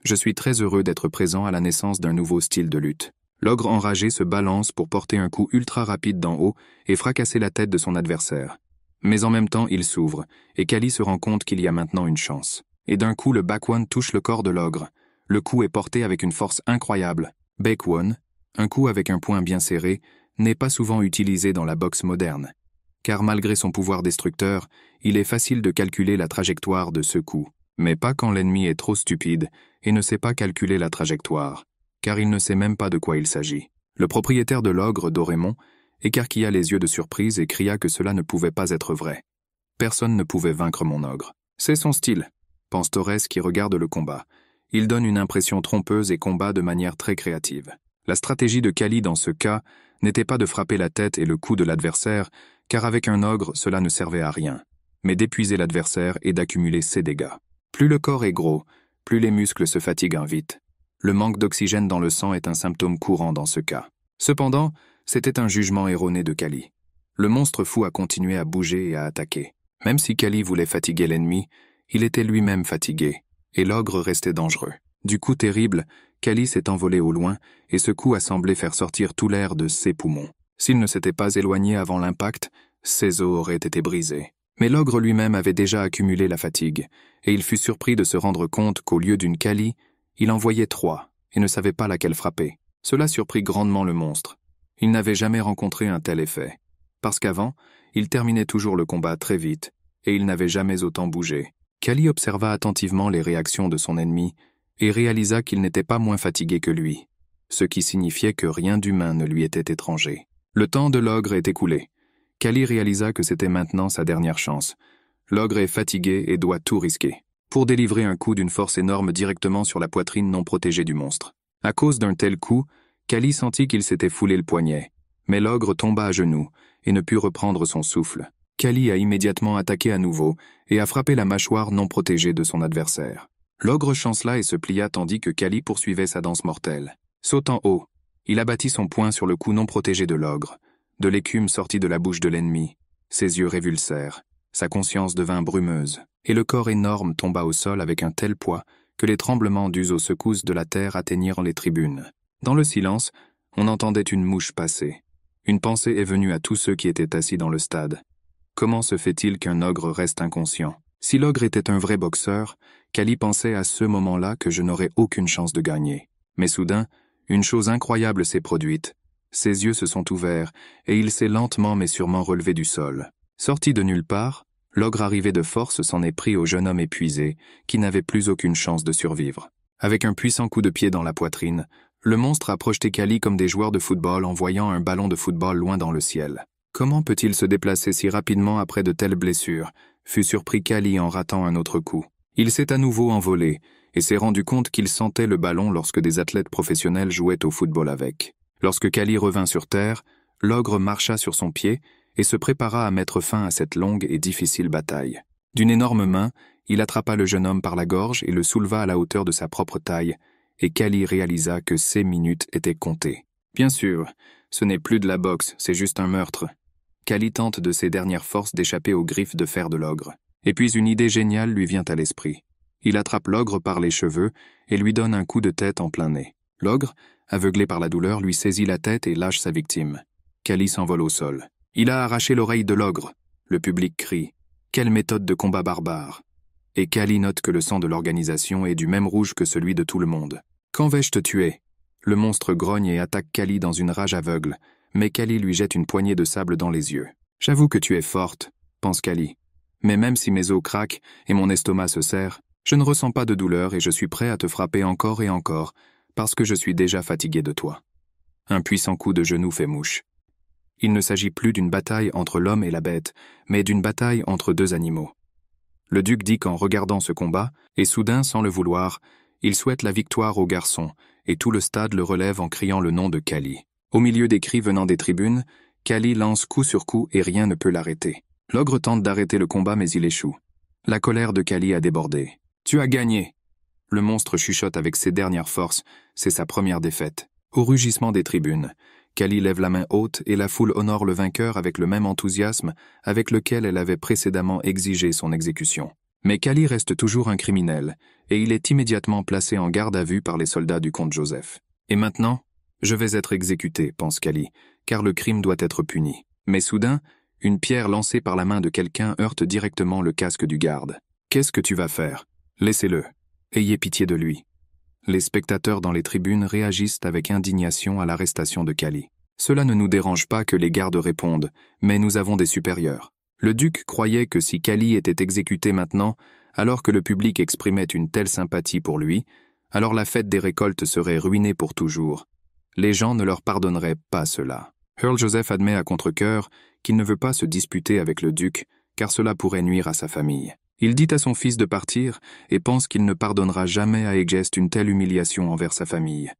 Je suis très heureux d'être présent à la naissance d'un nouveau style de lutte. L'ogre enragé se balance pour porter un coup ultra rapide d'en haut et fracasser la tête de son adversaire. Mais en même temps, il s'ouvre, et Kali se rend compte qu'il y a maintenant une chance. Et d'un coup, le back one touche le corps de l'ogre. Le coup est porté avec une force incroyable. Back one, un coup avec un poing bien serré, n'est pas souvent utilisé dans la boxe moderne. Car malgré son pouvoir destructeur, il est facile de calculer la trajectoire de ce coup. Mais pas quand l'ennemi est trop stupide et ne sait pas calculer la trajectoire, car il ne sait même pas de quoi il s'agit. Le propriétaire de l'ogre, Doremont, écarquilla les yeux de surprise et cria que cela ne pouvait pas être vrai. Personne ne pouvait vaincre mon ogre. C'est son style, pense Torres qui regarde le combat. Il donne une impression trompeuse et combat de manière très créative. La stratégie de Kali dans ce cas n'était pas de frapper la tête et le cou de l'adversaire, car avec un ogre, cela ne servait à rien, mais d'épuiser l'adversaire et d'accumuler ses dégâts. Plus le corps est gros, plus les muscles se fatiguent vite. Le manque d'oxygène dans le sang est un symptôme courant dans ce cas. Cependant, c'était un jugement erroné de Kali. Le monstre fou a continué à bouger et à attaquer. Même si Kali voulait fatiguer l'ennemi, il était lui-même fatigué, et l'ogre restait dangereux. Du coup terrible, Kali s'est envolé au loin, et ce coup a semblé faire sortir tout l'air de ses poumons. S'il ne s'était pas éloigné avant l'impact, ses os auraient été brisés. Mais l'ogre lui-même avait déjà accumulé la fatigue, et il fut surpris de se rendre compte qu'au lieu d'une Kali, il en voyait 3, et ne savait pas laquelle frapper. Cela surprit grandement le monstre. Il n'avait jamais rencontré un tel effet. Parce qu'avant, il terminait toujours le combat très vite, et il n'avait jamais autant bougé. Kali observa attentivement les réactions de son ennemi et réalisa qu'il n'était pas moins fatigué que lui, ce qui signifiait que rien d'humain ne lui était étranger. Le temps de l'ogre est écoulé. Kali réalisa que c'était maintenant sa dernière chance. L'ogre est fatigué et doit tout risquer pour délivrer un coup d'une force énorme directement sur la poitrine non protégée du monstre. À cause d'un tel coup, Kali sentit qu'il s'était foulé le poignet, mais l'ogre tomba à genoux et ne put reprendre son souffle. Kali a immédiatement attaqué à nouveau et a frappé la mâchoire non protégée de son adversaire. L'ogre chancela et se plia tandis que Kali poursuivait sa danse mortelle. Sautant haut, il abattit son poing sur le cou non protégé de l'ogre. De l'écume sortit de la bouche de l'ennemi. Ses yeux révulsèrent. Sa conscience devint brumeuse, et le corps énorme tomba au sol avec un tel poids que les tremblements dus aux secousses de la terre atteignirent les tribunes. Dans le silence, on entendait une mouche passer. Une pensée est venue à tous ceux qui étaient assis dans le stade. Comment se fait-il qu'un ogre reste inconscient? Si l'ogre était un vrai boxeur, Kali pensait à ce moment-là que je n'aurais aucune chance de gagner. Mais soudain, une chose incroyable s'est produite. Ses yeux se sont ouverts, et il s'est lentement mais sûrement relevé du sol. Sorti de nulle part, l'ogre arrivé de force s'en est pris au jeune homme épuisé, qui n'avait plus aucune chance de survivre. Avec un puissant coup de pied dans la poitrine, le monstre a projeté Kali comme des joueurs de football en voyant un ballon de football loin dans le ciel. Comment peut-il se déplacer si rapidement après de telles blessures? Fut surpris Kali en ratant un autre coup. Il s'est à nouveau envolé, et s'est rendu compte qu'il sentait le ballon lorsque des athlètes professionnels jouaient au football avec. Lorsque Kali revint sur terre, l'ogre marcha sur son pied et se prépara à mettre fin à cette longue et difficile bataille. D'une énorme main, il attrapa le jeune homme par la gorge et le souleva à la hauteur de sa propre taille, et Kali réalisa que ses minutes étaient comptées. Bien sûr, ce n'est plus de la boxe, c'est juste un meurtre. Kali tente de ses dernières forces d'échapper aux griffes de fer de l'ogre. Et puis une idée géniale lui vient à l'esprit. Il attrape l'ogre par les cheveux et lui donne un coup de tête en plein nez. L'ogre, aveuglé par la douleur, lui saisit la tête et lâche sa victime. Kali s'envole au sol. Il a arraché l'oreille de l'ogre. Le public crie. Quelle méthode de combat barbare! Et Kali note que le sang de l'organisation est du même rouge que celui de tout le monde. Quand vais-je te tuer? Le monstre grogne et attaque Kali dans une rage aveugle, mais Kali lui jette une poignée de sable dans les yeux. J'avoue que tu es forte, pense Kali. Mais même si mes os craquent et mon estomac se serre, je ne ressens pas de douleur et je suis prêt à te frapper encore et encore, parce que je suis déjà fatigué de toi. Un puissant coup de genou fait mouche. Il ne s'agit plus d'une bataille entre l'homme et la bête, mais d'une bataille entre deux animaux. Le duc dit qu'en regardant ce combat, et soudain, sans le vouloir, il souhaite la victoire au garçon, et tout le stade le relève en criant le nom de Kali. Au milieu des cris venant des tribunes, Kali lance coup sur coup et rien ne peut l'arrêter. L'ogre tente d'arrêter le combat mais il échoue. La colère de Kali a débordé. « Tu as gagné !» Le monstre chuchote avec ses dernières forces, c'est sa première défaite. Au rugissement des tribunes, Kali lève la main haute et la foule honore le vainqueur avec le même enthousiasme avec lequel elle avait précédemment exigé son exécution. Mais Kali reste toujours un criminel, et il est immédiatement placé en garde à vue par les soldats du comte Joseph. Et maintenant, je vais être exécuté, pense Kali, car le crime doit être puni. Mais soudain, une pierre lancée par la main de quelqu'un heurte directement le casque du garde. Qu'est-ce que tu vas faire? Laissez-le. Ayez pitié de lui. Les spectateurs dans les tribunes réagissent avec indignation à l'arrestation de Kali. Cela ne nous dérange pas que les gardes répondent, mais nous avons des supérieurs. Le duc croyait que si Kali était exécuté maintenant, alors que le public exprimait une telle sympathie pour lui, alors la fête des récoltes serait ruinée pour toujours. Les gens ne leur pardonneraient pas cela. Earl Joseph admet à contre-cœur qu'il ne veut pas se disputer avec le duc, car cela pourrait nuire à sa famille. Il dit à son fils de partir et pense qu'il ne pardonnera jamais à Egest une telle humiliation envers sa famille,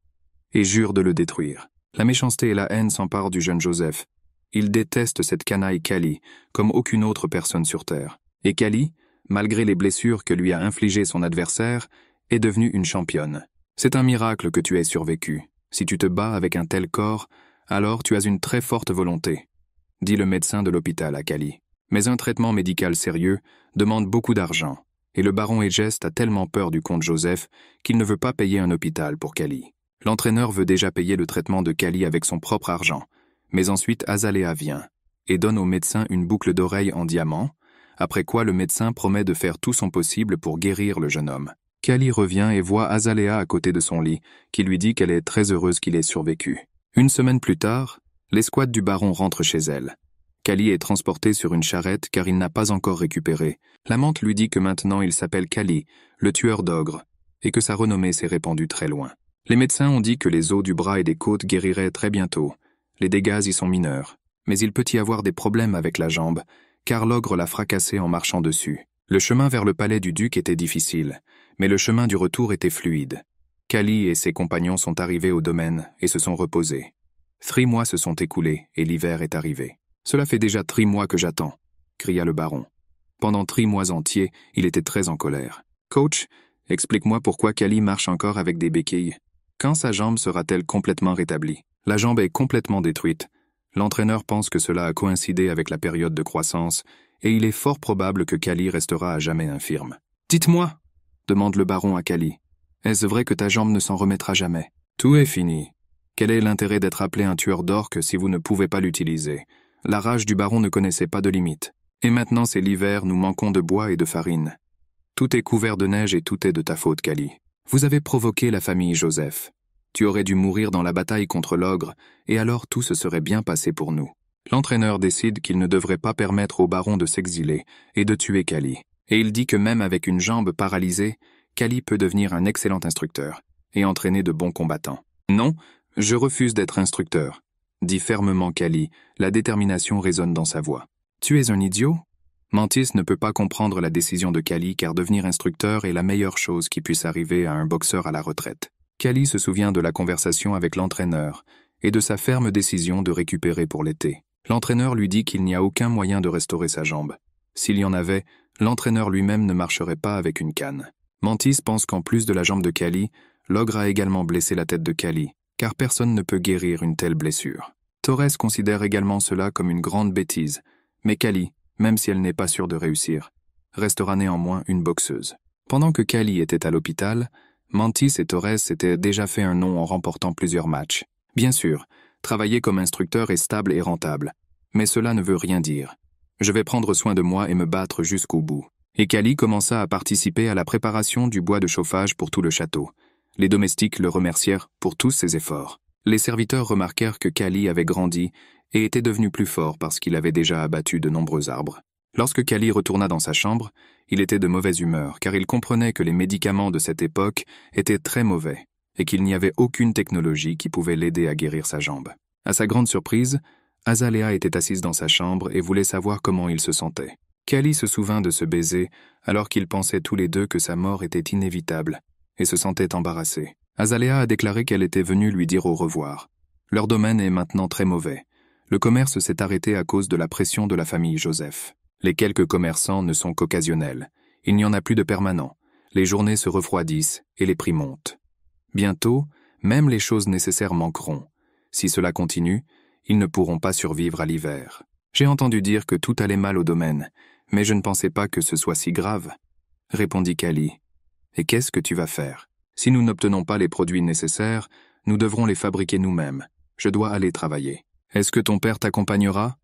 et jure de le détruire. La méchanceté et la haine s'emparent du jeune Joseph. Il déteste cette canaille Kali, comme aucune autre personne sur terre. Et Kali, malgré les blessures que lui a infligées son adversaire, est devenue une championne. C'est un miracle que tu aies survécu. Si tu te bats avec un tel corps, alors tu as une très forte volonté, dit le médecin de l'hôpital à Kali. Mais un traitement médical sérieux demande beaucoup d'argent, et le baron Egest a tellement peur du comte Joseph qu'il ne veut pas payer un hôpital pour Kali. L'entraîneur veut déjà payer le traitement de Kali avec son propre argent, mais ensuite Azalea vient et donne au médecin une boucle d'oreille en diamant, après quoi le médecin promet de faire tout son possible pour guérir le jeune homme. Kali revient et voit Azalea à côté de son lit, qui lui dit qu'elle est très heureuse qu'il ait survécu. Une semaine plus tard, l'escouade du baron rentre chez elle. Kali est transporté sur une charrette car il n'a pas encore récupéré. L'amante lui dit que maintenant il s'appelle Kali, le tueur d'ogres, et que sa renommée s'est répandue très loin. Les médecins ont dit que les os du bras et des côtes guériraient très bientôt. Les dégâts y sont mineurs, mais il peut y avoir des problèmes avec la jambe, car l'ogre l'a fracassé en marchant dessus. Le chemin vers le palais du duc était difficile, mais le chemin du retour était fluide. Kali et ses compagnons sont arrivés au domaine et se sont reposés. 3 mois se sont écoulés et l'hiver est arrivé. « Cela fait déjà 3 mois que j'attends », cria le baron. Pendant 3 mois entiers, il était très en colère. « Coach, explique-moi pourquoi Kali marche encore avec des béquilles. Quand sa jambe sera-t-elle complètement rétablie ? La jambe est complètement détruite. L'entraîneur pense que cela a coïncidé avec la période de croissance, et il est fort probable que Kali restera à jamais infirme. « Dites-moi » demande le baron à Kali. « Est-ce vrai que ta jambe ne s'en remettra jamais ? Tout est fini. Quel est l'intérêt d'être appelé un tueur d'orques si vous ne pouvez pas l'utiliser ? La rage du baron ne connaissait pas de limite. Et maintenant c'est l'hiver, nous manquons de bois et de farine. Tout est couvert de neige et tout est de ta faute, Kali. Vous avez provoqué la famille Joseph. Tu aurais dû mourir dans la bataille contre l'ogre, et alors tout se serait bien passé pour nous. » L'entraîneur décide qu'il ne devrait pas permettre au baron de s'exiler et de tuer Kali. Et il dit que même avec une jambe paralysée, Kali peut devenir un excellent instructeur et entraîner de bons combattants. « Non, je refuse d'être instructeur », dit fermement Kali, la détermination résonne dans sa voix. « Tu es un idiot ?» Mantis ne peut pas comprendre la décision de Kali car devenir instructeur est la meilleure chose qui puisse arriver à un boxeur à la retraite. Kali se souvient de la conversation avec l'entraîneur et de sa ferme décision de récupérer pour l'été. L'entraîneur lui dit qu'il n'y a aucun moyen de restaurer sa jambe. S'il y en avait, l'entraîneur lui-même ne marcherait pas avec une canne. Mantis pense qu'en plus de la jambe de Kali, l'ogre a également blessé la tête de Kali, car personne ne peut guérir une telle blessure. Torres considère également cela comme une grande bêtise, mais Kali, même si elle n'est pas sûre de réussir, restera néanmoins une boxeuse. Pendant que Kali était à l'hôpital, Mantis et Torres s'étaient déjà fait un nom en remportant plusieurs matchs. Bien sûr, travailler comme instructeur est stable et rentable, mais cela ne veut rien dire. Je vais prendre soin de moi et me battre jusqu'au bout. Et Kali commença à participer à la préparation du bois de chauffage pour tout le château. Les domestiques le remercièrent pour tous ses efforts. Les serviteurs remarquèrent que Kali avait grandi et était devenu plus fort parce qu'il avait déjà abattu de nombreux arbres. Lorsque Kali retourna dans sa chambre, il était de mauvaise humeur car il comprenait que les médicaments de cette époque étaient très mauvais et qu'il n'y avait aucune technologie qui pouvait l'aider à guérir sa jambe. À sa grande surprise, Azalea était assise dans sa chambre et voulait savoir comment il se sentait. Kali se souvint de ce baiser alors qu'ils pensaient tous les deux que sa mort était inévitable et se sentait embarrassé. Azalea a déclaré qu'elle était venue lui dire au revoir. Leur domaine est maintenant très mauvais. Le commerce s'est arrêté à cause de la pression de la famille Joseph. Les quelques commerçants ne sont qu'occasionnels. Il n'y en a plus de permanents. Les journées se refroidissent et les prix montent. Bientôt, même les choses nécessaires manqueront. Si cela continue, ils ne pourront pas survivre à l'hiver. J'ai entendu dire que tout allait mal au domaine, mais je ne pensais pas que ce soit si grave, répondit Kali. Et qu'est-ce que tu vas faire? Si nous n'obtenons pas les produits nécessaires, nous devrons les fabriquer nous-mêmes. Je dois aller travailler. Est-ce que ton père t'accompagnera?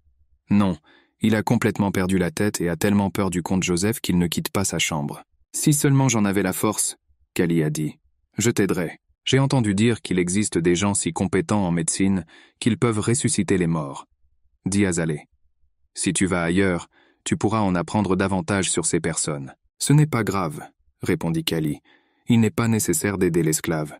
Non, il a complètement perdu la tête et a tellement peur du comte Joseph qu'il ne quitte pas sa chambre. Si seulement j'en avais la force, Kali a dit. Je t'aiderai. J'ai entendu dire qu'il existe des gens si compétents en médecine qu'ils peuvent ressusciter les morts, dit Azalea. Si tu vas ailleurs, tu pourras en apprendre davantage sur ces personnes. Ce n'est pas grave, répondit Kali. Il n'est pas nécessaire d'aider l'esclave.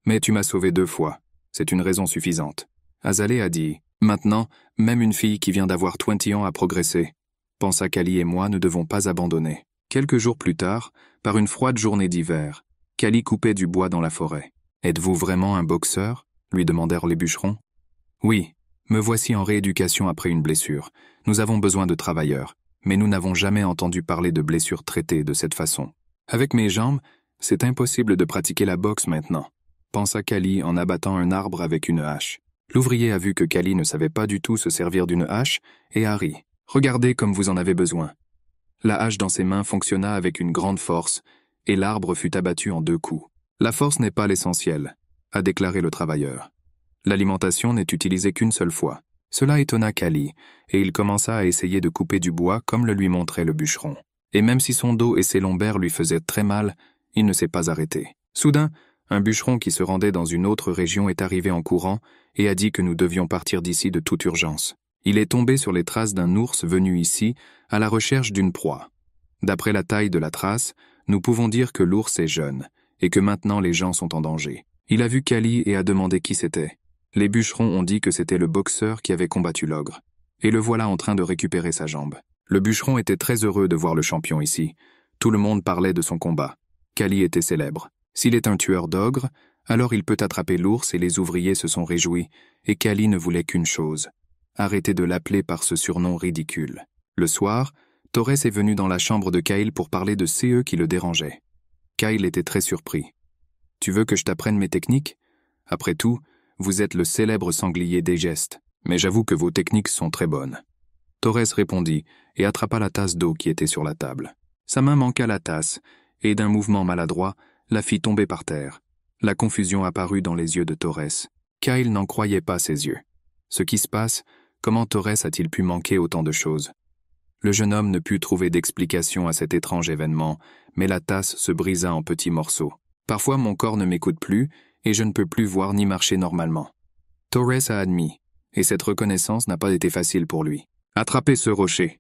Mais tu m'as sauvé 2 fois. C'est une raison suffisante. Azalea a dit, maintenant, même une fille qui vient d'avoir 20 ans a progressé. Pensa Kali et moi ne devons pas abandonner. Quelques jours plus tard, par une froide journée d'hiver, Kali coupait du bois dans la forêt. Êtes-vous vraiment un boxeur? Lui demandèrent les bûcherons. Oui, me voici en rééducation après une blessure. Nous avons besoin de travailleurs, mais nous n'avons jamais entendu parler de blessures traitées de cette façon. Avec mes jambes, c'est impossible de pratiquer la boxe maintenant, pensa Kali en abattant un arbre avec une hache. L'ouvrier a vu que Kali ne savait pas du tout se servir d'une hache et a ri. Regardez comme vous en avez besoin. La hache dans ses mains fonctionna avec une grande force et l'arbre fut abattu en 2 coups. La force n'est pas l'essentiel, a déclaré le travailleur. L'alimentation n'est utilisée qu'une seule fois. Cela étonna Kali, et il commença à essayer de couper du bois comme le lui montrait le bûcheron. Et même si son dos et ses lombaires lui faisaient très mal, Il ne s'est pas arrêté. Soudain, un bûcheron qui se rendait dans une autre région est arrivé en courant et a dit que nous devions partir d'ici de toute urgence. Il est tombé sur les traces d'un ours venu ici à la recherche d'une proie. D'après la taille de la trace, nous pouvons dire que l'ours est jeune et que maintenant les gens sont en danger. Il a vu Kali et a demandé qui c'était. Les bûcherons ont dit que c'était le boxeur qui avait combattu l'ogre. Et le voilà en train de récupérer sa jambe. Le bûcheron était très heureux de voir le champion ici. Tout le monde parlait de son combat. Kali était célèbre. S'il est un tueur d'ogres, alors il peut attraper l'ours et les ouvriers se sont réjouis, et Kali ne voulait qu'une chose. Arrêter de l'appeler par ce surnom ridicule. Le soir, Torres est venu dans la chambre de Kyle pour parler de CE qui le dérangeait. Kyle était très surpris. « Tu veux que je t'apprenne mes techniques? Après tout, vous êtes le célèbre sanglier des gestes, mais j'avoue que vos techniques sont très bonnes. » Torres répondit et attrapa la tasse d'eau qui était sur la table. Sa main manqua la tasse, et d'un mouvement maladroit, la fit tomber par terre. La confusion apparut dans les yeux de Torres. Kyle n'en croyait pas ses yeux. Ce qui se passe, comment Torres a-t-il pu manquer autant de choses? Le jeune homme ne put trouver d'explication à cet étrange événement, mais la tasse se brisa en petits morceaux. Parfois mon corps ne m'écoute plus, et je ne peux plus voir ni marcher normalement. Torres a admis, et cette reconnaissance n'a pas été facile pour lui. « Attrapez ce rocher !»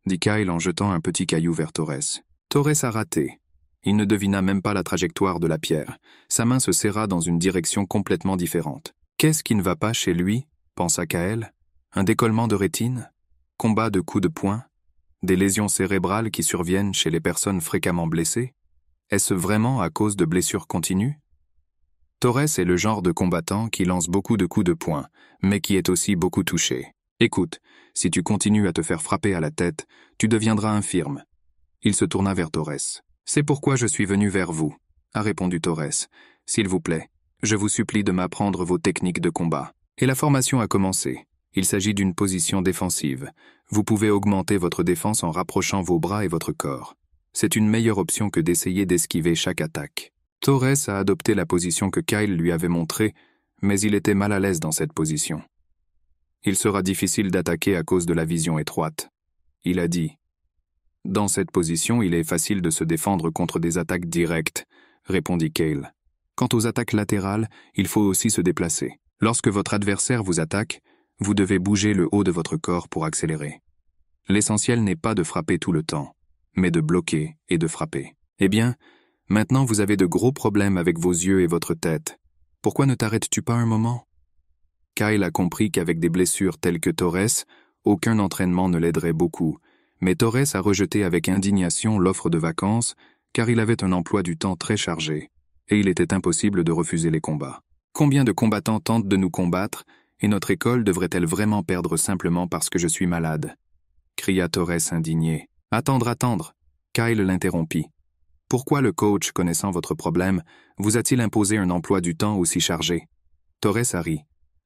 dit Kyle en jetant un petit caillou vers Torres. Torres a raté. Il ne devina même pas la trajectoire de la pierre. Sa main se serra dans une direction complètement différente. Qu'est-ce qui ne va pas chez lui, pensa Kael. Un décollement de rétine? Combat de coups de poing? Des lésions cérébrales qui surviennent chez les personnes fréquemment blessées? Est-ce vraiment à cause de blessures continues? Torres est le genre de combattant qui lance beaucoup de coups de poing, mais qui est aussi beaucoup touché. Écoute, si tu continues à te faire frapper à la tête, tu deviendras infirme. Il se tourna vers Torres. C'est pourquoi je suis venu vers vous, a répondu Torres. S'il vous plaît, je vous supplie de m'apprendre vos techniques de combat. Et la formation a commencé. Il s'agit d'une position défensive. Vous pouvez augmenter votre défense en rapprochant vos bras et votre corps. C'est une meilleure option que d'essayer d'esquiver chaque attaque. Torres a adopté la position que Kyle lui avait montrée, mais il était mal à l'aise dans cette position. Il sera difficile d'attaquer à cause de la vision étroite. Il a dit. Dans cette position, il est facile de se défendre contre des attaques directes, répondit Kyle. Quant aux attaques latérales, il faut aussi se déplacer. Lorsque votre adversaire vous attaque, vous devez bouger le haut de votre corps pour accélérer. L'essentiel n'est pas de frapper tout le temps, mais de bloquer et de frapper. Eh bien, maintenant vous avez de gros problèmes avec vos yeux et votre tête. Pourquoi ne t'arrêtes-tu pas un moment? Kyle a compris qu'avec des blessures telles que Torres, aucun entraînement ne l'aiderait beaucoup, mais Torres a rejeté avec indignation l'offre de vacances car il avait un emploi du temps très chargé, et il était impossible de refuser les combats. Combien de combattants tentent de nous combattre, et notre école devrait-elle vraiment perdre simplement parce que je suis malade? Cria Torres indigné. Attendre. Kyle l'interrompit. Pourquoi le coach, connaissant votre problème, vous a-t-il imposé un emploi du temps aussi chargé? Torres a ri.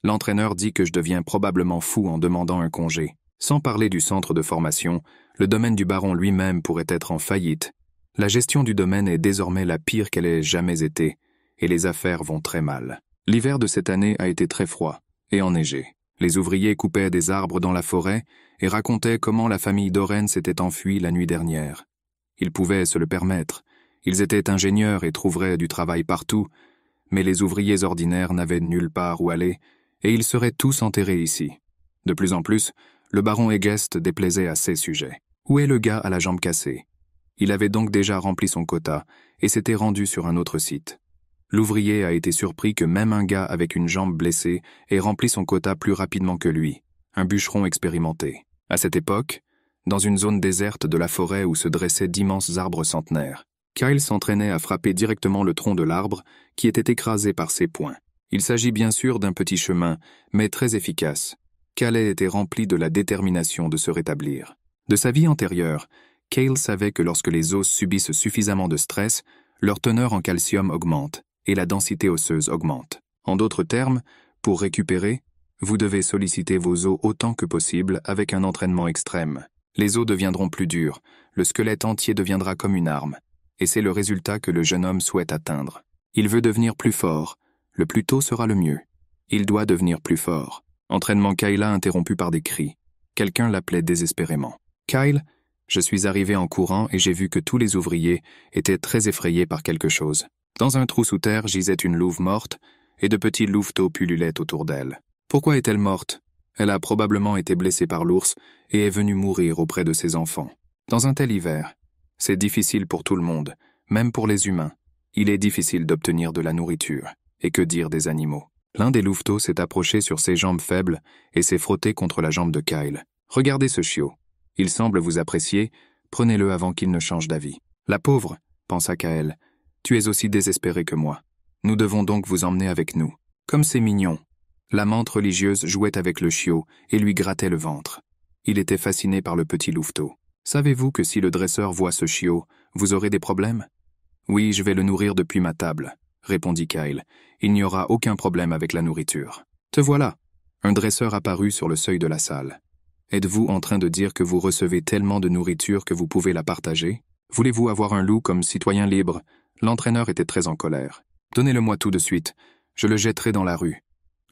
L'entraîneur dit que je deviens probablement fou en demandant un congé. Sans parler du centre de formation, le domaine du baron lui-même pourrait être en faillite. La gestion du domaine est désormais la pire qu'elle ait jamais été, et les affaires vont très mal. L'hiver de cette année a été très froid et enneigé. Les ouvriers coupaient des arbres dans la forêt et racontaient comment la famille Doren s'était enfuie la nuit dernière. Ils pouvaient se le permettre. Ils étaient ingénieurs et trouveraient du travail partout, mais les ouvriers ordinaires n'avaient nulle part où aller, et ils seraient tous enterrés ici. De plus en plus, le baron Egest déplaisait à ces sujets. Où est le gars à la jambe cassée? Il avait donc déjà rempli son quota et s'était rendu sur un autre site. L'ouvrier a été surpris que même un gars avec une jambe blessée ait rempli son quota plus rapidement que lui, un bûcheron expérimenté. À cette époque, dans une zone déserte de la forêt où se dressaient d'immenses arbres centenaires, Kyle s'entraînait à frapper directement le tronc de l'arbre qui était écrasé par ses poings. Il s'agit bien sûr d'un petit chemin, mais très efficace. Calais était rempli de la détermination de se rétablir. De sa vie antérieure, Kyle savait que lorsque les os subissent suffisamment de stress, leur teneur en calcium augmente et la densité osseuse augmente. En d'autres termes, pour récupérer, vous devez solliciter vos os autant que possible avec un entraînement extrême. Les os deviendront plus durs, le squelette entier deviendra comme une arme, et c'est le résultat que le jeune homme souhaite atteindre. Il veut devenir plus fort, le plus tôt sera le mieux. Il doit devenir plus fort. Entraînement Kyle interrompu par des cris. Quelqu'un l'appelait désespérément. Kyle, Je suis arrivé en courant et j'ai vu que tous les ouvriers étaient très effrayés par quelque chose. Dans un trou sous terre gisait une louve morte et de petits louveteaux pullulaient autour d'elle. Pourquoi est-elle morte? Elle a probablement été blessée par l'ours et est venue mourir auprès de ses enfants. Dans un tel hiver, c'est difficile pour tout le monde, même pour les humains. Il est difficile d'obtenir de la nourriture. Et que dire des animaux? L'un des louveteaux s'est approché sur ses jambes faibles et s'est frotté contre la jambe de Kyle. Regardez ce chiot. Il semble vous apprécier, prenez-le avant qu'il ne change d'avis. La pauvre, pensa Kyle, tu es aussi désespéré que moi. Nous devons donc vous emmener avec nous. Comme c'est mignon. La menthe religieuse jouait avec le chiot et lui grattait le ventre. Il était fasciné par le petit louveteau. Savez-vous que si le dresseur voit ce chiot, vous aurez des problèmes? Oui, je vais le nourrir depuis ma table, répondit Kyle. Il n'y aura aucun problème avec la nourriture. Te voilà. Un dresseur apparut sur le seuil de la salle. Êtes-vous en train de dire que vous recevez tellement de nourriture que vous pouvez la partager? Voulez-vous avoir un loup comme citoyen libre? L'entraîneur était très en colère. Donnez-le-moi tout de suite. Je le jetterai dans la rue.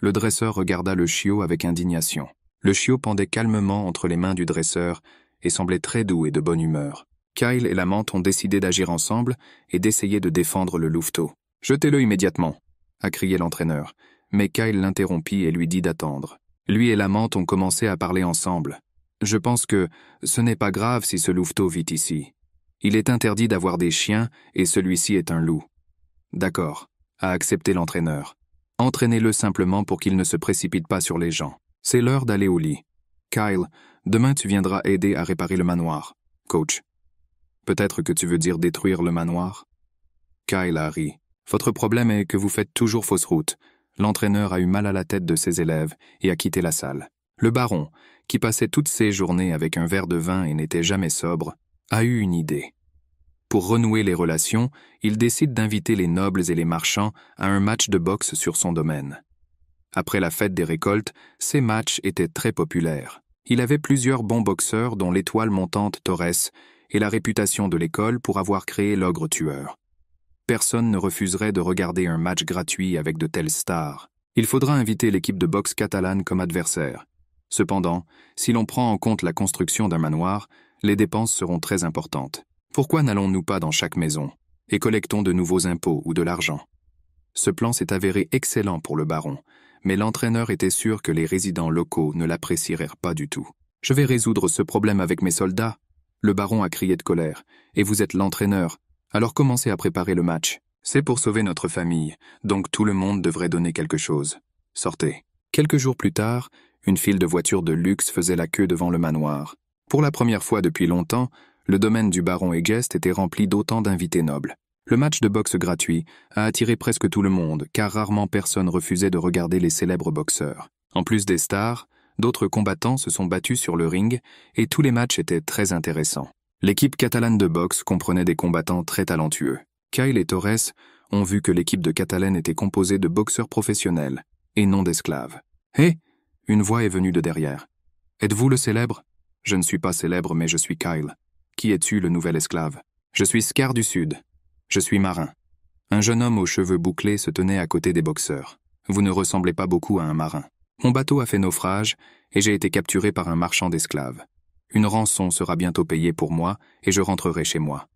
Le dresseur regarda le chiot avec indignation. Le chiot pendait calmement entre les mains du dresseur et semblait très doux et de bonne humeur. Kyle et la menthe ont décidé d'agir ensemble et d'essayer de défendre le louveteau. « Jetez-le immédiatement !» a crié l'entraîneur, mais Kyle l'interrompit et lui dit d'attendre. Lui et la menthe ont commencé à parler ensemble. « Je pense que ce n'est pas grave si ce louveteau vit ici. Il est interdit d'avoir des chiens et celui-ci est un loup. »« D'accord, » a accepté l'entraîneur. « Entraînez-le simplement pour qu'il ne se précipite pas sur les gens. C'est l'heure d'aller au lit. Kyle, demain tu viendras aider à réparer le manoir. Coach. Peut-être que tu veux dire détruire le manoir? » Kyle a ri. « Votre problème est que vous faites toujours fausse route. » L'entraîneur a eu mal à la tête de ses élèves et a quitté la salle. Le baron, qui passait toutes ses journées avec un verre de vin et n'était jamais sobre, a eu une idée. Pour renouer les relations, il décide d'inviter les nobles et les marchands à un match de boxe sur son domaine. Après la fête des récoltes, ces matchs étaient très populaires. Il avait plusieurs bons boxeurs dont l'étoile montante Torres et la réputation de l'école pour avoir créé l'ogre tueur. Personne ne refuserait de regarder un match gratuit avec de telles stars. Il faudra inviter l'équipe de boxe catalane comme adversaire. Cependant, si l'on prend en compte la construction d'un manoir, les dépenses seront très importantes. Pourquoi n'allons-nous pas dans chaque maison et collectons de nouveaux impôts ou de l'argent? Ce plan s'est avéré excellent pour le baron, mais l'entraîneur était sûr que les résidents locaux ne l'apprécieraient pas du tout. « Je vais résoudre ce problème avec mes soldats !» Le baron a crié de colère. « Et vous êtes l'entraîneur, alors commencez à préparer le match. C'est pour sauver notre famille, donc tout le monde devrait donner quelque chose. Sortez. » Quelques jours plus tard, une file de voitures de luxe faisait la queue devant le manoir. Pour la première fois depuis longtemps, le domaine du baron Egest était rempli d'autant d'invités nobles. Le match de boxe gratuit a attiré presque tout le monde, car rarement personne refusait de regarder les célèbres boxeurs. En plus des stars, d'autres combattants se sont battus sur le ring et tous les matchs étaient très intéressants. L'équipe catalane de boxe comprenait des combattants très talentueux. Kyle et Torres ont vu que l'équipe de Catalane était composée de boxeurs professionnels et non d'esclaves. « Hé !» Une voix est venue de derrière. « Êtes-vous le célèbre ?»« Je ne suis pas célèbre, mais je suis Kyle. Qui es-tu, le nouvel esclave ?»« Je suis Scar du Sud. Je suis marin. » Un jeune homme aux cheveux bouclés se tenait à côté des boxeurs. « Vous ne ressemblez pas beaucoup à un marin. Mon bateau a fait naufrage et j'ai été capturé par un marchand d'esclaves. Une rançon sera bientôt payée pour moi et je rentrerai chez moi.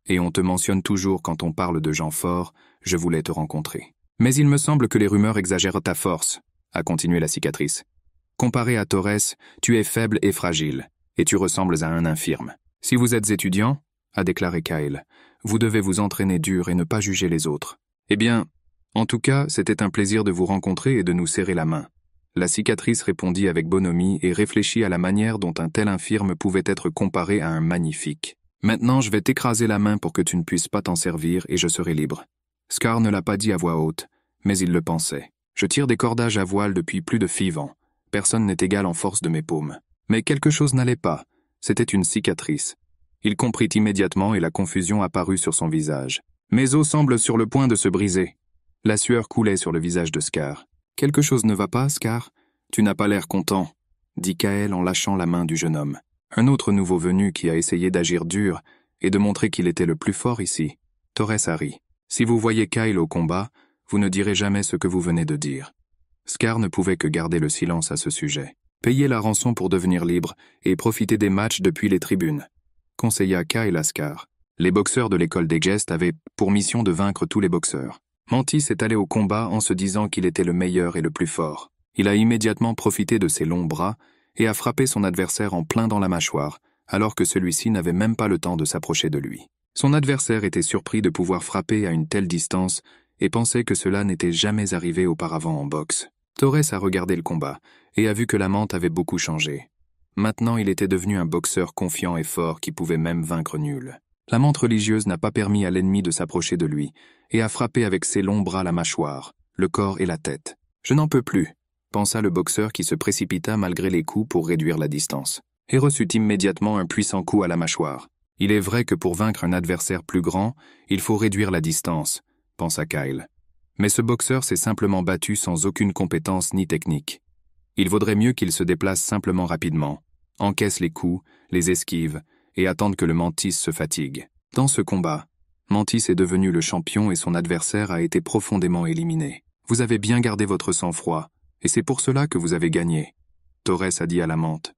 Et on te mentionne toujours quand on parle de gens forts, je voulais te rencontrer. Mais il me semble que les rumeurs exagèrent ta force, » a continué la cicatrice. « Comparé à Torres, tu es faible et fragile, et tu ressembles à un infirme. Si vous êtes étudiant, » a déclaré Kyle, « vous devez vous entraîner dur et ne pas juger les autres. Eh bien, en tout cas, c'était un plaisir de vous rencontrer et de nous serrer la main. » La cicatrice répondit avec bonhomie et réfléchit à la manière dont un tel infirme pouvait être comparé à un magnifique. « Maintenant, je vais t'écraser la main pour que tu ne puisses pas t'en servir et je serai libre. » Scar ne l'a pas dit à voix haute, mais il le pensait. « Je tire des cordages à voile depuis plus de 6 ans. Personne n'est égal en force de mes paumes. » Mais quelque chose n'allait pas. C'était une cicatrice. Il comprit immédiatement et la confusion apparut sur son visage. Mes os semblent sur le point de se briser. La sueur coulait sur le visage de Scar. « Quelque chose ne va pas, Scar? Tu n'as pas l'air content, » dit Kyle en lâchant la main du jeune homme. Un autre nouveau venu qui a essayé d'agir dur et de montrer qu'il était le plus fort ici. Torres a ri. « Si vous voyez Kyle au combat, vous ne direz jamais ce que vous venez de dire. » Scar ne pouvait que garder le silence à ce sujet. Payer la rançon pour devenir libre et profiter des matchs depuis les tribunes. conseilla Kyle Ascar. Les boxeurs de l'école des gestes avaient pour mission de vaincre tous les boxeurs. Mantis est allé au combat en se disant qu'il était le meilleur et le plus fort. Il a immédiatement profité de ses longs bras et a frappé son adversaire en plein dans la mâchoire, alors que celui-ci n'avait même pas le temps de s'approcher de lui. Son adversaire était surpris de pouvoir frapper à une telle distance et pensait que cela n'était jamais arrivé auparavant en boxe. Torres a regardé le combat et a vu que la menthe avait beaucoup changé. Maintenant, il était devenu un boxeur confiant et fort qui pouvait même vaincre nul. La menthe religieuse n'a pas permis à l'ennemi de s'approcher de lui et a frappé avec ses longs bras la mâchoire, le corps et la tête. « Je n'en peux plus », pensa le boxeur qui se précipita malgré les coups pour réduire la distance, et reçut immédiatement un puissant coup à la mâchoire. Il est vrai que pour vaincre un adversaire plus grand, il faut réduire la distance, pensa Kyle. Mais ce boxeur s'est simplement battu sans aucune compétence ni technique. Il vaudrait mieux qu'il se déplace simplement rapidement, encaisse les coups, les esquive, et attende que le Mantis se fatigue. Dans ce combat, Mantis est devenu le champion et son adversaire a été profondément éliminé. Vous avez bien gardé votre sang-froid, et c'est pour cela que vous avez gagné, Torres a dit à la menthe.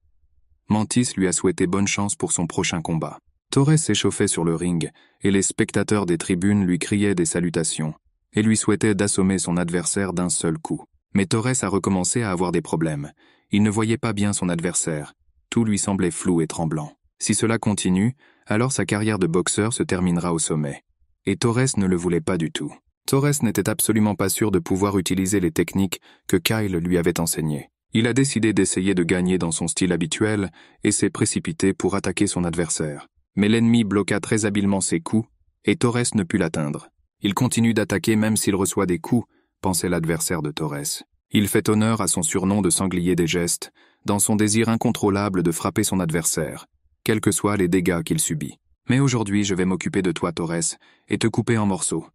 Mantis lui a souhaité bonne chance pour son prochain combat. Torres s'échauffait sur le ring, et les spectateurs des tribunes lui criaient des salutations, et lui souhaitaient d'assommer son adversaire d'un seul coup. Mais Torres a recommencé à avoir des problèmes. Il ne voyait pas bien son adversaire. Tout lui semblait flou et tremblant. Si cela continue, alors sa carrière de boxeur se terminera au sommet. Et Torres ne le voulait pas du tout. Torres n'était absolument pas sûr de pouvoir utiliser les techniques que Kyle lui avait enseignées. Il a décidé d'essayer de gagner dans son style habituel et s'est précipité pour attaquer son adversaire. Mais l'ennemi bloqua très habilement ses coups et Torres ne put l'atteindre. Il continue d'attaquer même s'il reçoit des coups, pensait l'adversaire de Torres. Il fait honneur à son surnom de sanglier des gestes, dans son désir incontrôlable de frapper son adversaire, quels que soient les dégâts qu'il subit. Mais aujourd'hui, je vais m'occuper de toi, Torres, et te couper en morceaux.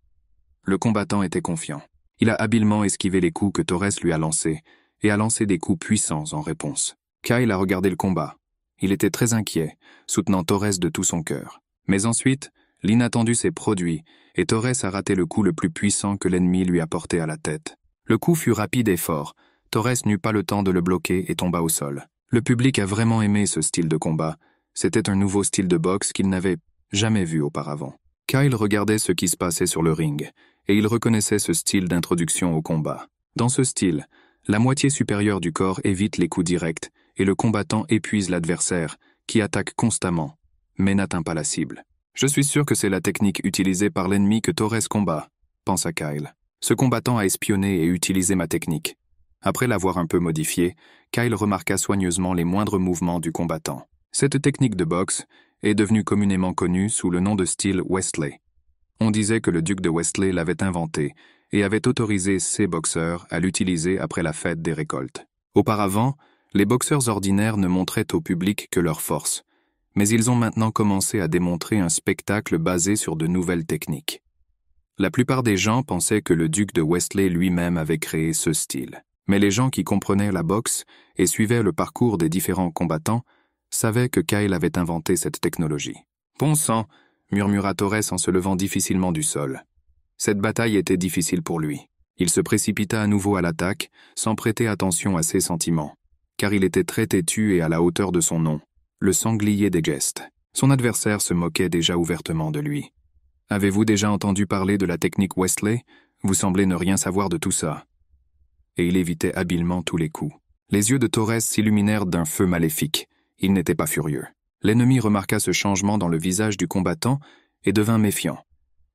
Le combattant était confiant. Il a habilement esquivé les coups que Torres lui a lancés, et a lancé des coups puissants en réponse. Kyle a regardé le combat. Il était très inquiet, soutenant Torres de tout son cœur. Mais ensuite, l'inattendu s'est produit, et Torres a raté le coup le plus puissant que l'ennemi lui a porté à la tête. Le coup fut rapide et fort. Torres n'eut pas le temps de le bloquer et tomba au sol. Le public a vraiment aimé ce style de combat. C'était un nouveau style de boxe qu'il n'avait jamais vu auparavant. Kyle regardait ce qui se passait sur le ring, et il reconnaissait ce style d'introduction au combat. Dans ce style, la moitié supérieure du corps évite les coups directs, et le combattant épuise l'adversaire, qui attaque constamment, mais n'atteint pas la cible. Je suis sûr que c'est la technique utilisée par l'ennemi que Torres combat, pensa Kyle. Ce combattant a espionné et utilisé ma technique. Après l'avoir un peu modifiée, Kyle remarqua soigneusement les moindres mouvements du combattant. Cette technique de boxe est devenue communément connue sous le nom de style Westley. On disait que le duc de Westley l'avait inventé et avait autorisé ses boxeurs à l'utiliser après la fête des récoltes. Auparavant, les boxeurs ordinaires ne montraient au public que leur force, mais ils ont maintenant commencé à démontrer un spectacle basé sur de nouvelles techniques. La plupart des gens pensaient que le duc de Westley lui-même avait créé ce style. Mais les gens qui comprenaient la boxe et suivaient le parcours des différents combattants savaient que Kyle avait inventé cette technologie. « Bon sang !» murmura Torres en se levant difficilement du sol. Cette bataille était difficile pour lui. Il se précipita à nouveau à l'attaque, sans prêter attention à ses sentiments, car il était très têtu et à la hauteur de son nom, le sanglier des gestes. Son adversaire se moquait déjà ouvertement de lui. « Avez-vous déjà entendu parler de la technique Westley ? Vous semblez ne rien savoir de tout ça. » Et il évitait habilement tous les coups. Les yeux de Torres s'illuminèrent d'un feu maléfique. Il n'était pas furieux. L'ennemi remarqua ce changement dans le visage du combattant et devint méfiant.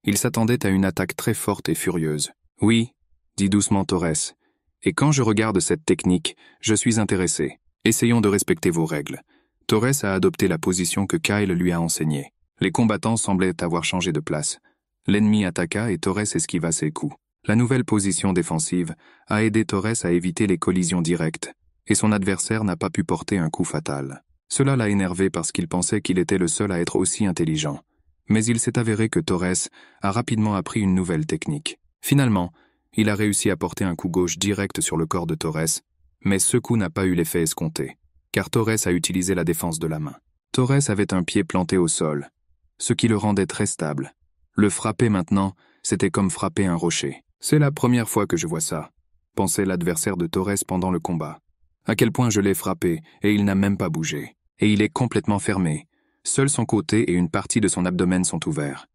Il s'attendait à une attaque très forte et furieuse. « Oui, » dit doucement Torres, « et quand je regarde cette technique, je suis intéressé. Essayons de respecter vos règles. » Torres a adopté la position que Kyle lui a enseignée. Les combattants semblaient avoir changé de place. L'ennemi attaqua et Torres esquiva ses coups. La nouvelle position défensive a aidé Torres à éviter les collisions directes, et son adversaire n'a pas pu porter un coup fatal. Cela l'a énervé parce qu'il pensait qu'il était le seul à être aussi intelligent. Mais il s'est avéré que Torres a rapidement appris une nouvelle technique. Finalement, il a réussi à porter un coup gauche direct sur le corps de Torres, mais ce coup n'a pas eu l'effet escompté, car Torres a utilisé la défense de la main. Torres avait un pied planté au sol, ce qui le rendait très stable. Le frapper maintenant, c'était comme frapper un rocher. « C'est la première fois que je vois ça », pensait l'adversaire de Torres pendant le combat. « À quel point je l'ai frappé, et il n'a même pas bougé. Et il est complètement fermé. Seul son côté et une partie de son abdomen sont ouverts.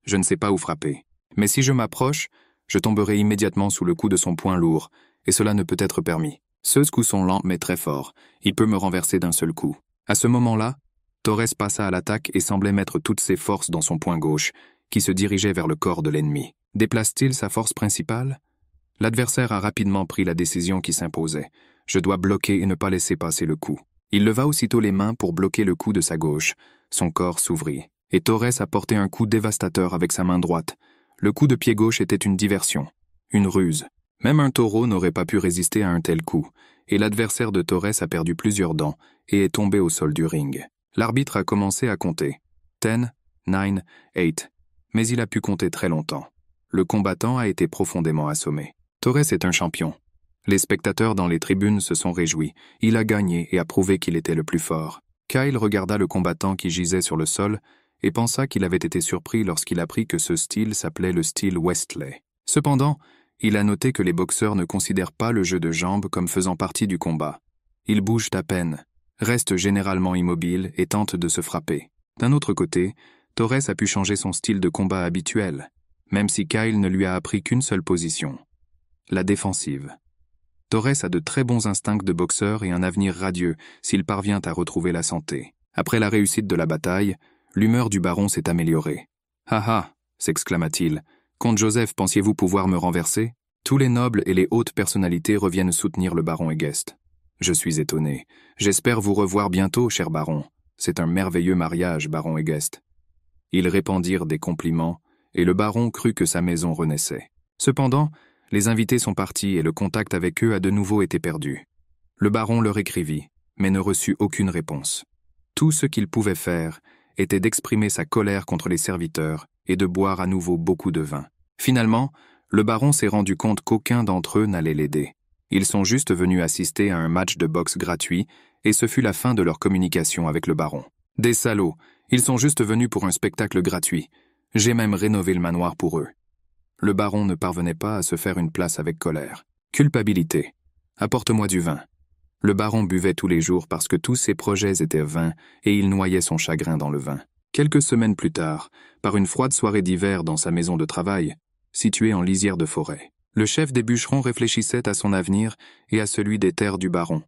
Je ne sais pas où frapper. Mais si je m'approche, je tomberai immédiatement sous le coup de son poing lourd, et cela ne peut être permis. Ce coups sont lents mais très forts. Il peut me renverser d'un seul coup. À ce moment-là, Torres passa à l'attaque et semblait mettre toutes ses forces dans son poing gauche, qui se dirigeait vers le corps de l'ennemi. Déplace-t-il sa force principale? L'adversaire a rapidement pris la décision qui s'imposait. Je dois bloquer et ne pas laisser passer le coup. Il leva aussitôt les mains pour bloquer le coup de sa gauche. Son corps s'ouvrit. Et Torres a porté un coup dévastateur avec sa main droite. Le coup de pied gauche était une diversion, une ruse. Même un taureau n'aurait pas pu résister à un tel coup, et l'adversaire de Torres a perdu plusieurs dents et est tombé au sol du ring. L'arbitre a commencé à compter. 10, 9, 8. Mais il a pu compter très longtemps. Le combattant a été profondément assommé. Torres est un champion. Les spectateurs dans les tribunes se sont réjouis. Il a gagné et a prouvé qu'il était le plus fort. Kyle regarda le combattant qui gisait sur le sol et pensa qu'il avait été surpris lorsqu'il apprit que ce style s'appelait le style Westley. Cependant, il a noté que les boxeurs ne considèrent pas le jeu de jambes comme faisant partie du combat. Ils bougent à peine, restent généralement immobiles et tentent de se frapper. D'un autre côté, Torres a pu changer son style de combat habituel, même si Kyle ne lui a appris qu'une seule position, la défensive. Torres a de très bons instincts de boxeur et un avenir radieux s'il parvient à retrouver la santé. Après la réussite de la bataille, l'humeur du baron s'est améliorée. « Ah ah !» s'exclama-t-il. « Comte Joseph, pensiez-vous pouvoir me renverser ?» Tous les nobles et les hautes personnalités reviennent soutenir le baron Egest. Je suis étonné. J'espère vous revoir bientôt, cher baron. C'est un merveilleux mariage, baron Egest. Ils répandirent des compliments, et le baron crut que sa maison renaissait. Cependant, les invités sont partis et le contact avec eux a de nouveau été perdu. Le baron leur écrivit, mais ne reçut aucune réponse. Tout ce qu'il pouvait faire était d'exprimer sa colère contre les serviteurs et de boire à nouveau beaucoup de vin. Finalement, le baron s'est rendu compte qu'aucun d'entre eux n'allait l'aider. Ils sont juste venus assister à un match de boxe gratuit et ce fut la fin de leur communication avec le baron. Des salauds, ils sont juste venus pour un spectacle gratuit. J'ai même rénové le manoir pour eux. Le baron ne parvenait pas à se faire une place avec colère. Culpabilité. Apporte-moi du vin. Le baron buvait tous les jours parce que tous ses projets étaient vains et il noyait son chagrin dans le vin. Quelques semaines plus tard, par une froide soirée d'hiver dans sa maison de travail, située en lisière de forêt, le chef des bûcherons réfléchissait à son avenir et à celui des terres du baron,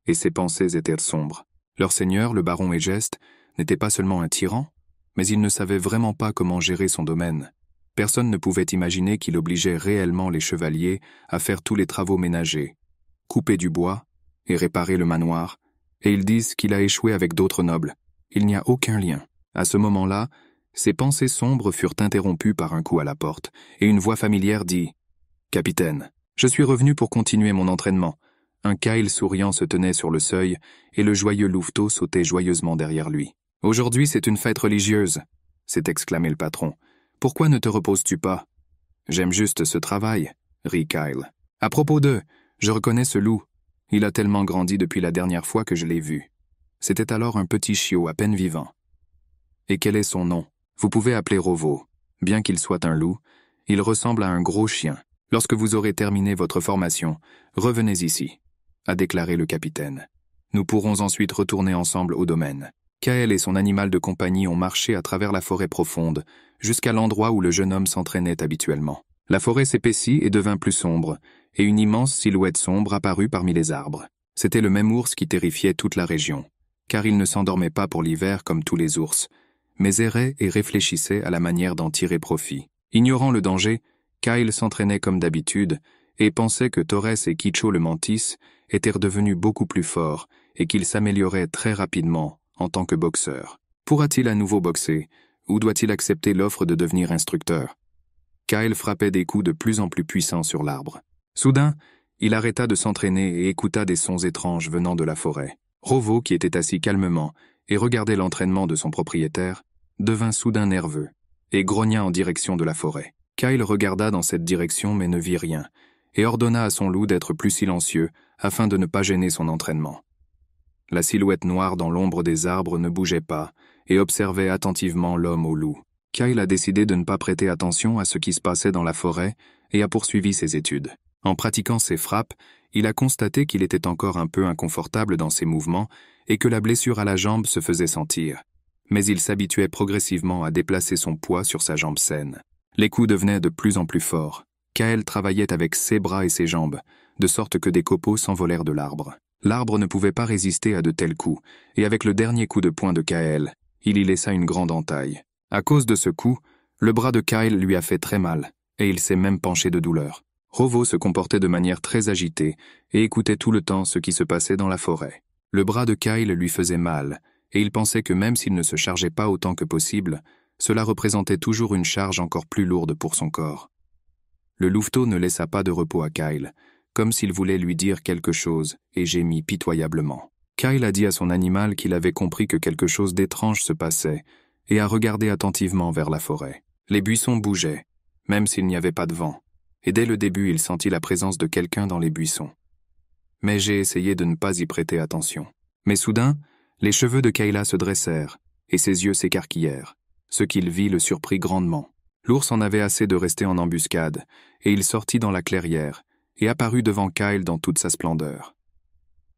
et ses pensées étaient sombres. Leur seigneur, le baron Egest, n'était pas seulement un tyran, mais il ne savait vraiment pas comment gérer son domaine. Personne ne pouvait imaginer qu'il obligeait réellement les chevaliers à faire tous les travaux ménagers, couper du bois et réparer le manoir, et ils disent qu'il a échoué avec d'autres nobles. Il n'y a aucun lien. À ce moment-là, ses pensées sombres furent interrompues par un coup à la porte, et une voix familière dit « Capitaine, je suis revenu pour continuer mon entraînement. » Un Kyle souriant se tenait sur le seuil, et le joyeux louveteau sautait joyeusement derrière lui. « Aujourd'hui, c'est une fête religieuse, » s'est exclamé le patron. « Pourquoi ne te reposes-tu pas ?»« J'aime juste ce travail, » rit Kyle. « À propos d'eux, je reconnais ce loup. Il a tellement grandi depuis la dernière fois que je l'ai vu. C'était alors un petit chiot à peine vivant. Et quel est son nom? Vous pouvez appeler Rovo. Bien qu'il soit un loup, il ressemble à un gros chien. Lorsque vous aurez terminé votre formation, revenez ici, » a déclaré le capitaine. « Nous pourrons ensuite retourner ensemble au domaine. » Kael et son animal de compagnie ont marché à travers la forêt profonde, jusqu'à l'endroit où le jeune homme s'entraînait habituellement. La forêt s'épaissit et devint plus sombre, et une immense silhouette sombre apparut parmi les arbres. C'était le même ours qui terrifiait toute la région, car il ne s'endormait pas pour l'hiver comme tous les ours, mais errait et réfléchissait à la manière d'en tirer profit. Ignorant le danger, Kyle s'entraînait comme d'habitude et pensait que Torres et Kicho le Mantis étaient redevenus beaucoup plus forts et qu'ils s'amélioraient très rapidement en tant que boxeur. Pourra-t-il à nouveau boxer ou doit-il accepter l'offre de devenir instructeur? Kyle frappait des coups de plus en plus puissants sur l'arbre. Soudain, il arrêta de s'entraîner et écouta des sons étranges venant de la forêt. Rovo, qui était assis calmement et regardait l'entraînement de son propriétaire, devint soudain nerveux et grogna en direction de la forêt. Kyle regarda dans cette direction mais ne vit rien et ordonna à son loup d'être plus silencieux afin de ne pas gêner son entraînement. La silhouette noire dans l'ombre des arbres ne bougeait pas et observait attentivement l'homme au loup. Kyle a décidé de ne pas prêter attention à ce qui se passait dans la forêt et a poursuivi ses études. En pratiquant ses frappes, il a constaté qu'il était encore un peu inconfortable dans ses mouvements et que la blessure à la jambe se faisait sentir. mais il s'habituait progressivement à déplacer son poids sur sa jambe saine. Les coups devenaient de plus en plus forts. Kyle travaillait avec ses bras et ses jambes, de sorte que des copeaux s'envolèrent de l'arbre. L'arbre ne pouvait pas résister à de tels coups, et avec le dernier coup de poing de Kyle, il y laissa une grande entaille. À cause de ce coup, le bras de Kyle lui a fait très mal, et il s'est même penché de douleur. Rovo se comportait de manière très agitée et écoutait tout le temps ce qui se passait dans la forêt. Le bras de Kyle lui faisait mal, et il pensait que même s'il ne se chargeait pas autant que possible, cela représentait toujours une charge encore plus lourde pour son corps. Le louveteau ne laissa pas de repos à Kyle, comme s'il voulait lui dire quelque chose, et gémit pitoyablement. Kyle a dit à son animal qu'il avait compris que quelque chose d'étrange se passait, et a regardé attentivement vers la forêt. Les buissons bougeaient, même s'il n'y avait pas de vent, et dès le début il sentit la présence de quelqu'un dans les buissons. Mais j'ai essayé de ne pas y prêter attention. Mais soudain, les cheveux de Kayla se dressèrent, et ses yeux s'écarquillèrent. Ce qu'il vit le surprit grandement. L'ours en avait assez de rester en embuscade, et il sortit dans la clairière, et apparut devant Kyle dans toute sa splendeur.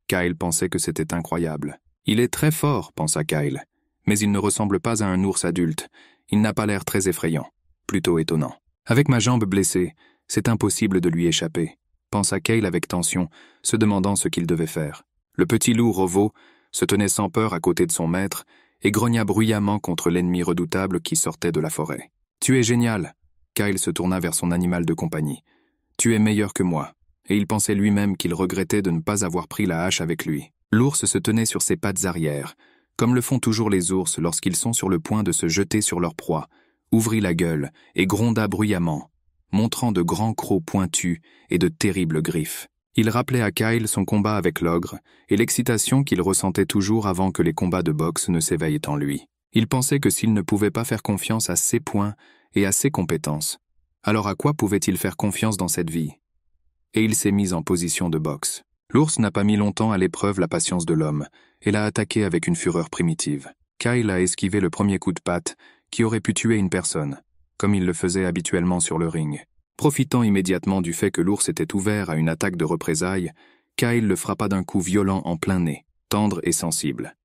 Kyle pensait que c'était incroyable. Il est très fort, pensa Kyle, mais il ne ressemble pas à un ours adulte. Il n'a pas l'air très effrayant, plutôt étonnant. Avec ma jambe blessée, c'est impossible de lui échapper, pensa Kyle avec tension, se demandant ce qu'il devait faire. Le petit loup Rovo se tenait sans peur à côté de son maître et grogna bruyamment contre l'ennemi redoutable qui sortait de la forêt. « Tu es génial !» Kyle se tourna vers son animal de compagnie. « Tu es meilleur que moi. » Et il pensait lui-même qu'il regrettait de ne pas avoir pris la hache avec lui. L'ours se tenait sur ses pattes arrière, comme le font toujours les ours lorsqu'ils sont sur le point de se jeter sur leur proie, ouvrit la gueule et gronda bruyamment, montrant de grands crocs pointus et de terribles griffes. Il rappelait à Kyle son combat avec l'ogre et l'excitation qu'il ressentait toujours avant que les combats de boxe ne s'éveillent en lui. Il pensait que s'il ne pouvait pas faire confiance à ses poings et à ses compétences, alors à quoi pouvait-il faire confiance dans cette vie ? Et il s'est mis en position de boxe. L'ours n'a pas mis longtemps à l'épreuve la patience de l'homme et l'a attaqué avec une fureur primitive. Kyle a esquivé le premier coup de patte qui aurait pu tuer une personne, comme il le faisait habituellement sur le ring. Profitant immédiatement du fait que l'ours était ouvert à une attaque de représailles, Kyle le frappa d'un coup violent en plein nez, tendre et sensible.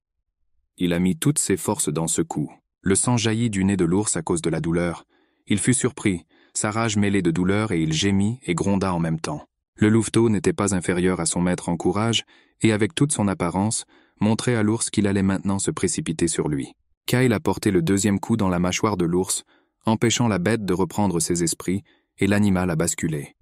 Il a mis toutes ses forces dans ce coup. Le sang jaillit du nez de l'ours à cause de la douleur. Il fut surpris, sa rage mêlée de douleur et il gémit et gronda en même temps. Le louveteau n'était pas inférieur à son maître en courage et avec toute son apparence, montrait à l'ours qu'il allait maintenant se précipiter sur lui. Kyle a porté le deuxième coup dans la mâchoire de l'ours, empêchant la bête de reprendre ses esprits, et l'animal a basculé.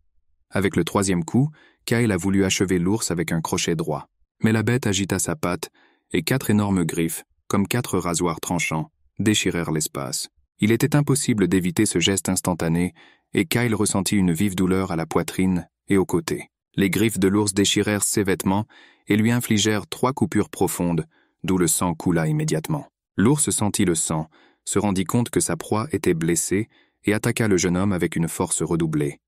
Avec le troisième coup, Kyle a voulu achever l'ours avec un crochet droit. Mais la bête agita sa patte, et 4 énormes griffes, comme 4 rasoirs tranchants, déchirèrent l'espace. Il était impossible d'éviter ce geste instantané, et Kyle ressentit une vive douleur à la poitrine et aux côtés. Les griffes de l'ours déchirèrent ses vêtements et lui infligèrent 3 coupures profondes, d'où le sang coula immédiatement. L'ours sentit le sang, se rendit compte que sa proie était blessée et attaqua le jeune homme avec une force redoublée.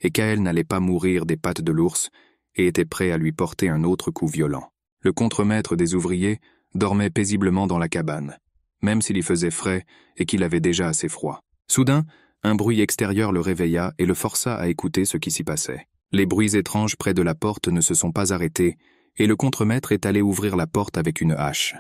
Et Kyle n'allait pas mourir des pattes de l'ours et était prêt à lui porter un autre coup violent. Le contremaître des ouvriers dormait paisiblement dans la cabane, même s'il y faisait frais et qu'il avait déjà assez froid. Soudain, un bruit extérieur le réveilla et le força à écouter ce qui s'y passait. Les bruits étranges près de la porte ne se sont pas arrêtés et le contremaître est allé ouvrir la porte avec une hache.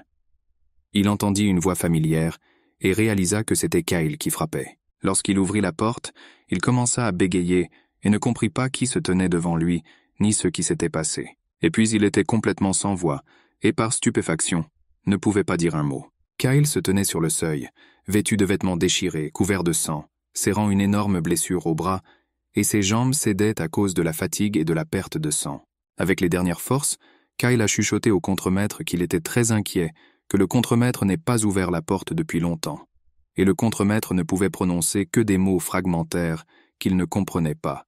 Il entendit une voix familière et réalisa que c'était Kyle qui frappait. Lorsqu'il ouvrit la porte, il commença à bégayer et ne comprit pas qui se tenait devant lui, ni ce qui s'était passé. Et puis il était complètement sans voix, et par stupéfaction, ne pouvait pas dire un mot. Kyle se tenait sur le seuil, vêtu de vêtements déchirés, couverts de sang, serrant une énorme blessure au bras, et ses jambes cédaient à cause de la fatigue et de la perte de sang. Avec les dernières forces, Kyle a chuchoté au contremaître qu'il était très inquiet, que le contremaître n'ait pas ouvert la porte depuis longtemps. Et le contremaître ne pouvait prononcer que des mots fragmentaires qu'il ne comprenait pas.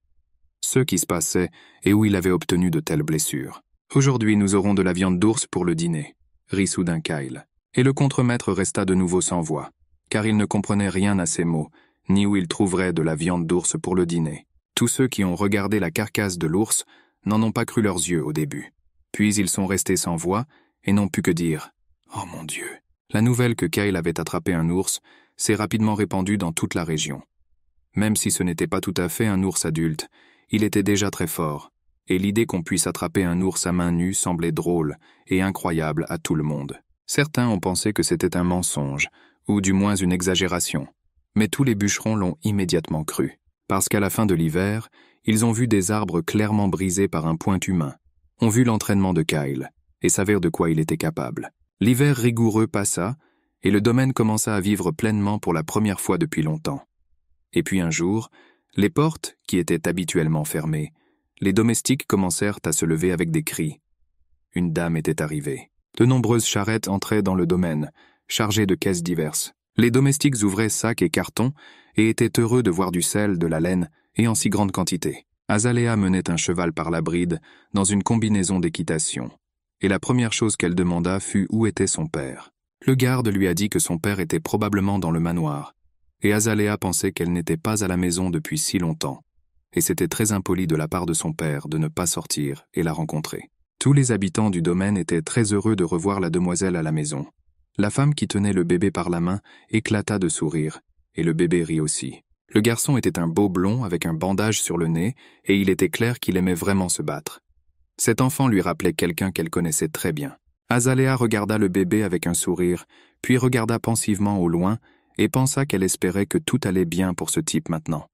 Ce qui se passait et où il avait obtenu de telles blessures. « Aujourd'hui, nous aurons de la viande d'ours pour le dîner », rit soudain Kyle. Et le contremaître resta de nouveau sans voix, car il ne comprenait rien à ces mots, ni où il trouverait de la viande d'ours pour le dîner. Tous ceux qui ont regardé la carcasse de l'ours n'en ont pas cru leurs yeux au début. Puis ils sont restés sans voix et n'ont pu que dire « Oh mon Dieu !» La nouvelle que Kyle avait attrapé un ours s'est rapidement répandue dans toute la région. Même si ce n'était pas tout à fait un ours adulte, il était déjà très fort, et l'idée qu'on puisse attraper un ours à main nue semblait drôle et incroyable à tout le monde. Certains ont pensé que c'était un mensonge, ou du moins une exagération. Mais tous les bûcherons l'ont immédiatement cru, parce qu'à la fin de l'hiver, ils ont vu des arbres clairement brisés par un point humain, ont vu l'entraînement de Kyle, et savèrent de quoi il était capable. L'hiver rigoureux passa, et le domaine commença à vivre pleinement pour la première fois depuis longtemps. Et puis un jour, les portes, qui étaient habituellement fermées, les domestiques commencèrent à se lever avec des cris. Une dame était arrivée. De nombreuses charrettes entraient dans le domaine, chargées de caisses diverses. Les domestiques ouvraient sacs et cartons et étaient heureux de voir du sel, de la laine, et en si grande quantité. Azalea menait un cheval par la bride dans une combinaison d'équitation, et la première chose qu'elle demanda fut où était son père. Le garde lui a dit que son père était probablement dans le manoir, et Azalea pensait qu'elle n'était pas à la maison depuis si longtemps, et c'était très impoli de la part de son père de ne pas sortir et la rencontrer. Tous les habitants du domaine étaient très heureux de revoir la demoiselle à la maison. La femme qui tenait le bébé par la main éclata de sourire, et le bébé rit aussi. Le garçon était un beau blond avec un bandage sur le nez, et il était clair qu'il aimait vraiment se battre. Cet enfant lui rappelait quelqu'un qu'elle connaissait très bien. Azalea regarda le bébé avec un sourire, puis regarda pensivement au loin, et pensa qu'elle espérait que tout allait bien pour ce type maintenant.